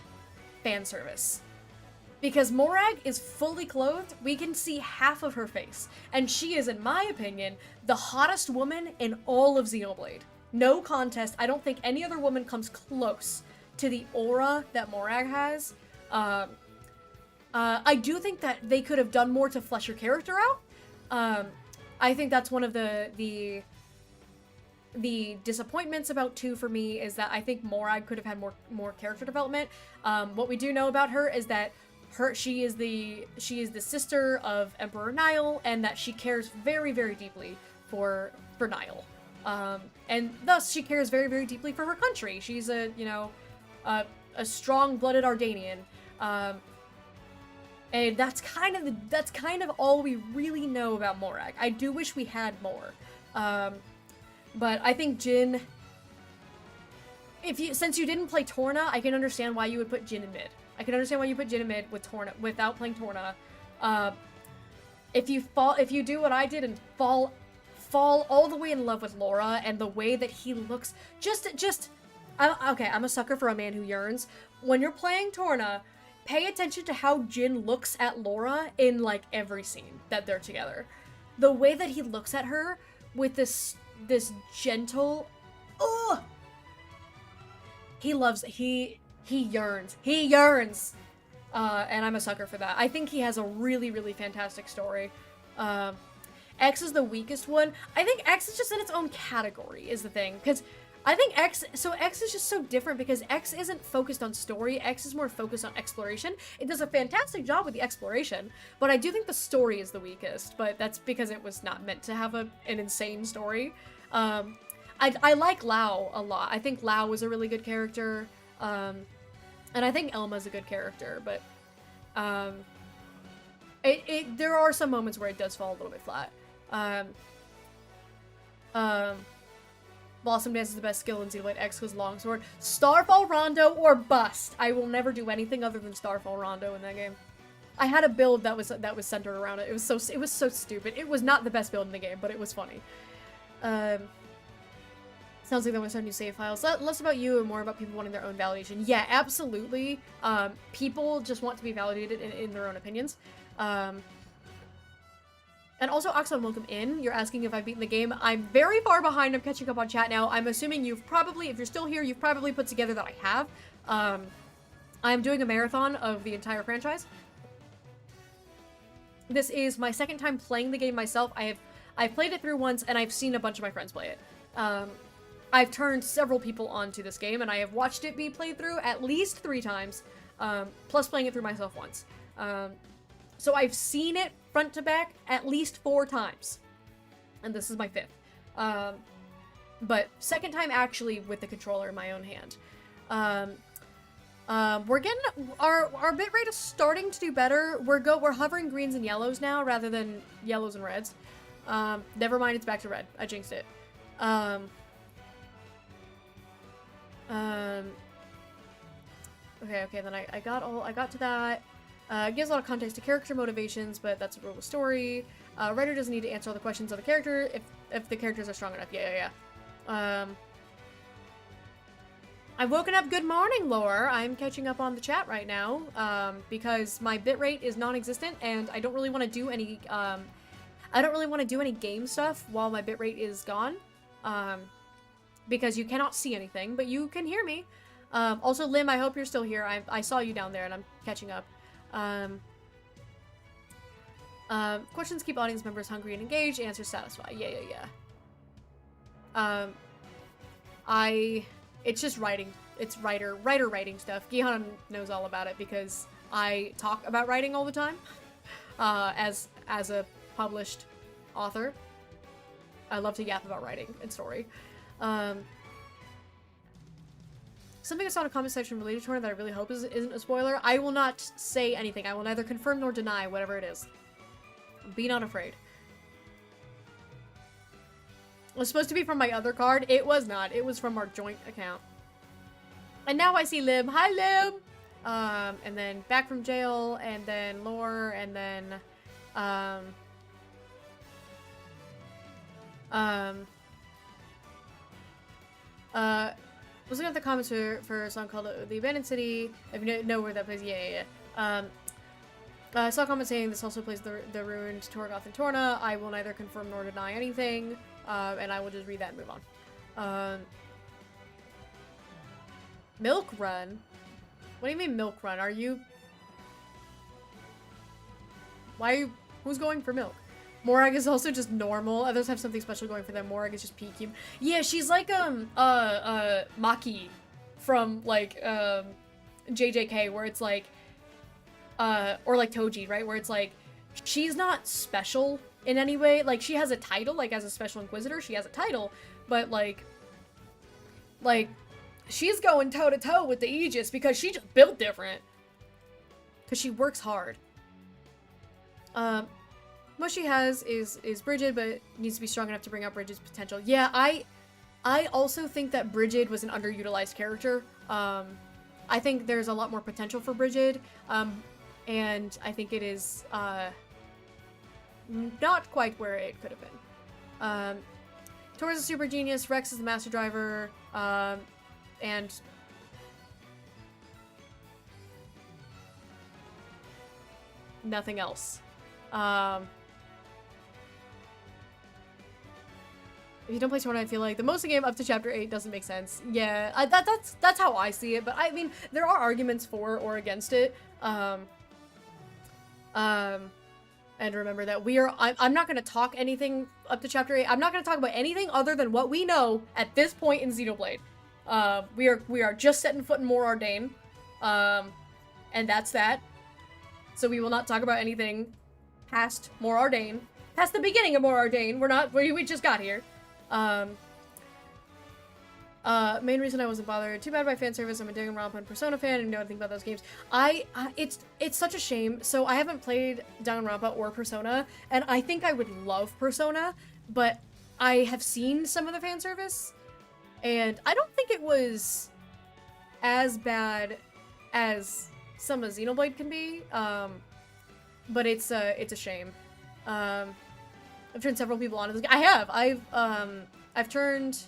fan service. Because Morag is fully clothed, we can see half of her face. And she is, in my opinion, the hottest woman in all of Xenoblade. No contest, I don't think any other woman comes close to the aura that Morag has. I do think that they could have done more to flesh her character out. I think that's one of the disappointments about 2 for me, is that I think Morag could have had more character development. What we do know about her is that she is the sister of Emperor Nile, and that she cares very, very deeply for Nile. And thus she cares very, very deeply for her country. She's a strong-blooded Ardanian. And that's kind of all we really know about Morag. I do wish we had more. But I think Jin, since you didn't play Torna, I can understand why you would put Jin in mid. I can understand why you put Jin in mid with Torna without playing Torna. If you do what I did and fall all the way in love with Laura and the way that he looks, okay, I'm a sucker for a man who yearns. When you're playing Torna, pay attention to how Jin looks at Laura in like every scene that they're together. The way that he looks at her with this gentle, he yearns. And I'm a sucker for that. I think he has a really, really fantastic story. X is the weakest one. I think X is just in its own category, is the thing. Because I think X is just so different because X isn't focused on story. X is more focused on exploration. It does a fantastic job with the exploration, but I do think the story is the weakest, but that's because it was not meant to have an insane story. I like Lao a lot. I think Lao was a really good character, and I think Elma's a good character, but there are some moments where it does fall a little bit flat. Blossom Dance is the best skill in Xenoblade X because Longsword. Starfall Rondo or bust. I will never do anything other than Starfall Rondo in that game. I had a build that was centered around it. It was so stupid. It was not the best build in the game, but it was funny. Sounds like they want to start new save files. Less about you and more about people wanting their own validation. Yeah, absolutely. People just want to be validated in their own opinions. And also, Oxon, welcome in. You're asking if I've beaten the game. I'm very far behind. I'm catching up on chat now. I'm assuming you've probably, if you're still here, you've probably put together that I have. I'm doing a marathon of the entire franchise. This is my second time playing the game myself. I've played it through once, and I've seen a bunch of my friends play it. I've turned several people onto this game, and I have watched it be played through at least 3 times, plus playing it through myself once. So I've seen it front to back at least 4 times. And this is my 5th. But second time actually with the controller in my own hand. We're getting our bitrate is starting to do better. We're hovering greens and yellows now rather than yellows and reds. Never mind, it's back to red. I jinxed it. Okay, then I got to that. Gives a lot of context to character motivations, but that's a rule of story. Writer doesn't need to answer all the questions of the character if the characters are strong enough. Yeah. I've woken up. Good morning, Lore. I'm catching up on the chat right now because my bitrate is non-existent, and I don't really want to do any. I don't really want to do any game stuff while my bitrate is gone, because you cannot see anything, but you can hear me. Also, Lim, I hope you're still here. I saw you down there, and I'm catching up. Questions keep audience members hungry and engaged. Answers satisfy. Yeah. It's just writing. It's writer writing stuff. Gihan knows all about it because I talk about writing all the time. As a published author, I love to yap about writing and story. Something I saw in a comment section related to her that I really hope isn't a spoiler. I will not say anything. I will neither confirm nor deny whatever it is. Be not afraid. It was supposed to be from my other card. It was not. It was from our joint account. And now I see Lim. Hi, Lim! And then back from jail, and then Lore, and then, looking at the comments for a song called The Abandoned City. If you know where that plays, yeah. I saw comments saying this also plays the ruined Torgoth and Torna. I will neither confirm nor deny anything, and I will just read that and move on. Milk Run? What do you mean Milk Run? Are you... Why are you... Who's going for milk? Morag is also just normal. Others have something special going for them. Morag is just peak human. Yeah, she's like, Maki from, like, JJK, where it's like, or like Toji, right? Where it's like, she's not special in any way. Like, she has a title, like, as a Special Inquisitor, she has a title, but, like, she's going toe-to-toe with the Aegis because she just built different. Because she works hard. What she has is Brigid, but needs to be strong enough to bring out Brigid's potential. Yeah, I also think that Brigid was an underutilized character. I think there's a lot more potential for Brigid, and I think it is not quite where it could have been. Tor's a super genius, Rex is the master driver, and nothing else. If you don't play Torna, I feel like the most of the game up to chapter 8 doesn't make sense. Yeah, that's how I see it, but I mean, there are arguments for or against it. And remember that I'm not going to talk anything up to chapter 8. I'm not going to talk about anything other than what we know at this point in Xenoblade. We are just setting foot in More Ardain. And that's that. So we will not talk about anything past More Ardain. Past the beginning of More Ardain. We just got here. Main reason I wasn't bothered. Too bad by fan service. I'm a Danganronpa and Persona fan and know anything about those games. It's such a shame. So I haven't played Danganronpa or Persona, and I think I would love Persona, but I have seen some of the fan service, and I don't think it was as bad as some of Xenoblade can be. But it's a shame. I've turned several people on to this. I have. I've turned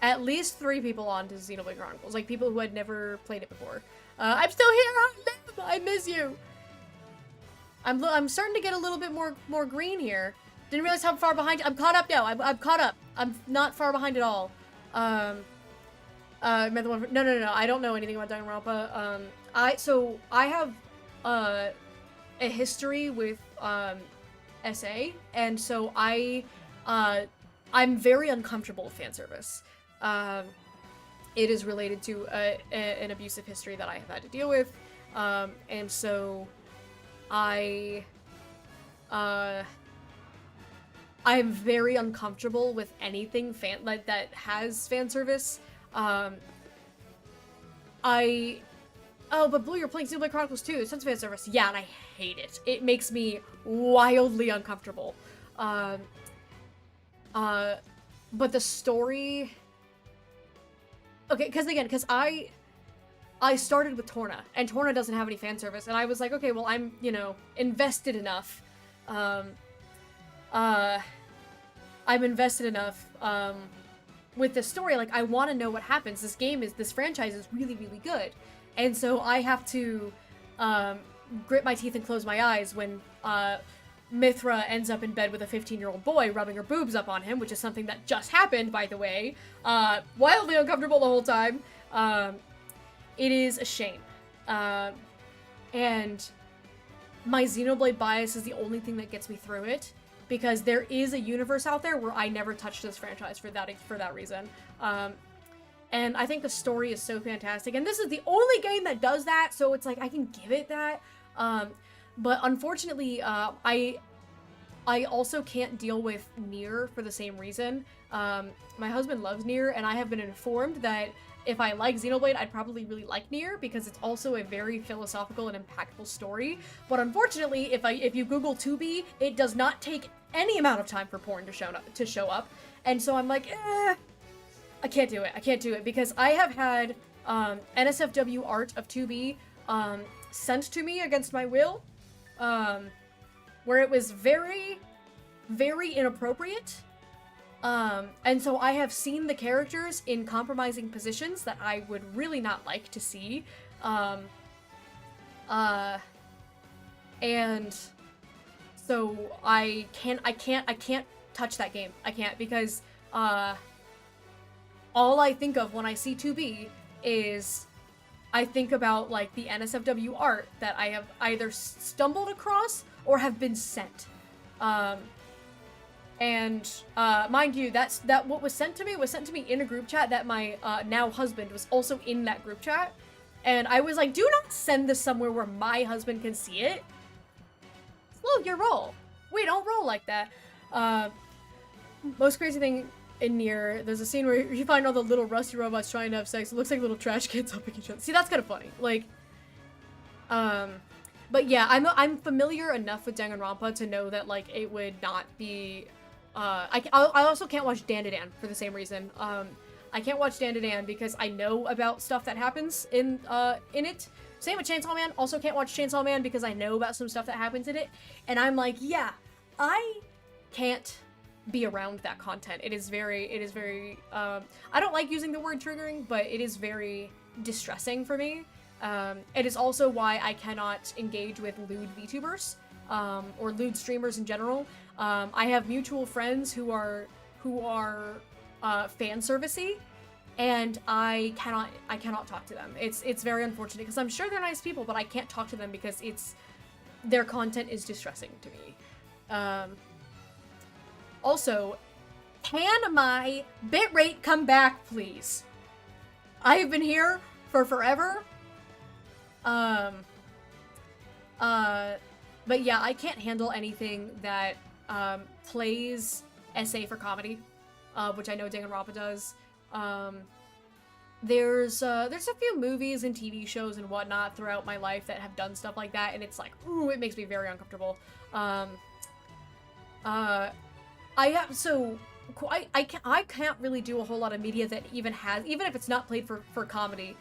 at least 3 people on to Xenoblade Chronicles, like people who had never played it before. I'm still here. I miss you. I'm starting to get a little bit more green here. Didn't realize how far behind. I'm caught up now. I'm caught up. I'm not far behind at all. No. I don't know anything about Danganronpa. I have a history with SA, and so I'm very uncomfortable with fan service. It is related to an abusive history that I have had to deal with, and so I'm very uncomfortable with anything that has fan service. But Blue, you're playing Xenoblade Chronicles 2. It sounds fan service. Yeah, and I hate it. It makes me wildly uncomfortable. But the story... Okay, because I started with Torna, and Torna doesn't have any fan service, and I was like, okay, well, I'm, invested enough. I'm invested enough, with the story. Like, I want to know what happens. This franchise is really, really good. And so I have to, grit my teeth and close my eyes when, Mithra ends up in bed with a 15-year-old boy rubbing her boobs up on him, which is something that just happened, by the way. Wildly uncomfortable the whole time. It is a shame. And my Xenoblade bias is the only thing that gets me through it, because there is a universe out there where I never touched this franchise for that reason. And I think the story is so fantastic, and this is the only game that does that, so it's like I can give it that. But unfortunately, I also can't deal with Nier for the same reason. My husband loves Nier, and I have been informed that if I like Xenoblade, I'd probably really like Nier, because it's also a very philosophical and impactful story. But unfortunately, if you Google 2B, it does not take any amount of time for porn to show up. And so I'm like, I can't do it. I can't do it, because I have had NSFW art of 2B sent to me against my will. Where it was very, very inappropriate. And so I have seen the characters in compromising positions that I would really not like to see. And so I can't touch that game. I can't, because, all I think of when I see 2B is I think about, like, the NSFW art that I have either stumbled across or have been sent. And mind you, that what was sent to me in a group chat that my now husband was also in that group chat. And I was like, do not send this somewhere where my husband can see it. Slow your roll. We don't roll like that. Most crazy thing in Nier, there's a scene where you find all the little rusty robots trying to have sex. It looks like little trash kids helping each other. See, that's kind of funny. Like, but yeah, I'm familiar enough with Danganronpa to know that, like, it would not be, I also can't watch Dandadan for the same reason. I can't watch Dandadan because I know about stuff that happens in it. Same with Chainsaw Man. Also can't watch Chainsaw Man because I know about some stuff that happens in it. And I'm like, yeah, I can't be around that content. It is very, I don't like using the word triggering, but it is very distressing for me. It is also why I cannot engage with lewd VTubers, or lewd streamers in general. I have mutual friends who are fan servicey, and I cannot talk to them. It's very unfortunate because I'm sure they're nice people, but I can't talk to them because their content is distressing to me. Also, can my bitrate come back, please? I have been here for forever. But yeah, I can't handle anything that plays SA for comedy, which I know Danganronpa does. There's a few movies and TV shows and whatnot throughout my life that have done stuff like that, and it's like, ooh, it makes me very uncomfortable. I can't really do a whole lot of media that even if it's not played for comedy.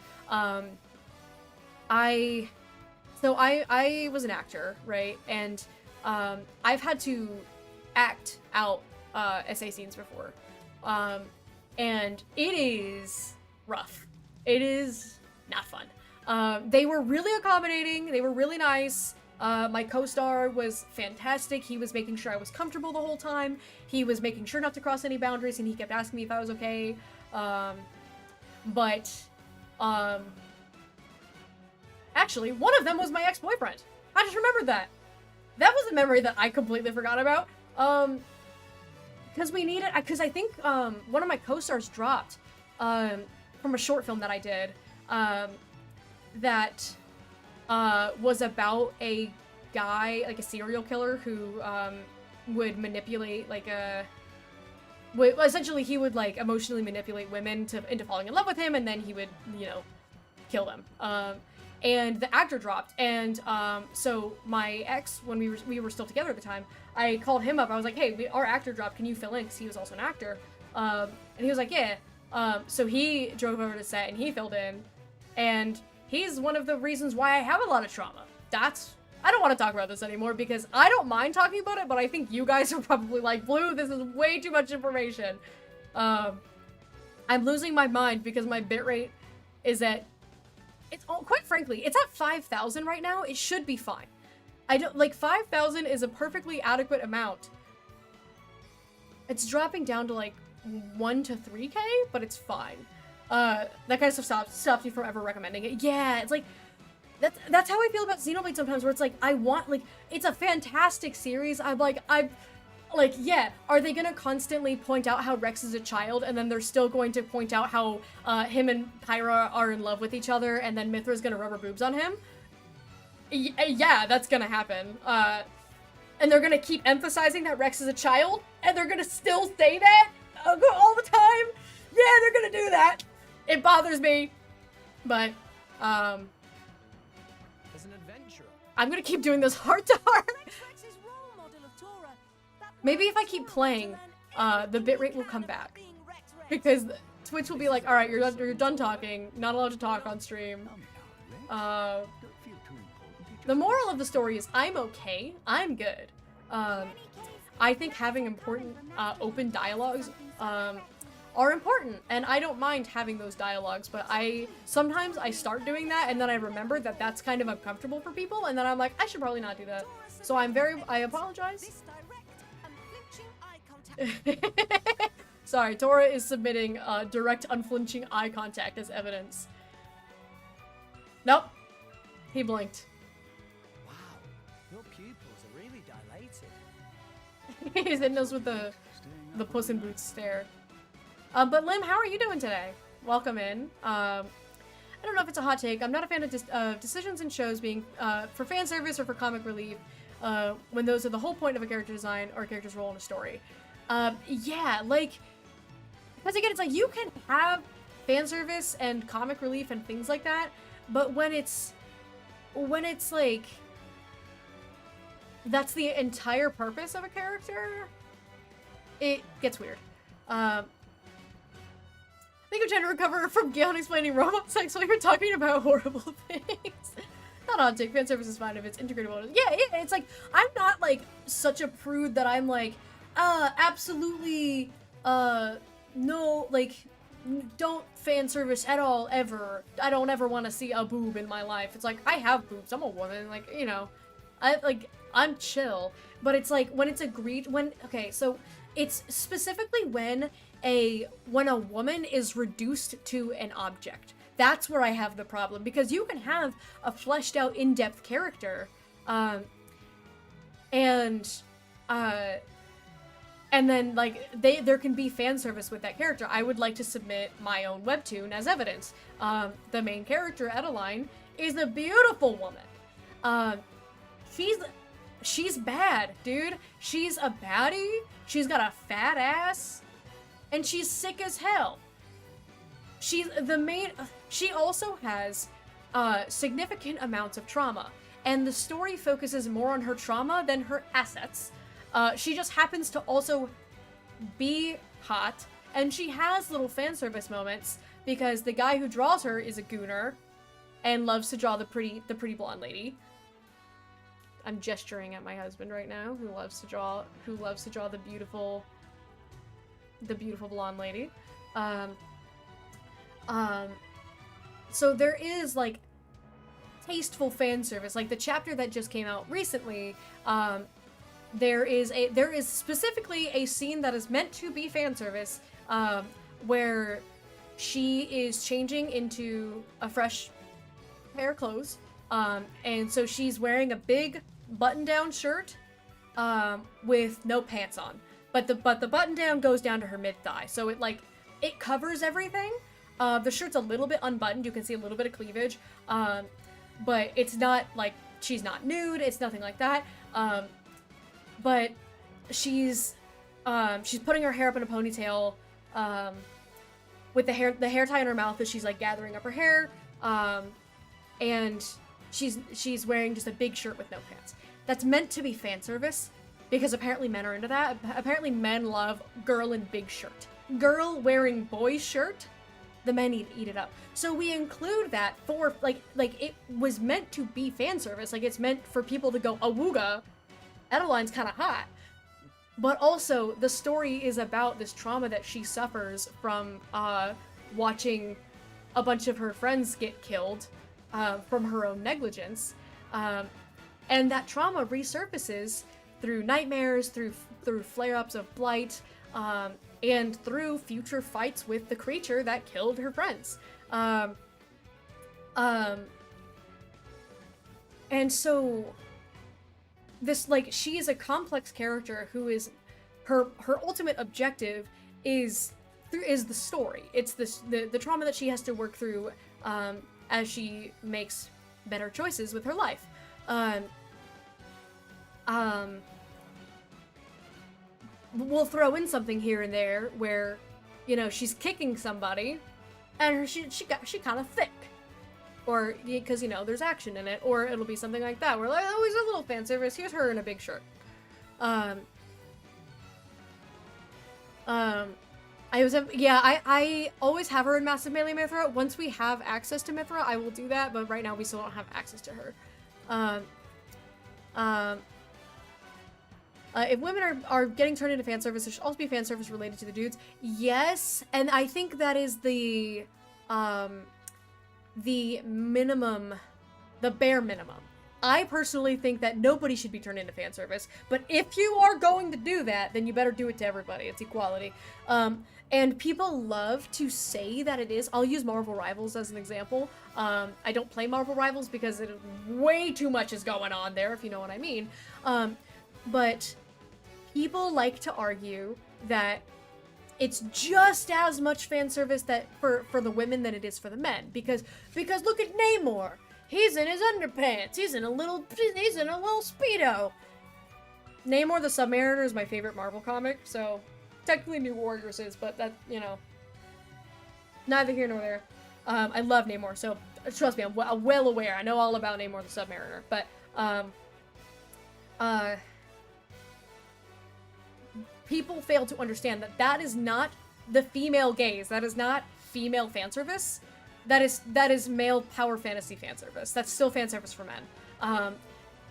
I was an actor, right? And I've had to act out SA scenes before. And it is rough. It is not fun. They were really accommodating. They were really nice. My co-star was fantastic. He was making sure I was comfortable the whole time. He was making sure not to cross any boundaries, and he kept asking me if I was okay. Actually, one of them was my ex-boyfriend. I just remembered that. That was a memory that I completely forgot about. Because I think one of my co-stars dropped from a short film that I did that was about a guy, like a serial killer who would manipulate essentially he would like emotionally manipulate women into falling in love with him, and then he would, kill them. And the actor dropped, and so my ex, when we were still together at the time, I called him up. I was like, hey, our actor dropped, can you fill in? Because he was also an actor. And he was like, yeah. So he drove over to set and he filled in, and he's one of the reasons why I have a lot of trauma. I don't want to talk about this anymore because I don't mind talking about it, but I think you guys are probably like, Blue, this is way too much information. I'm losing my mind because my bitrate is at, quite frankly, it's at 5,000 right now. It should be fine. 5,000 is a perfectly adequate amount. It's dropping down to like 1 to 3K, but it's fine. That kind of stuff stops you from ever recommending it. Yeah, it's like, that's how I feel about Xenoblade sometimes, where it's like, it's a fantastic series. Yeah, are they gonna constantly point out how Rex is a child, and then they're still going to point out how him and Pyra are in love with each other, and then Mithra's gonna rub her boobs on him? Yeah, that's gonna happen. And they're gonna keep emphasizing that Rex is a child, and they're gonna still say that all the time? Yeah, they're gonna do that. It bothers me. But, As an adventurer, I'm gonna keep doing this heart to heart. Maybe if I keep playing, the bitrate will come back. Because Twitch will be like, alright, you're done talking, not allowed to talk on stream. The moral of the story is I'm okay, I'm good. I think having important, open dialogues, are important, and I don't mind having those dialogues, but sometimes I start doing that, and then I remember that that's kind of uncomfortable for people, and then I'm like, I should probably not do that. So I apologize. Sorry, Tora is submitting direct unflinching eye contact as evidence. Nope. He blinked. wow, your pupils are really dilated. He's hitting us with the Puss in Boots stare. But Lim, how are you doing today? Welcome in. I don't know if it's a hot take. I'm not a fan of decisions in shows being for fan service or for comic relief when those are the whole point of a character design or a character's role in a story. Yeah, because again, it's like you can have fan service and comic relief and things like that, but when it's like that's the entire purpose of a character, it gets weird. I think I'm trying to recover from Gaon explaining robot sex while you're talking about horrible things. Not on take, fan service is fine if it's integratable. Yeah, it's like, I'm not like such a prude that I'm like, absolutely, no, like, don't fan service at all, ever. I don't ever want to see a boob in my life. It's like, I have boobs, I'm a woman, like, I'm chill. But it's like, when it's agreed, okay, so it's specifically when a woman is reduced to an object. That's where I have the problem, because you can have a fleshed out, in-depth character, and then like there can be fan service with that character. I would like to submit my own webtoon as evidence. The main character, Adeline, is a beautiful woman. She's bad, dude. She's a baddie. She's got a fat ass, and she's sick as hell. She's the main. She also has significant amounts of trauma, and the story focuses more on her trauma than her assets. She just happens to also be hot, and she has little fan service moments because the guy who draws her is a gooner and loves to draw the pretty blonde lady. I'm gesturing at my husband right now, who loves to draw the beautiful blonde lady. So there is like tasteful fan service, like the chapter that just came out recently. There is specifically a scene that is meant to be fan service, where she is changing into a fresh pair of clothes, and so she's wearing a big button-down shirt, with no pants on, but the button-down goes down to her mid-thigh, so it covers everything. The shirt's a little bit unbuttoned, you can see a little bit of cleavage, but it's not like she's not nude, it's nothing like that. But she's putting her hair up in a ponytail, with the hair tie in her mouth as she's like gathering up her hair, and she's wearing just a big shirt with no pants. That's meant to be fan service, because apparently men are into that. Apparently men love girl in big shirt. Girl wearing boy shirt, the men eat it up. So we include that for, like it was meant to be fan service. Like, it's meant for people to go, awooga, Adeline's kind of hot. But also, the story is about this trauma that she suffers from watching a bunch of her friends get killed from her own negligence. And that trauma resurfaces through nightmares, through flare-ups of blight, and through future fights with the creature that killed her friends. And so this, like, she is a complex character who is, her ultimate objective is the story. It's the trauma that she has to work through as she makes better choices with her life. We'll throw in something here and there where, you know, she's kicking somebody and she kind of thick, or because, you know, there's action in it, or it'll be something like that where, like, oh, here's a little fan service, here's her in a big shirt. I always have her in Massive Melee Mithra. Once we have access to Mithra, I will do that, but right now we still don't have access to her. If women are getting turned into fan service, there should also be fan service related to the dudes. Yes, and I think that is the minimum, the bare minimum. I personally think that nobody should be turned into fan service, but if you are going to do that, then you better do it to everybody. It's equality. And people love to say that it is. I'll use Marvel Rivals as an example. I don't play Marvel Rivals because way too much is going on there, if you know what I mean. But people like to argue that it's just as much fan service that for the women than it is for the men, because look at Namor. He's in his underpants. He's in a little Speedo. Namor the Submariner is my favorite Marvel comic, so technically New Warriors is, but that, you know, neither here nor there. I love Namor, so trust me, I'm well aware. I know all about Namor the Submariner, but people fail to understand that that is not the female gaze. That is not female fan service. That is male power fantasy fan service. That's still fan service for men.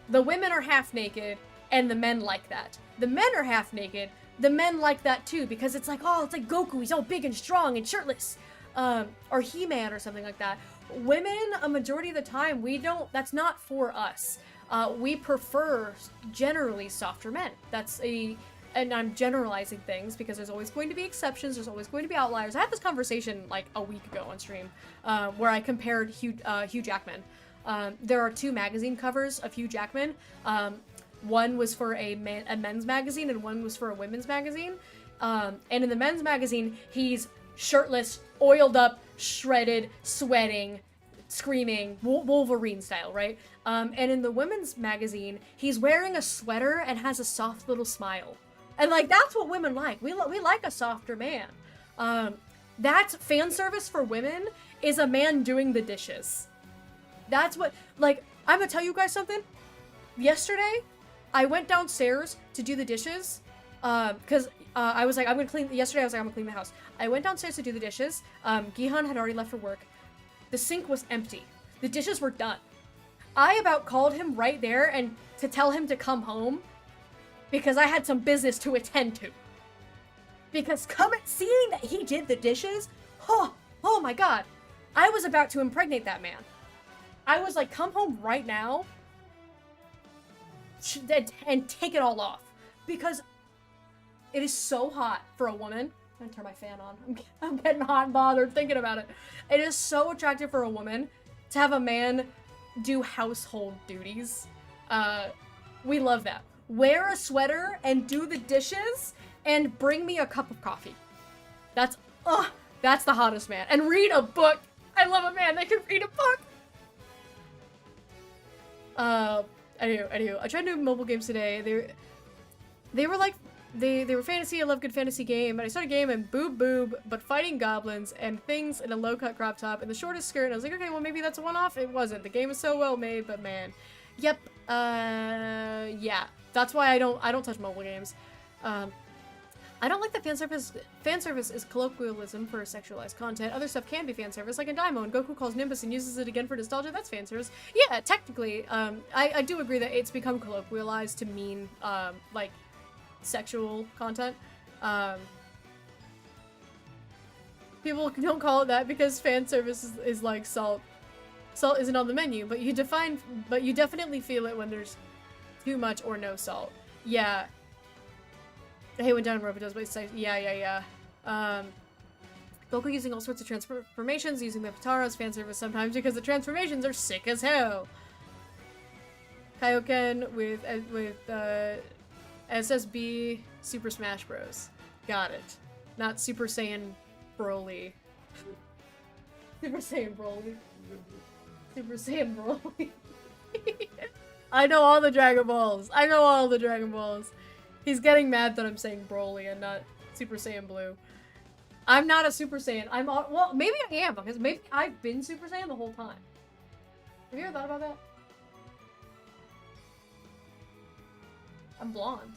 The women are half naked, and the men like that. The men are half naked. The men like that too, because it's like, oh, it's like Goku. He's all big and strong and shirtless, or He-Man or something like that. Women, a majority of the time, that's not for us. We prefer generally softer men. And I'm generalizing things because there's always going to be exceptions, there's always going to be outliers. I had this conversation like a week ago on stream, where I compared Hugh Jackman. There are two magazine covers of Hugh Jackman. one was for a men's magazine and one was for a women's magazine. And in the men's magazine, he's shirtless, oiled up, shredded, sweating, screaming, Wolverine style, right? And in the women's magazine, he's wearing a sweater and has a soft little smile. And like, that's what women like. We like a softer man. That's fan service for women is a man doing the dishes. That's what, like, I'm gonna tell you guys something. Yesterday, I went downstairs to do the dishes, because I was like, I'm gonna clean the house. I went downstairs to do the dishes. Gihan had already left for work. The sink was empty. The dishes were done. I about called him right there and to tell him to come home because I had some business to attend to. Because seeing that he did the dishes, oh my god, I was about to impregnate that man. I was like, come home right now and take it all off. Because it is so hot for a woman. I'm gonna turn my fan on. I'm getting hot and bothered thinking about it. It is so attractive for a woman to have a man do household duties. We love that. Wear a sweater and do the dishes and bring me a cup of coffee. That's the hottest man. And read a book. I love a man that can read a book. Anywho, I tried new mobile games today. They were like, they were fantasy. I love good fantasy game. And I started a game and boob, but fighting goblins and things in a low-cut crop top and the shortest skirt. And I was like, okay, well maybe that's a one-off. It wasn't. The game is so well made, but man, yep. Yeah. That's why I don't touch mobile games. I don't like that fan service is colloquialism for sexualized content. Other stuff can be fan service, like in Daimon. Goku calls Nimbus and uses it again for nostalgia. That's fan service. Yeah, technically, I do agree that it's become colloquialized to mean like sexual content. People don't call it that because fan service is like salt. Salt isn't on the menu, but you definitely feel it when there's too much or no salt. Yeah. I hate when down rope it does, but it's like, yeah. Goku using all sorts of transformations, using the Pataras fan service sometimes because the transformations are sick as hell. Kaioken with SSB Super Smash Bros. Got it. Not Super Saiyan Broly. Super Saiyan Broly. Super Saiyan Broly. I know all the Dragon Balls. He's getting mad that I'm saying Broly and not Super Saiyan Blue. I'm not a Super Saiyan. Well, maybe I am, because maybe I've been Super Saiyan the whole time. Have you ever thought about that? I'm blonde.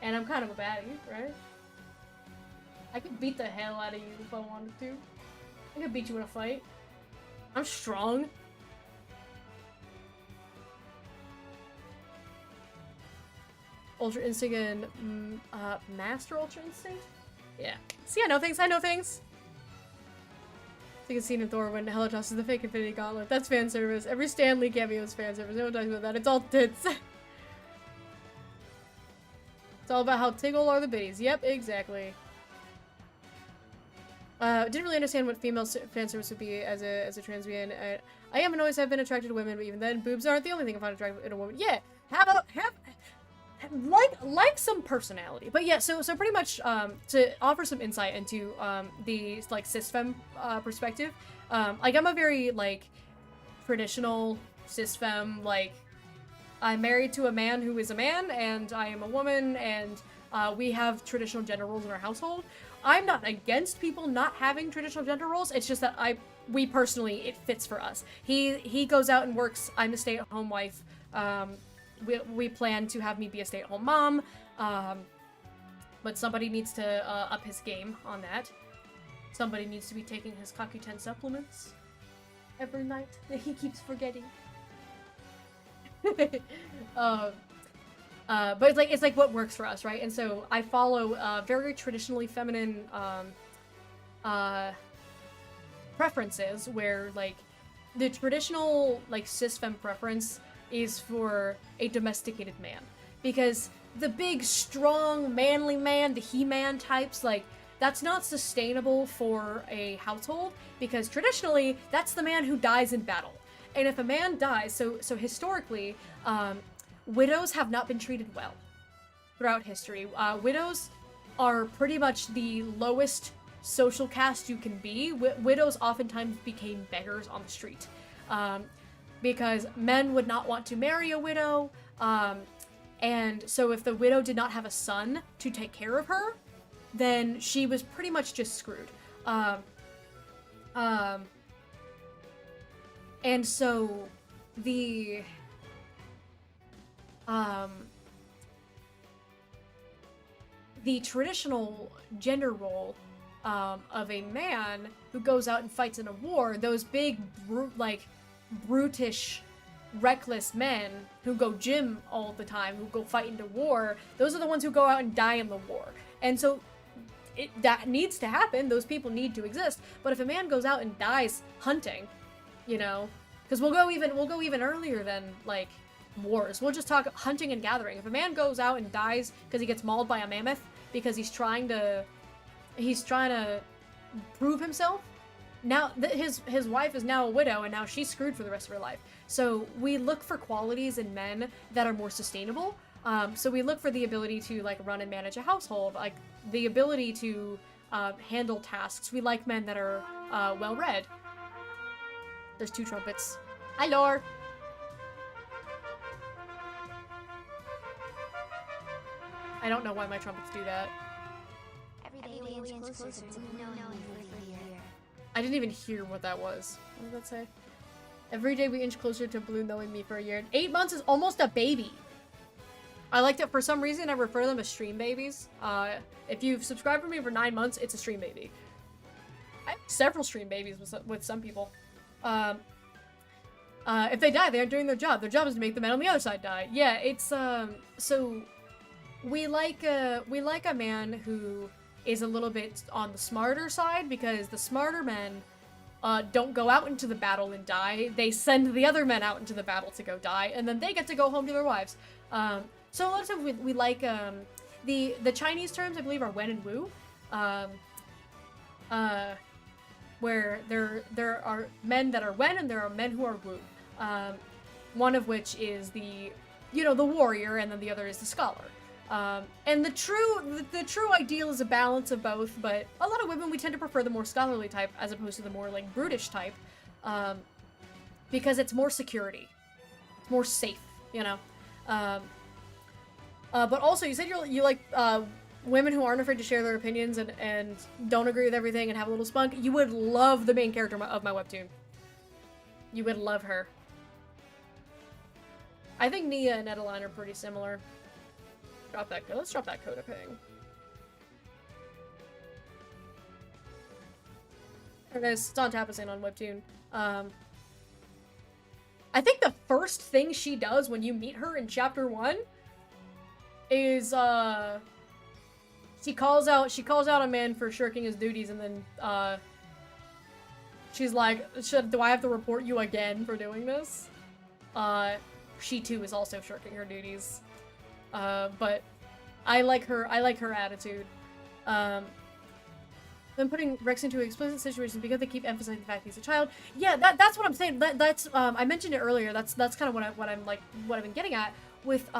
And I'm kind of a baddie, right? I could beat the hell out of you if I wanted to. I could beat you in a fight. I'm strong. Ultra Instinct and Master Ultra Instinct? Yeah. See, I know things. You can see in Thor when Hela tosses the fake Infinity Gauntlet. That's fan service. Every Stan Lee cameo is fan service. No one talks about that. It's all tits. It's all about how tiggle are the biddies. Yep, exactly. Didn't really understand what female fan service would be as a trans man. I am and always have been attracted to women, but even then, boobs aren't the only thing I find attractive in a woman. Yeah, have some personality. But yeah, so pretty much to offer some insight into the like cis femme perspective. Like I'm a very like traditional cis femme. Like I'm married to a man who is a man, and I am a woman, and we have traditional gender roles in our household. I'm not against people not having traditional gender roles. It's just that we personally, it fits for us. He goes out and works. I'm a stay-at-home wife. We plan to have me be a stay-at-home mom, but somebody needs to up his game on that. Somebody needs to be taking his CoQ10 supplements every night that he keeps forgetting. But it's like what works for us, right? And so I follow very traditionally feminine preferences, where like the traditional like cis femme preference is for a domesticated man, because the big strong manly man, the He-Man types, like that's not sustainable for a household, because traditionally that's the man who dies in battle. And if a man dies, so historically widows have not been treated well throughout history. Widows are pretty much the lowest social caste you can be. Widows oftentimes became beggars on the street. Because men would not want to marry a widow, and so if the widow did not have a son to take care of her, then she was pretty much just screwed. And so the traditional gender role of a man who goes out and fights in a war, those big, brutish, reckless men who go gym all the time, who go fight into war, those are the ones who go out and die in the war. And so that needs to happen. Those people need to exist. But if a man goes out and dies hunting, you know, because we'll go even earlier than like wars. We'll just talk hunting and gathering. If a man goes out and dies because he gets mauled by a mammoth because he's trying to prove himself, now his wife is now a widow and now she's screwed for the rest of her life. So we look for qualities in men that are more sustainable. So we look for the ability to like run and manage a household, like the ability to handle tasks. We like men that are well-read. There's 2 trumpets. Hi, Lore. I don't know why my trumpets do that. Every day we inch closer to knowing you for a year. I didn't even hear what that was. What did that say? Every day we inch closer to Blue knowing me for a year. 8 months is almost a baby. I like to, for some reason, I refer to them as stream babies. If you've subscribed to me for 9 months, it's a stream baby. I have several stream babies with some people. If they die, they aren't doing their job. Their job is to make the men on the other side die. Yeah, it's, so we like a man who is a little bit on the smarter side, because the smarter men don't go out into the battle and die. They send the other men out into the battle to go die, and then they get to go home to their wives. So a lot of times we like, the Chinese terms, I believe, are wen and wu. Where there are men that are wen and there are men who are wu. One of which is the warrior, and then the other is the scholar. And the true ideal is a balance of both, but a lot of women, we tend to prefer the more scholarly type as opposed to the more like brutish type, because it's more security. It's more safe, you know? But also, you said you like women who aren't afraid to share their opinions and don't agree with everything and have a little spunk. You would love the main character of my webtoon. You would love her. I think Nia and Edeline are pretty similar. Drop that code. Let's drop that code a ping. There it is. It's on Tapasane on webtoon. I think the first thing she does when you meet her in chapter 1 is she calls out a man for shirking his duties, and then she's like, do I have to report you again for doing this? She too is also shirking her duties. But I like her attitude. Then putting Rex into explicit situations because they keep emphasizing the fact he's a child. Yeah, that's what I'm saying. That's I mentioned it earlier. That's kind of what I've been getting at with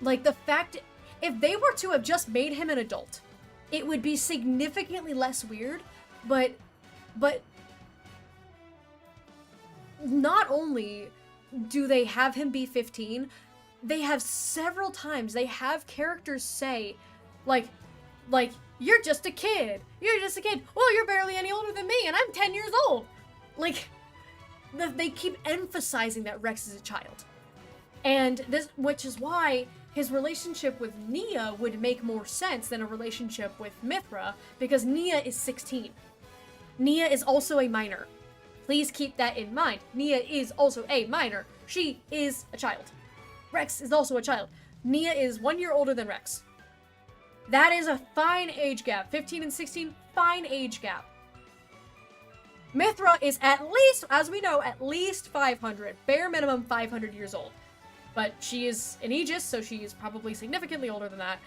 like the fact, if they were to have just made him an adult, it would be significantly less weird, but not only do they have him be 15, they have several times, they have characters say, like, you're just a kid. You're just a kid. Well, you're barely any older than me, and I'm 10 years old. Like, they keep emphasizing that Rex is a child. And this, which is why his relationship with Nia would make more sense than a relationship with Mithra, because Nia is 16. Nia is also a minor. Please keep that in mind. Nia is also a minor. She is a child. Rex is also a child. Nia is 1 year older than Rex. That is a fine age gap. 15 and 16, fine age gap. Mithra is at least, as we know, at least 500. Bare minimum 500 years old. But she is an Aegis, so she is probably significantly older than that.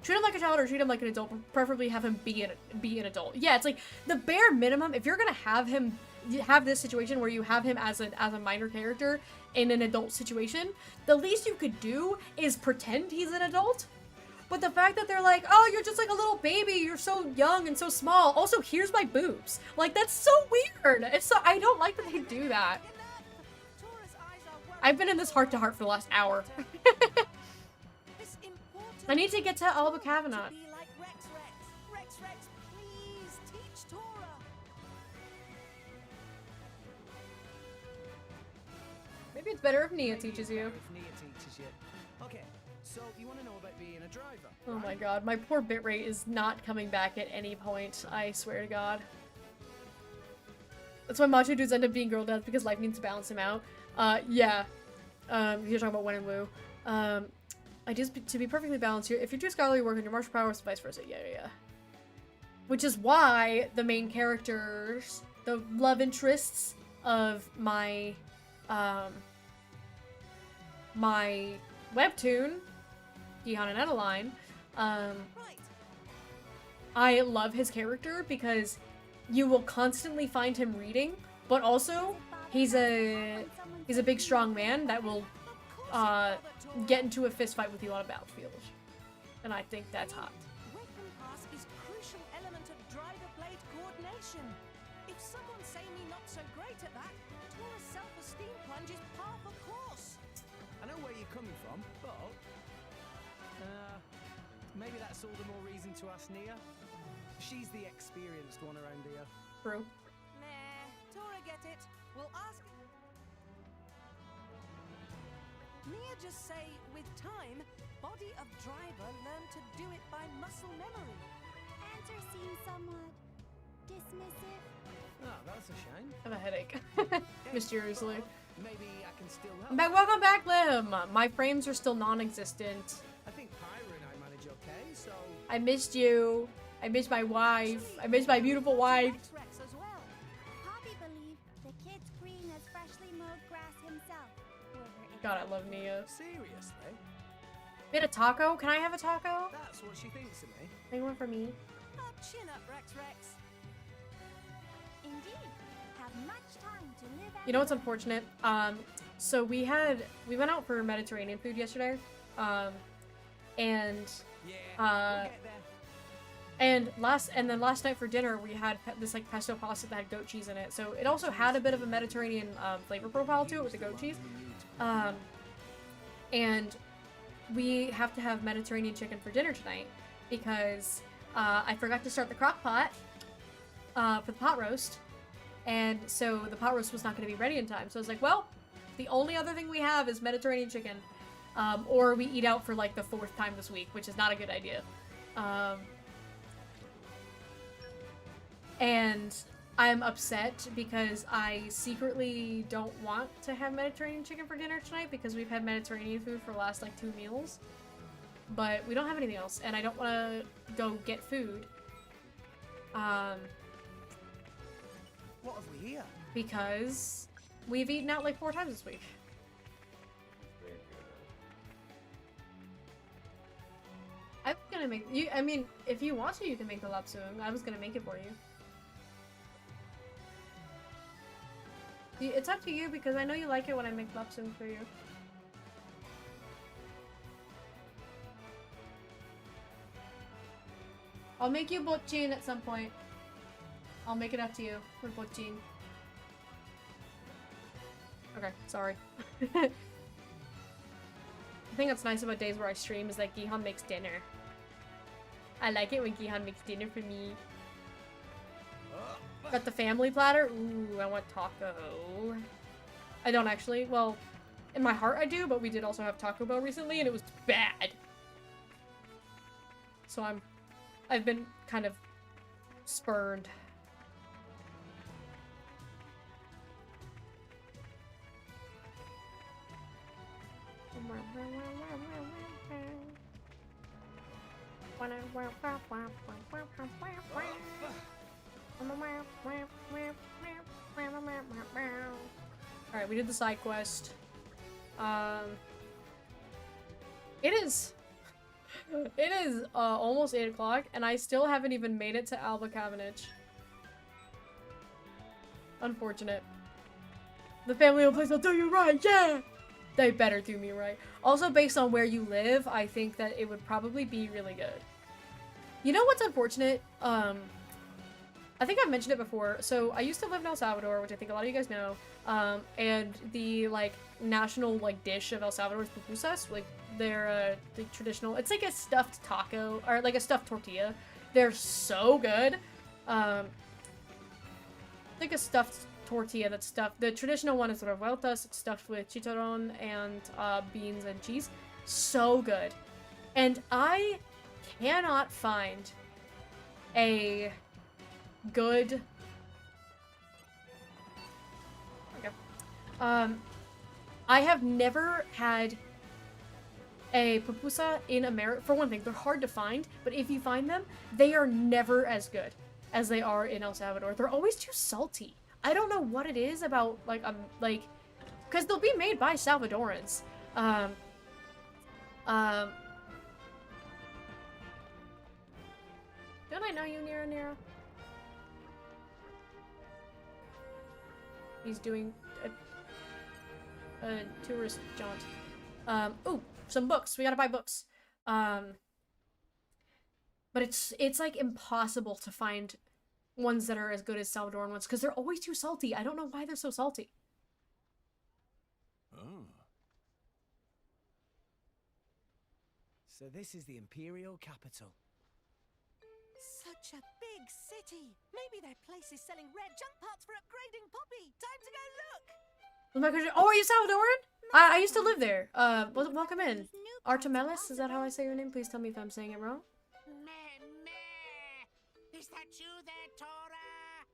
Treat him like a child or treat him like an adult, preferably have him be an adult. Yeah, it's like the bare minimum, if you're gonna have him you have this situation where you have him as a minor character in an adult situation, the least you could do is pretend he's an adult. But the fact that they're like, oh, you're just like a little baby, you're so young and so small. Also, here's my boobs. Like, that's so weird. It's so, I don't like that they do that. I've been in this heart-to-heart for the last hour. I need to get to Alba Cavanagh. Rex, please teach Tora. Maybe it's better if Nia teaches you. If Nia teaches you. Okay, so you want to know about being a driver? Oh my god, my poor bitrate is not coming back at any point. I swear to god. That's why macho dudes end up being girl dads, because life needs to balance him out. Yeah. You're talking about Wen and Wu. To be perfectly balanced here, if you're too scholarly, work on your martial powers, vice versa. Yeah. Which is why the main characters, the love interests of my, my webtoon, Gihan and Edeline, I love his character because you will constantly find him reading, but also he's a big strong man that will get into a fist fight with you on a battlefield. And I think that's hot. Weapon pass is crucial element of driver blade coordination. If someone's saying me not so great at that, Tora's self-esteem plunge is par for course. I know where you're coming from, but maybe that's all the more reason to ask Nia. She's the experienced one around here. True. Nah, Tora get it. We'll ask. Nia just say, with time, body of driver learn to do it by muscle memory. Answer seems somewhat dismissive. Oh, that's a shame. I have a headache. Mysteriously. Maybe I can still help. Welcome back, Lim! My frames are still non-existent. I think Pyra and I manage okay, so... I missed you. I missed my wife. I missed my beautiful wife. Rex as well. Poppy believe the kid's green as freshly mowed grass himself. God, I love Nia. Seriously? Bit a taco? Can I have a taco? That's what she thinks of me. Anyone for me? Oh, chin up, Rex. Indeed. Have much time to live out. You know what's unfortunate? So we went out for Mediterranean food yesterday. And then last night for dinner we had this like pesto pasta that had goat cheese in it. So it also had a bit of a Mediterranean flavor profile to it with the goat cheese. And we have to have Mediterranean chicken for dinner tonight because I forgot to start the crock pot for the pot roast. And so the pot roast was not going to be ready in time. So I was like, well, the only other thing we have is Mediterranean chicken. Or we eat out for like the 4th time this week, which is not a good idea. And I'm upset because I secretly don't want to have Mediterranean chicken for dinner tonight because we've had Mediterranean food for the last like 2 meals. But we don't have anything else, and I don't want to go get food. What have we here? Because we've eaten out like 4 times this week. I'm gonna make you. I mean, if you want to, you can make the lapsung. I was gonna make it for you. It's up to you because I know you like it when I make lapsung for you. I'll make you botchin at some point. I'll make it up to you for botchin. Okay, sorry. The thing that's nice about days where I stream is that Gihan makes dinner. I like it when Gihan makes dinner for me. Got the family platter? Ooh, I want taco. I don't actually. Well, in my heart I do, but we did also have Taco Bell recently and it was bad. So I've been kind of spurned. Alright, we did the side quest. It is almost 8 o'clock and I still haven't even made it to Alba Cavanagh. Unfortunate. The family of place will do you right, yeah! They better do me right. Also, based on where you live, I think that it would probably be really good. You know what's unfortunate? I think I've mentioned it before. So, I used to live in El Salvador, which I think a lot of you guys know. And the, like, national, like, dish of El Salvador is pupusas. Like, they're, the traditional... It's like a stuffed taco, or like a stuffed tortilla. They're so good. Like a stuffed tortilla that's stuffed. The traditional one is revueltas. It's stuffed with chicharron and beans and cheese. So good. And I cannot find a good... Okay. I have never had a pupusa in America. For one thing, they're hard to find, but if you find them, they are never as good as they are in El Salvador. They're always too salty. I don't know what it is about, like, because they'll be made by Salvadorans. Don't I know you, Nero? He's doing a tourist jaunt. Ooh, some books. We gotta buy books. But it's like impossible to find ones that are as good as Salvadoran ones because they're always too salty. I don't know why they're so salty. Oh. So this is the Imperial capital. Such a big city. Maybe their place is selling rare junk parts for upgrading Poppy. Time to go look. Oh, are you Salvadoran? I used to live there. Welcome in. Artemelis, is that how I say your name? Please tell me if I'm saying it wrong. Is that you there, Tora?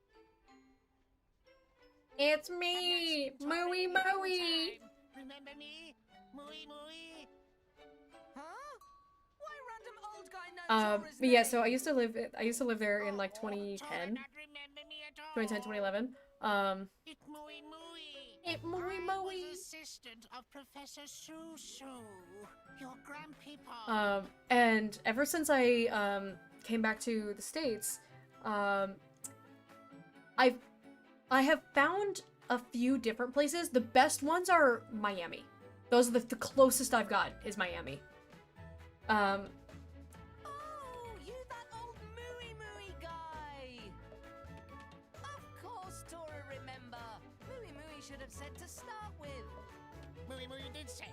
It's me, Mooey Mooey. Remember me? Mooey Mooey? Huh? Why random old guy knows But yeah, so I used to live there in like 2010. 2011. It's Mooey Mooey. It Mooey I Mooey. was assistant of Professor Susu, your grandpeople. And ever since I came back to the States, I have found a few different places. The best ones are Miami. Those are the closest I've got is Miami. Oh, you that old Mooey Mooey guy. Of course, Tora remember. Mooey Mooey should have said to start with. Mooey Mooey did say.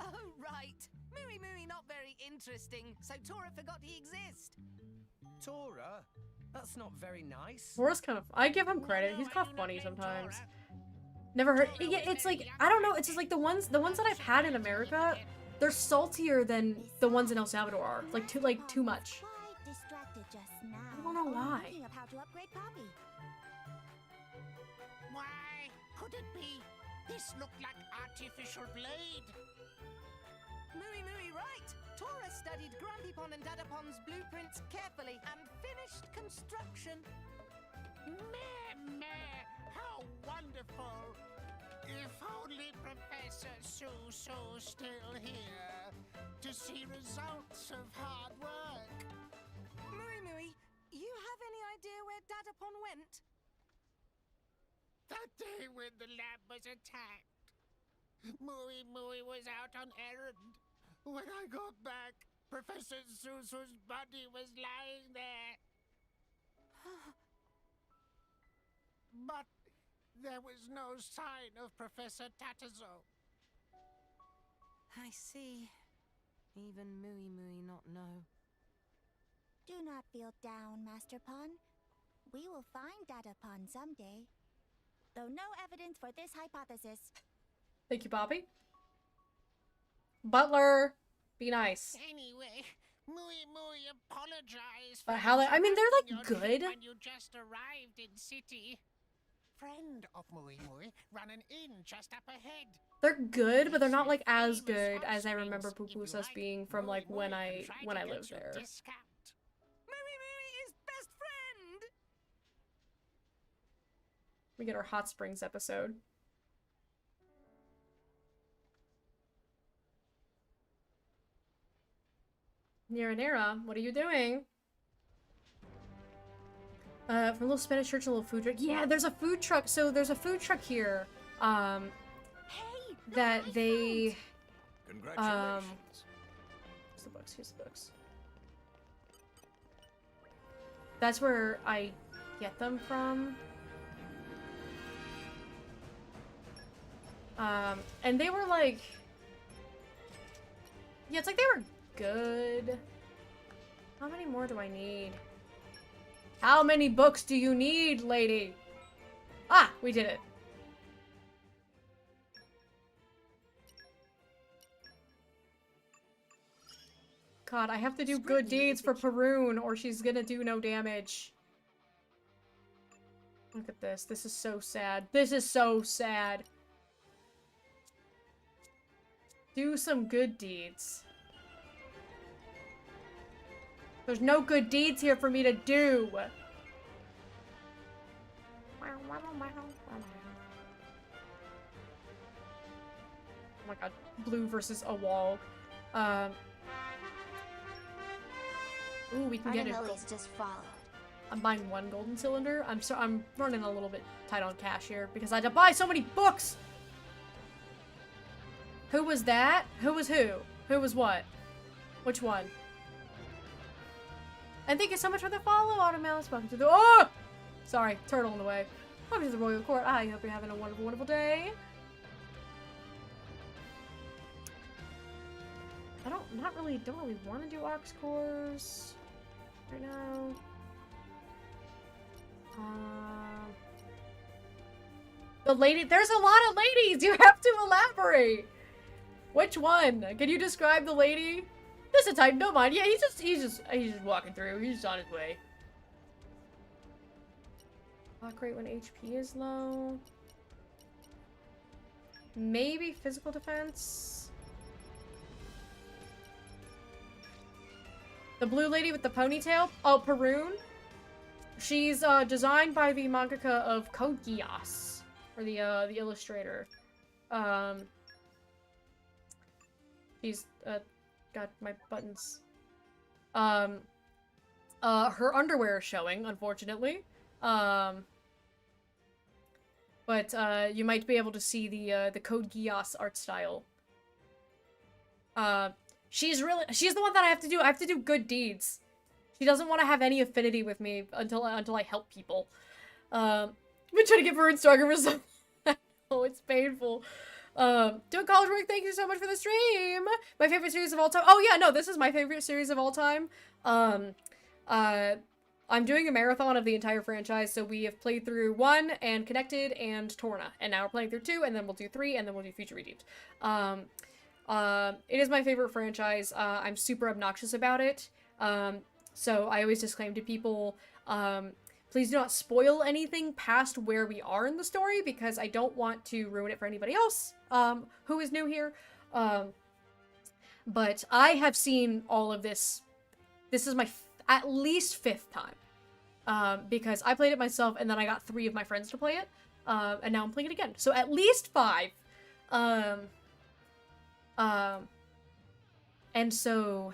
Oh, right. Mooey Mooey not very interesting, so Tora forgot he exists. Tora? That's not very nice. Tora's kind of... I give him credit. He's kind of funny sometimes. Never heard... Yeah, it's like... I don't know. It's just like the ones that I've had in America, they're saltier than the ones in El Salvador are. Like too much. Distracted just now. I don't know why. Thinking of how to upgrade Poppy. Why could it be? This looked like artificial blade. Mooey Mooey right. Tora studied Grandipon and Dadapon's blueprints carefully and finished construction. Meh, how wonderful. If only Professor Susu's still here to see results of hard work. Mooey Mooey, you have any idea where Dadapon went? That day when the lab was attacked, Mooey Mooey was out on errand. When I got back, Professor Susu's body was lying there. But there was no sign of Professor Tatazo. I see. Even Mooey Mooey not know. Do not feel down, Master Pon. We will find Dadapon someday. Though no evidence for this hypothesis. Thank you, Bobby. Butler, be nice. Anyway, Mooey Mooey apologized. But how I mean, they're like good. When you just arrived in city. Friend of Mooey Mooey running in just up ahead. They're good, but they're not like as good as I remember pupusas being from like when I lived there. Mooey Mooey is best friend. We get our Hot Springs episode. Nera, what are you doing? From a little Spanish church, a little food truck. Yeah, there's a food truck. So there's a food truck here. That they. Congratulations. Here's the books. Here's the books. That's where I get them from. And they were like. Yeah, it's like they were good. How many more do I need? How many books do you need, lady? Ah, we did it. God, I have to do good deeds for Perun or she's gonna do no damage. Look at this. This is so sad. This is so sad. Do some good deeds. There's no good deeds here for me to do. Oh my god. Blue versus a wall. Ooh, we can get it. Just followed. I'm buying 1 golden cylinder. I'm running a little bit tight on cash here because I had to buy so many books. Who was that? Who was who? Who was what? Which one? And thank you so much for the follow, Automouse. Welcome to the— oh! Sorry, turtle in the way. Welcome to the Royal Court. I hope you're having a wonderful, wonderful day. I don't really want to do Ox Cores right now. The lady— there's a lot of ladies! You have to elaborate! Which one? Can you describe the lady? This is a type, don't mind. Yeah, he's just walking through. He's just on his way. Block rate when HP is low. Maybe physical defense. The blue lady with the ponytail? Oh, Perun. She's designed by the mangaka of Code Geass, or the illustrator. She's got my buttons. Her underwear is showing, unfortunately. But you might be able to see the Code Geass art style. She's the one that I have to do good deeds. She doesn't want to have any affinity with me until I help people. I've been trying to get Perun stronger for some— oh, it's painful. Doing college work, thank you so much for the stream! My favorite series of all time— oh yeah, no, this is my favorite series of all time. I'm doing a marathon of the entire franchise, so we have played through 1 and Connected and Torna, and now we're playing through 2, and then we'll do 3, and then we'll do Future Redeemed. It is my favorite franchise. I'm super obnoxious about it. So I always disclaim to people, please do not spoil anything past where we are in the story, because I don't want to ruin it for anybody else, who is new here. But I have seen all of this. This is my at least 5th time. Because I played it myself, and then I got 3 of my friends to play it. And now I'm playing it again. So at least 5. And so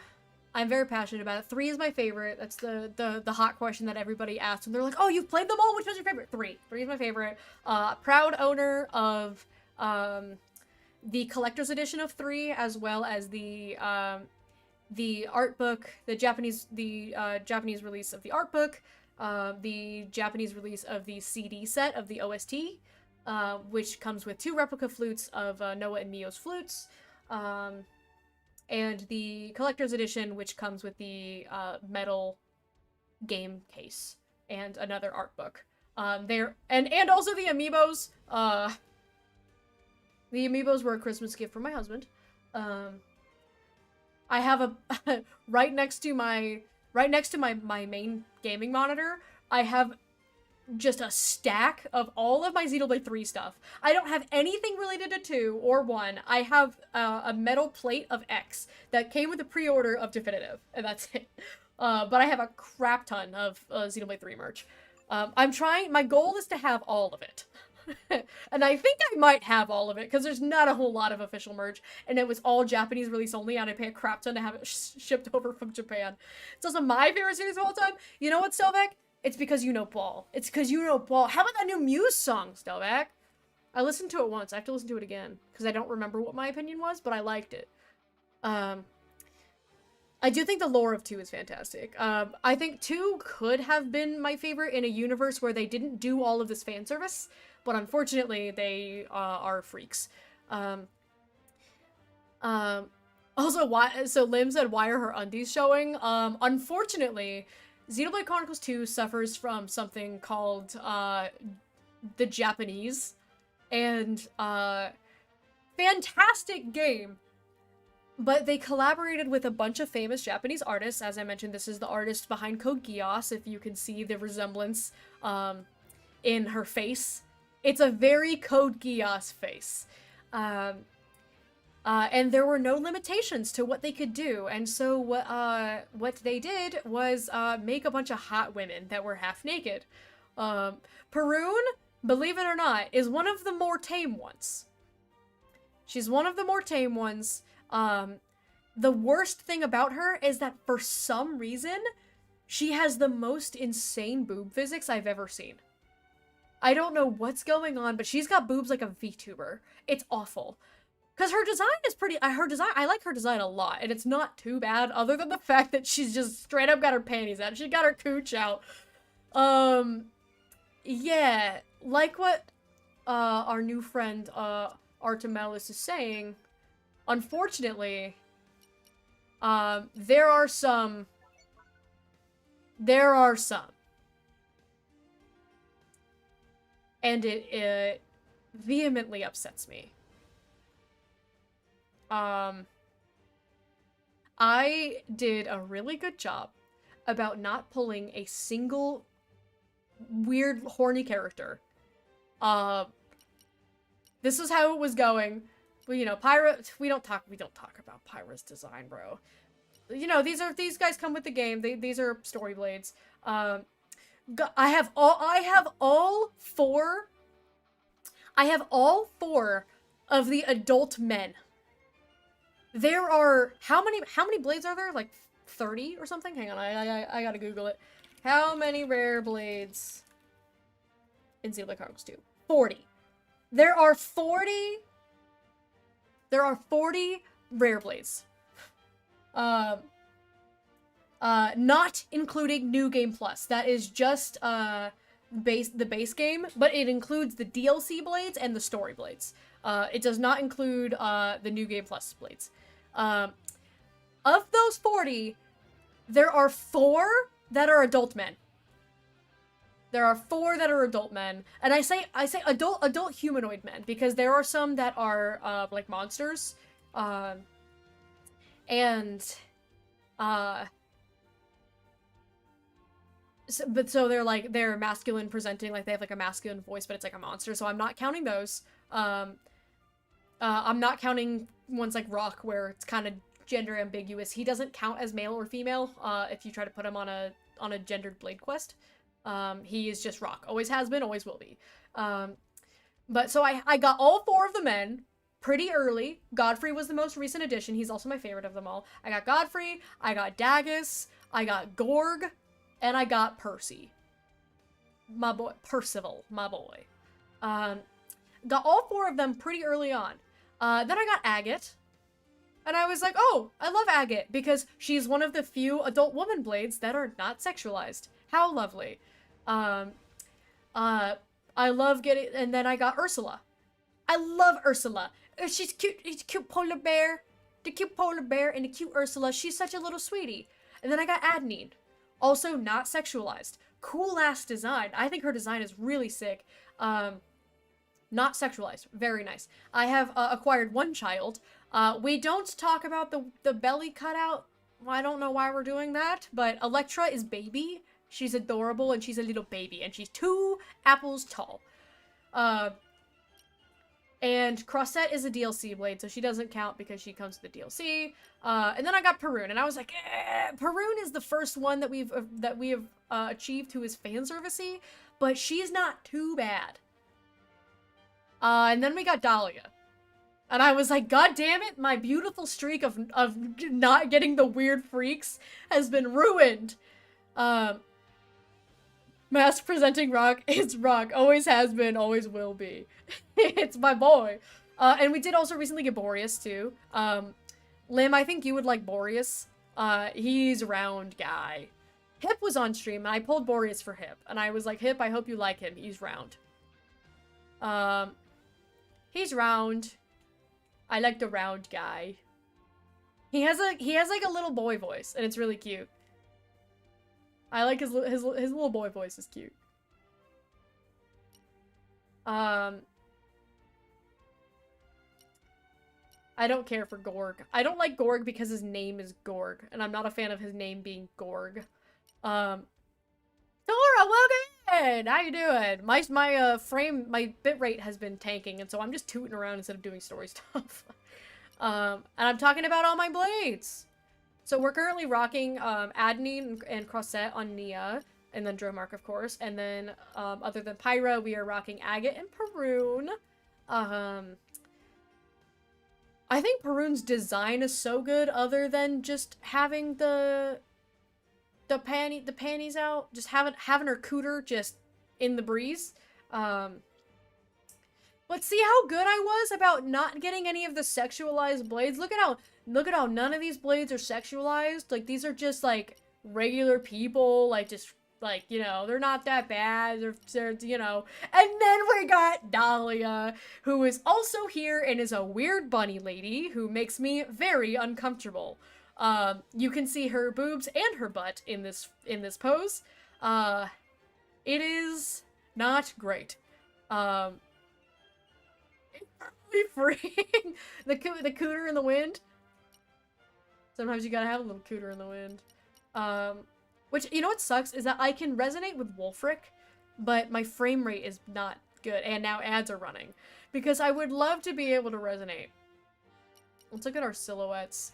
I'm very passionate about it. 3 is my favorite. That's the hot question that everybody asks. And they're like, oh, you've played them all? Which one's your favorite? 3. 3 is my favorite. Proud owner of the collector's edition of 3, as well as the art book, the Japanese release of the art book, the Japanese release of the CD set of the OST, which comes with 2 replica flutes of Noah and Mio's flutes, and the collector's edition, which comes with the metal game case and another art book. And also the amiibos. The amiibos were a Christmas gift from my husband. I have a right next to my main gaming monitor, I have just a stack of all of my Xenoblade 3 stuff. I don't have anything related to 2 or 1. I have a metal plate of X that came with a pre-order of Definitive, and that's it. But I have a crap ton of Xenoblade 3 merch. My goal is to have all of it. And I think I might have all of it, because there's not a whole lot of official merch, and it was all Japanese release only, and I pay a crap ton to have it shipped over from Japan. It's also my favorite series of all time. You know what, Stovek? It's because you know ball. It's because you know ball. How about that new Muse song, Stelvac? I listened to it once. I have to listen to it again because I don't remember what my opinion was, but I liked it. I do think the lore of 2 is fantastic. I think 2 could have been my favorite in a universe where they didn't do all of this fan service, but unfortunately they are freaks. Also, so Lim said, why are her undies showing? Unfortunately, Xenoblade Chronicles 2 suffers from something called the Japanese, and fantastic game. But they collaborated with a bunch of famous Japanese artists. As I mentioned, this is the artist behind Code Geass, if you can see the resemblance in her face. It's a very Code Geass face. And there were no limitations to what they could do. And so what they did was make a bunch of hot women that were half naked. Perun, believe it or not, is one of the more tame ones. She's one of the more tame ones. The worst thing about her is that for some reason, she has the most insane boob physics I've ever seen. I don't know what's going on, but she's got boobs like a VTuber. It's awful. Because her design is pretty, I like her design a lot, and it's not too bad, other than the fact that she's just straight up got her panties out. She got her cooch out. Yeah, like what, our new friend, Artemelis is saying, unfortunately, there are some. And it vehemently upsets me. I did a really good job about not pulling a single weird horny character. This is how it was going. Well, you know, Pyra, we don't talk about Pyra's design, bro. You know, these guys come with the game. These are story blades. I have all four of the adult men. There are how many blades are there? Like 30 or something? Hang on, I gotta Google it. How many rare blades in Xenoblade Chronicles 2? 40. There are 40 rare blades. Not including New Game Plus. That is just the base game, but it includes the DLC blades and the story blades. It does not include the New Game Plus blades. Of those 40, there are 4 that are adult men. There are 4 that are adult men, and I say adult humanoid men because there are some that are like monsters, but so they're masculine presenting, like they have like a masculine voice, but it's like a monster. So I'm not counting those. I'm not counting ones like Rock where it's kind of gender ambiguous. He doesn't count as male or female. If you try to put him on a gendered blade quest. He is just Rock. Always has been, always will be. But so I got all 4 of the men pretty early. Godfrey was the most recent addition. He's also my favorite of them all. I got Godfrey, I got Dagus, I got Gorg, and I got Percy. My boy, Percival, my boy. Got all 4 of them pretty early on. Then I got Agate. And I was like, oh, I love Agate because she's one of the few adult woman blades that are not sexualized. How lovely. I love getting, and then I got Ursula. I love Ursula. She's cute. It's a cute polar bear. The cute polar bear and the cute Ursula. She's such a little sweetie. And then I got Adenine. Also not sexualized. Cool ass design. I think her design is really sick. Not sexualized. Very nice. I have acquired 1 child. We don't talk about the belly cutout. I don't know why we're doing that, but Electra is baby. She's adorable, and she's a little baby, and she's 2 apples tall. And Crossette is a DLC blade, so she doesn't count because she comes with the DLC. And then I got Perun, and I was like, Perun is the first one that we have achieved who is fan servicey, but she's not too bad. And then we got Dahlia. And I was like, God damn it, my beautiful streak of not getting the weird freaks has been ruined. Mask presenting Rock. It's Rock. Always has been, always will be. It's my boy. And we did also recently get Boreas, too. Lim, I think you would like Boreas. He's a round guy. Hip was on stream, and I pulled Boreas for Hip. And I was like, Hip, I hope you like him. He's round. He's round. I like the round guy. He has like a little boy voice, and it's really cute. I like his little boy voice is cute. I don't care for Gorg. I don't like Gorg because his name is Gorg, and I'm not a fan of his name being Gorg. Dora, welcome in! How you doing? My bitrate has been tanking, and so I'm just tooting around instead of doing story stuff. And I'm talking about all my blades. So we're currently rocking Adenine and Crossette on Nia, and then Dromark, of course. And then, other than Pyra, we are rocking Agate and Perun. I think Perun's design is so good, other than just having the panties out, just having her cooter just in the breeze. But see how good I was about not getting any of the sexualized blades? Look at how none of these blades are sexualized. Like, these are just, like, regular people, like, just, like, you know, they're not that bad. They're you know. And then we got Dahlia, who is also here and is a weird bunny lady who makes me very uncomfortable. You can see her boobs and her butt in this pose. It is not great. Freeing the cooter in the wind. Sometimes you gotta have a little cooter in the wind. Which, you know what sucks is that I can resonate with Wolfric, but my frame rate is not good, and now ads are running. Because I would love to be able to resonate. Let's look at our silhouettes.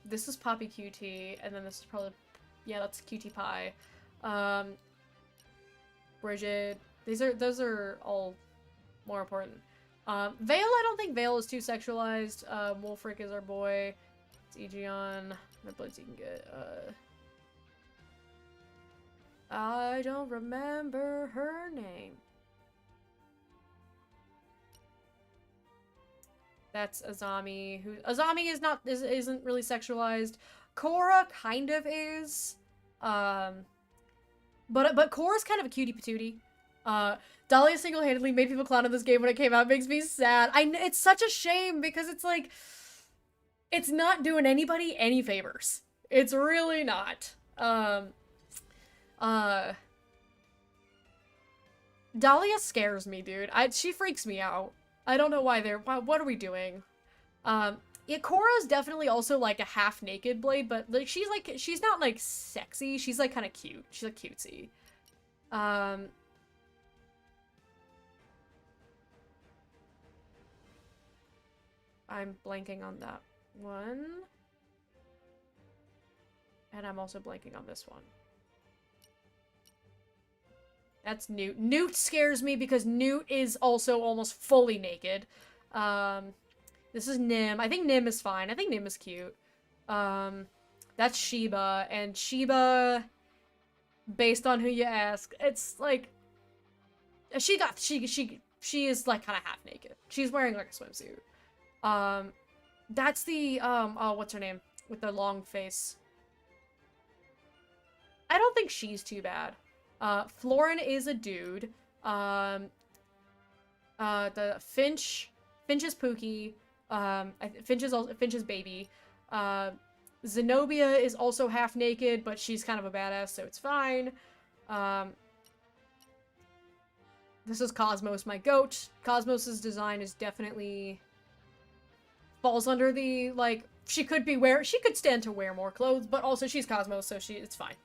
This is Poppy QT, and then this is probably, yeah, that's QT Pie. Bridget. Those are all more important. Vale, I don't think Vale is too sexualized. Wolfric is our boy. It's Aegeon. What blades you can get? I don't remember her name. That's Azami. Azami isn't really sexualized. Korra kind of is. But Korra's kind of a cutie patootie. Dahlia single-handedly made people clown on this game when it came out. It makes me sad. It's such a shame because it's like, it's not doing anybody any favors. It's really not. Dahlia scares me, dude. She freaks me out. I don't know why what are we doing? Yeah, Korra's definitely also like a half-naked blade, but like she's not like sexy. She's like kind of cute. She's like cutesy. I'm blanking on that one. And I'm also blanking on this one. That's Newt. Newt scares me because Newt is also almost fully naked. This is Nim. I think Nim is fine. I think Nim is cute. That's Sheba. And Sheba, based on who you ask, it's like, she is like kind of half naked. She's wearing like a swimsuit. That's the, oh, what's her name? With the long face. I don't think she's too bad. Florin is a dude. The Finch is Pookie. Finch is baby. Zenobia is also half naked, but she's kind of a badass, so it's fine. This is Cosmos, my goat. Cosmos's design is definitely falls under the, like, she could stand to wear more clothes, but also she's Cosmos, so it's fine.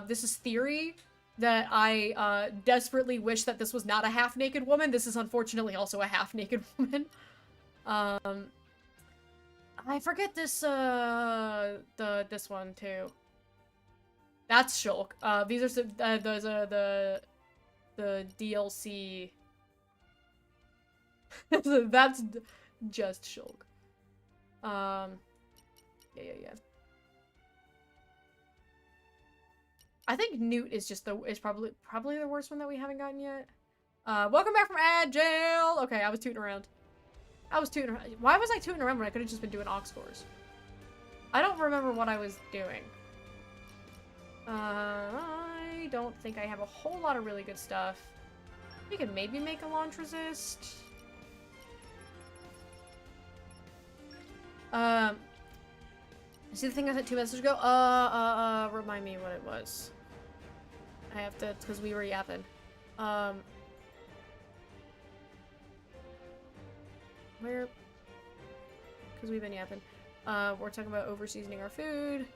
This is Theory, that I desperately wish that this was not a half-naked woman. This is unfortunately also a half-naked woman. I forget this, this one too. That's Shulk. These are those are the DLC. That's just Shulk. Yeah. I think Newt is just probably the worst one that we haven't gotten yet. Welcome back from ad jail. Okay, I was tooting around. Why was I tooting around when I could have just been doing aux cores? I don't remember what I was doing. I don't think I have a whole lot of really good stuff. We could maybe make a launch resist. See the thing I said 2 messages ago? Remind me what it was. I have to, because we were yapping. Where? Because we've been yapping. We're talking about over-seasoning our food.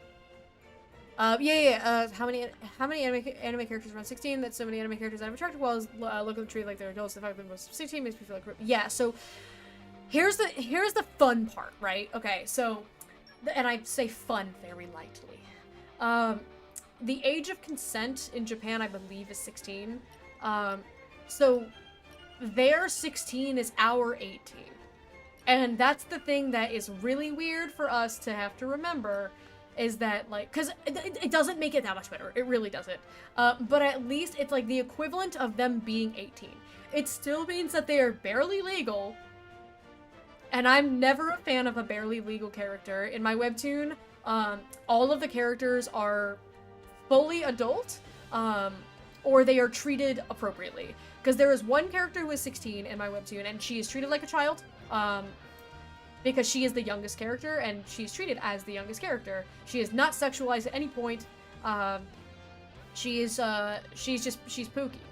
How many anime characters around 16? That's so many anime characters that I'm attracted while look at the tree like they're adults. The fact that most 16 makes me feel like yeah. So here's the fun part, right? Okay, so and I say fun very lightly. The age of consent in Japan, I believe, is 16. So their 16 is our 18. And that's the thing that is really weird for us to have to remember, is that, like, because it doesn't make it that much better. It really doesn't. But at least it's, like, the equivalent of them being 18. It still means that they are barely legal, and I'm never a fan of a barely legal character. In my webtoon, all of the characters are fully adult, or they are treated appropriately. Because there is one character who is 16 in my webtoon, and she is treated like a child, because she is the youngest character, and she's treated as the youngest character. She is not sexualized at any point. She's pooky,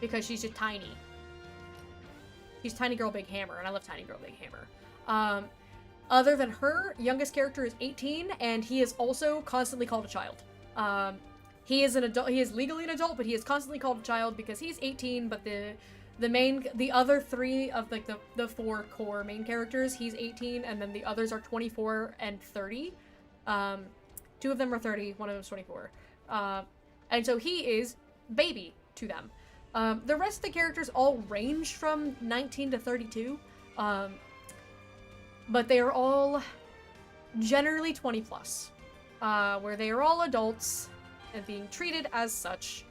because she's just tiny. She's Tiny Girl Big Hammer, and I love Tiny Girl Big Hammer. Other than her, youngest character is 18, and he is also constantly called a child. He is an adult. He is legally an adult, but he is constantly called a child because he's 18. But the other three of like the 4 core main characters, he's 18, and then the others are 24 and 30. 2 of them are 30, one of them is 24. And so he is baby to them. The rest of the characters all range from 19 to 32. But they are all generally 20 plus, where they are all adults and being treated as such,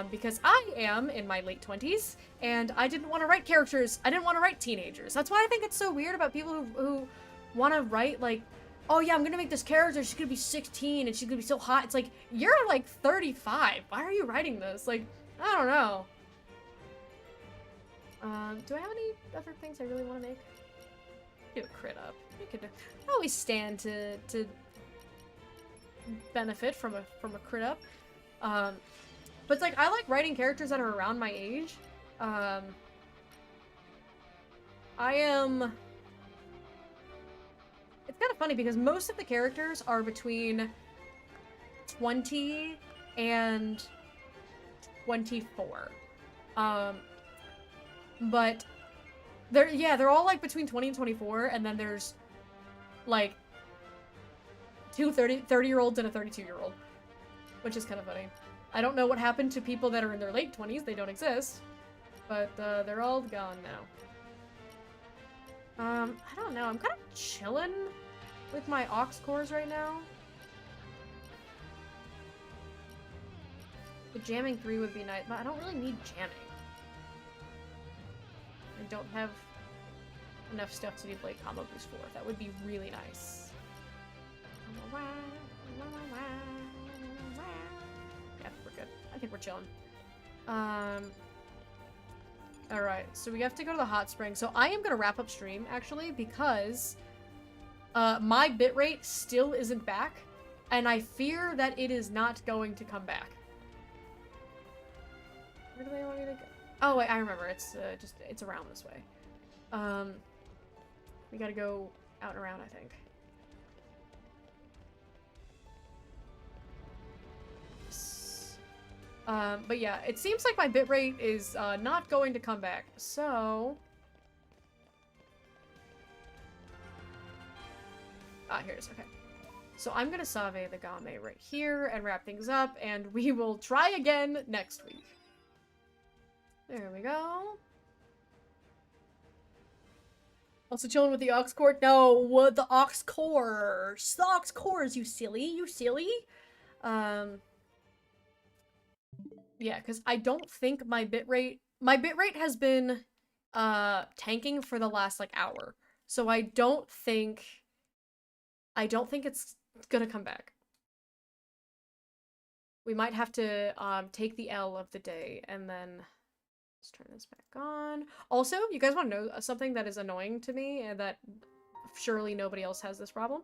because I am in my late 20s, and I didn't want to write characters. I didn't want to write teenagers. That's why I think it's so weird about people who want to write, like, oh yeah, I'm gonna make this character, she's gonna be 16, and she's gonna be so hot. It's like, you're like 35. Why are you writing this? Like, I don't know. Do I have any other things I really want to make? Do a crit up. You could always stand to benefit from a crit up. But it's like, I like writing characters that are around my age. It's kind of funny because most of the characters are between 20 and 24. But they're all like between 20 and 24, and then there's like 2 30-year-olds and a 32-year-old, which is kind of funny. I don't know what happened to people that are in their late 20s. They don't exist, but they're all gone now. I don't know. I'm kind of chilling with my aux cores right now. The jamming 3 would be nice, but I don't really need jamming. I don't have enough stuff to do Blade Combo Boost 4. That would be really nice. Yeah, we're good. I think we're chilling. Alright, so we have to go to the hot spring. So I am gonna wrap up stream, actually, because my bitrate still isn't back, and I fear that it is not going to come back. Where do they want me to go? Oh wait, I remember. It's it's around this way. We gotta go out and around, I think. But yeah, it seems like my bitrate is not going to come back. So here it is. Okay. So I'm gonna save the game right here and wrap things up, and we will try again next week. There we go. Also chilling with the aux core. No, what the aux cores? The aux cores, you silly, you silly. Yeah, because I don't think my bitrate has been tanking for the last like hour. So I don't think it's gonna come back. We might have to take the L of the day and then let's turn this back on. Also, you guys want to know something that is annoying to me and that surely nobody else has this problem?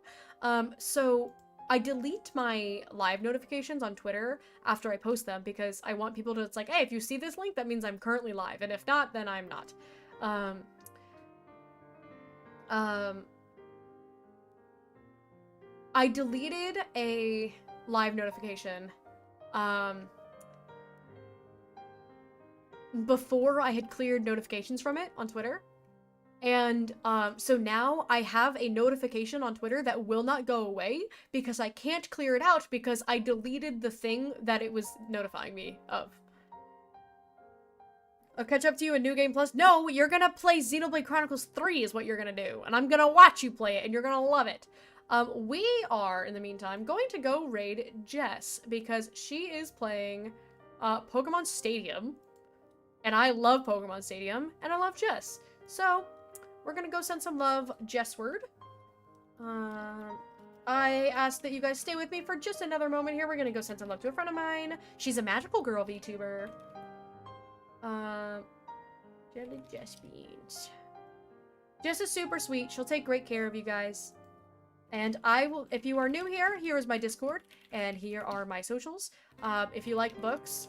So I delete my live notifications on Twitter after I post them because I want people to, it's like, hey, if you see this link, that means I'm currently live, and if not, then I'm not. I deleted a live notification before I had cleared notifications from it on Twitter. And so now I have a notification on Twitter that will not go away because I can't clear it out because I deleted the thing that it was notifying me of. I'll catch up to you in New Game Plus. No, you're gonna play Xenoblade Chronicles 3 is what you're gonna do. And I'm gonna watch you play it and you're gonna love it. We are, in the meantime, going to go raid Jess because she is playing Pokemon Stadium. And I love Pokemon Stadium and I love Jess. So we're gonna go send some love Jessward. I ask that you guys stay with me for just another moment here. We're gonna go send some love to a friend of mine. She's a magical girl VTuber. Jelly Jess Beans. Jess is super sweet. She'll take great care of you guys. And I will, if you are new here, here is my Discord, and here are my socials. If you like books,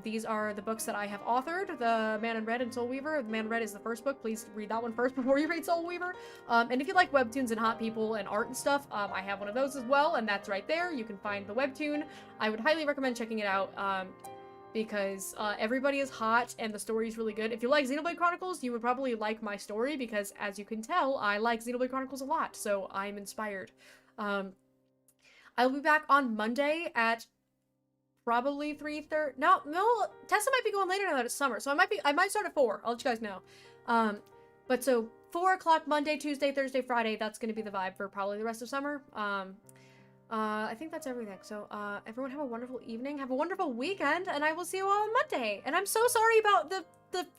these are the books that I have authored, The Man in Red and Soul Weaver. The Man in Red is the first book. Please read that one first before you read Soul Weaver. And if you like webtoons and hot people and art and stuff, I have one of those as well, and that's right there. You can find the webtoon. I would highly recommend checking it out. Because everybody is hot and the story is really good. If you like Xenoblade Chronicles, you would probably like my story because, as you can tell, I like Xenoblade Chronicles a lot, so I'm inspired. I'll be back on Monday at probably 3:30. No, Tessa might be going later now that it's summer, so I might start at 4. I'll let you guys know. But so 4 o'clock Monday, Tuesday, Thursday, Friday. That's gonna be the vibe for probably the rest of summer. I think that's everything. So, everyone have a wonderful evening, have a wonderful weekend, and I will see you all on Monday. And I'm so sorry about the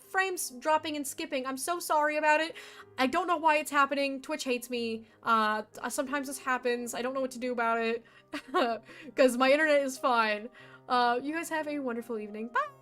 frames dropping and skipping. I'm so sorry about it. I don't know why it's happening. Twitch hates me. Sometimes this happens. I don't know what to do about it. Because my internet is fine. You guys have a wonderful evening. Bye!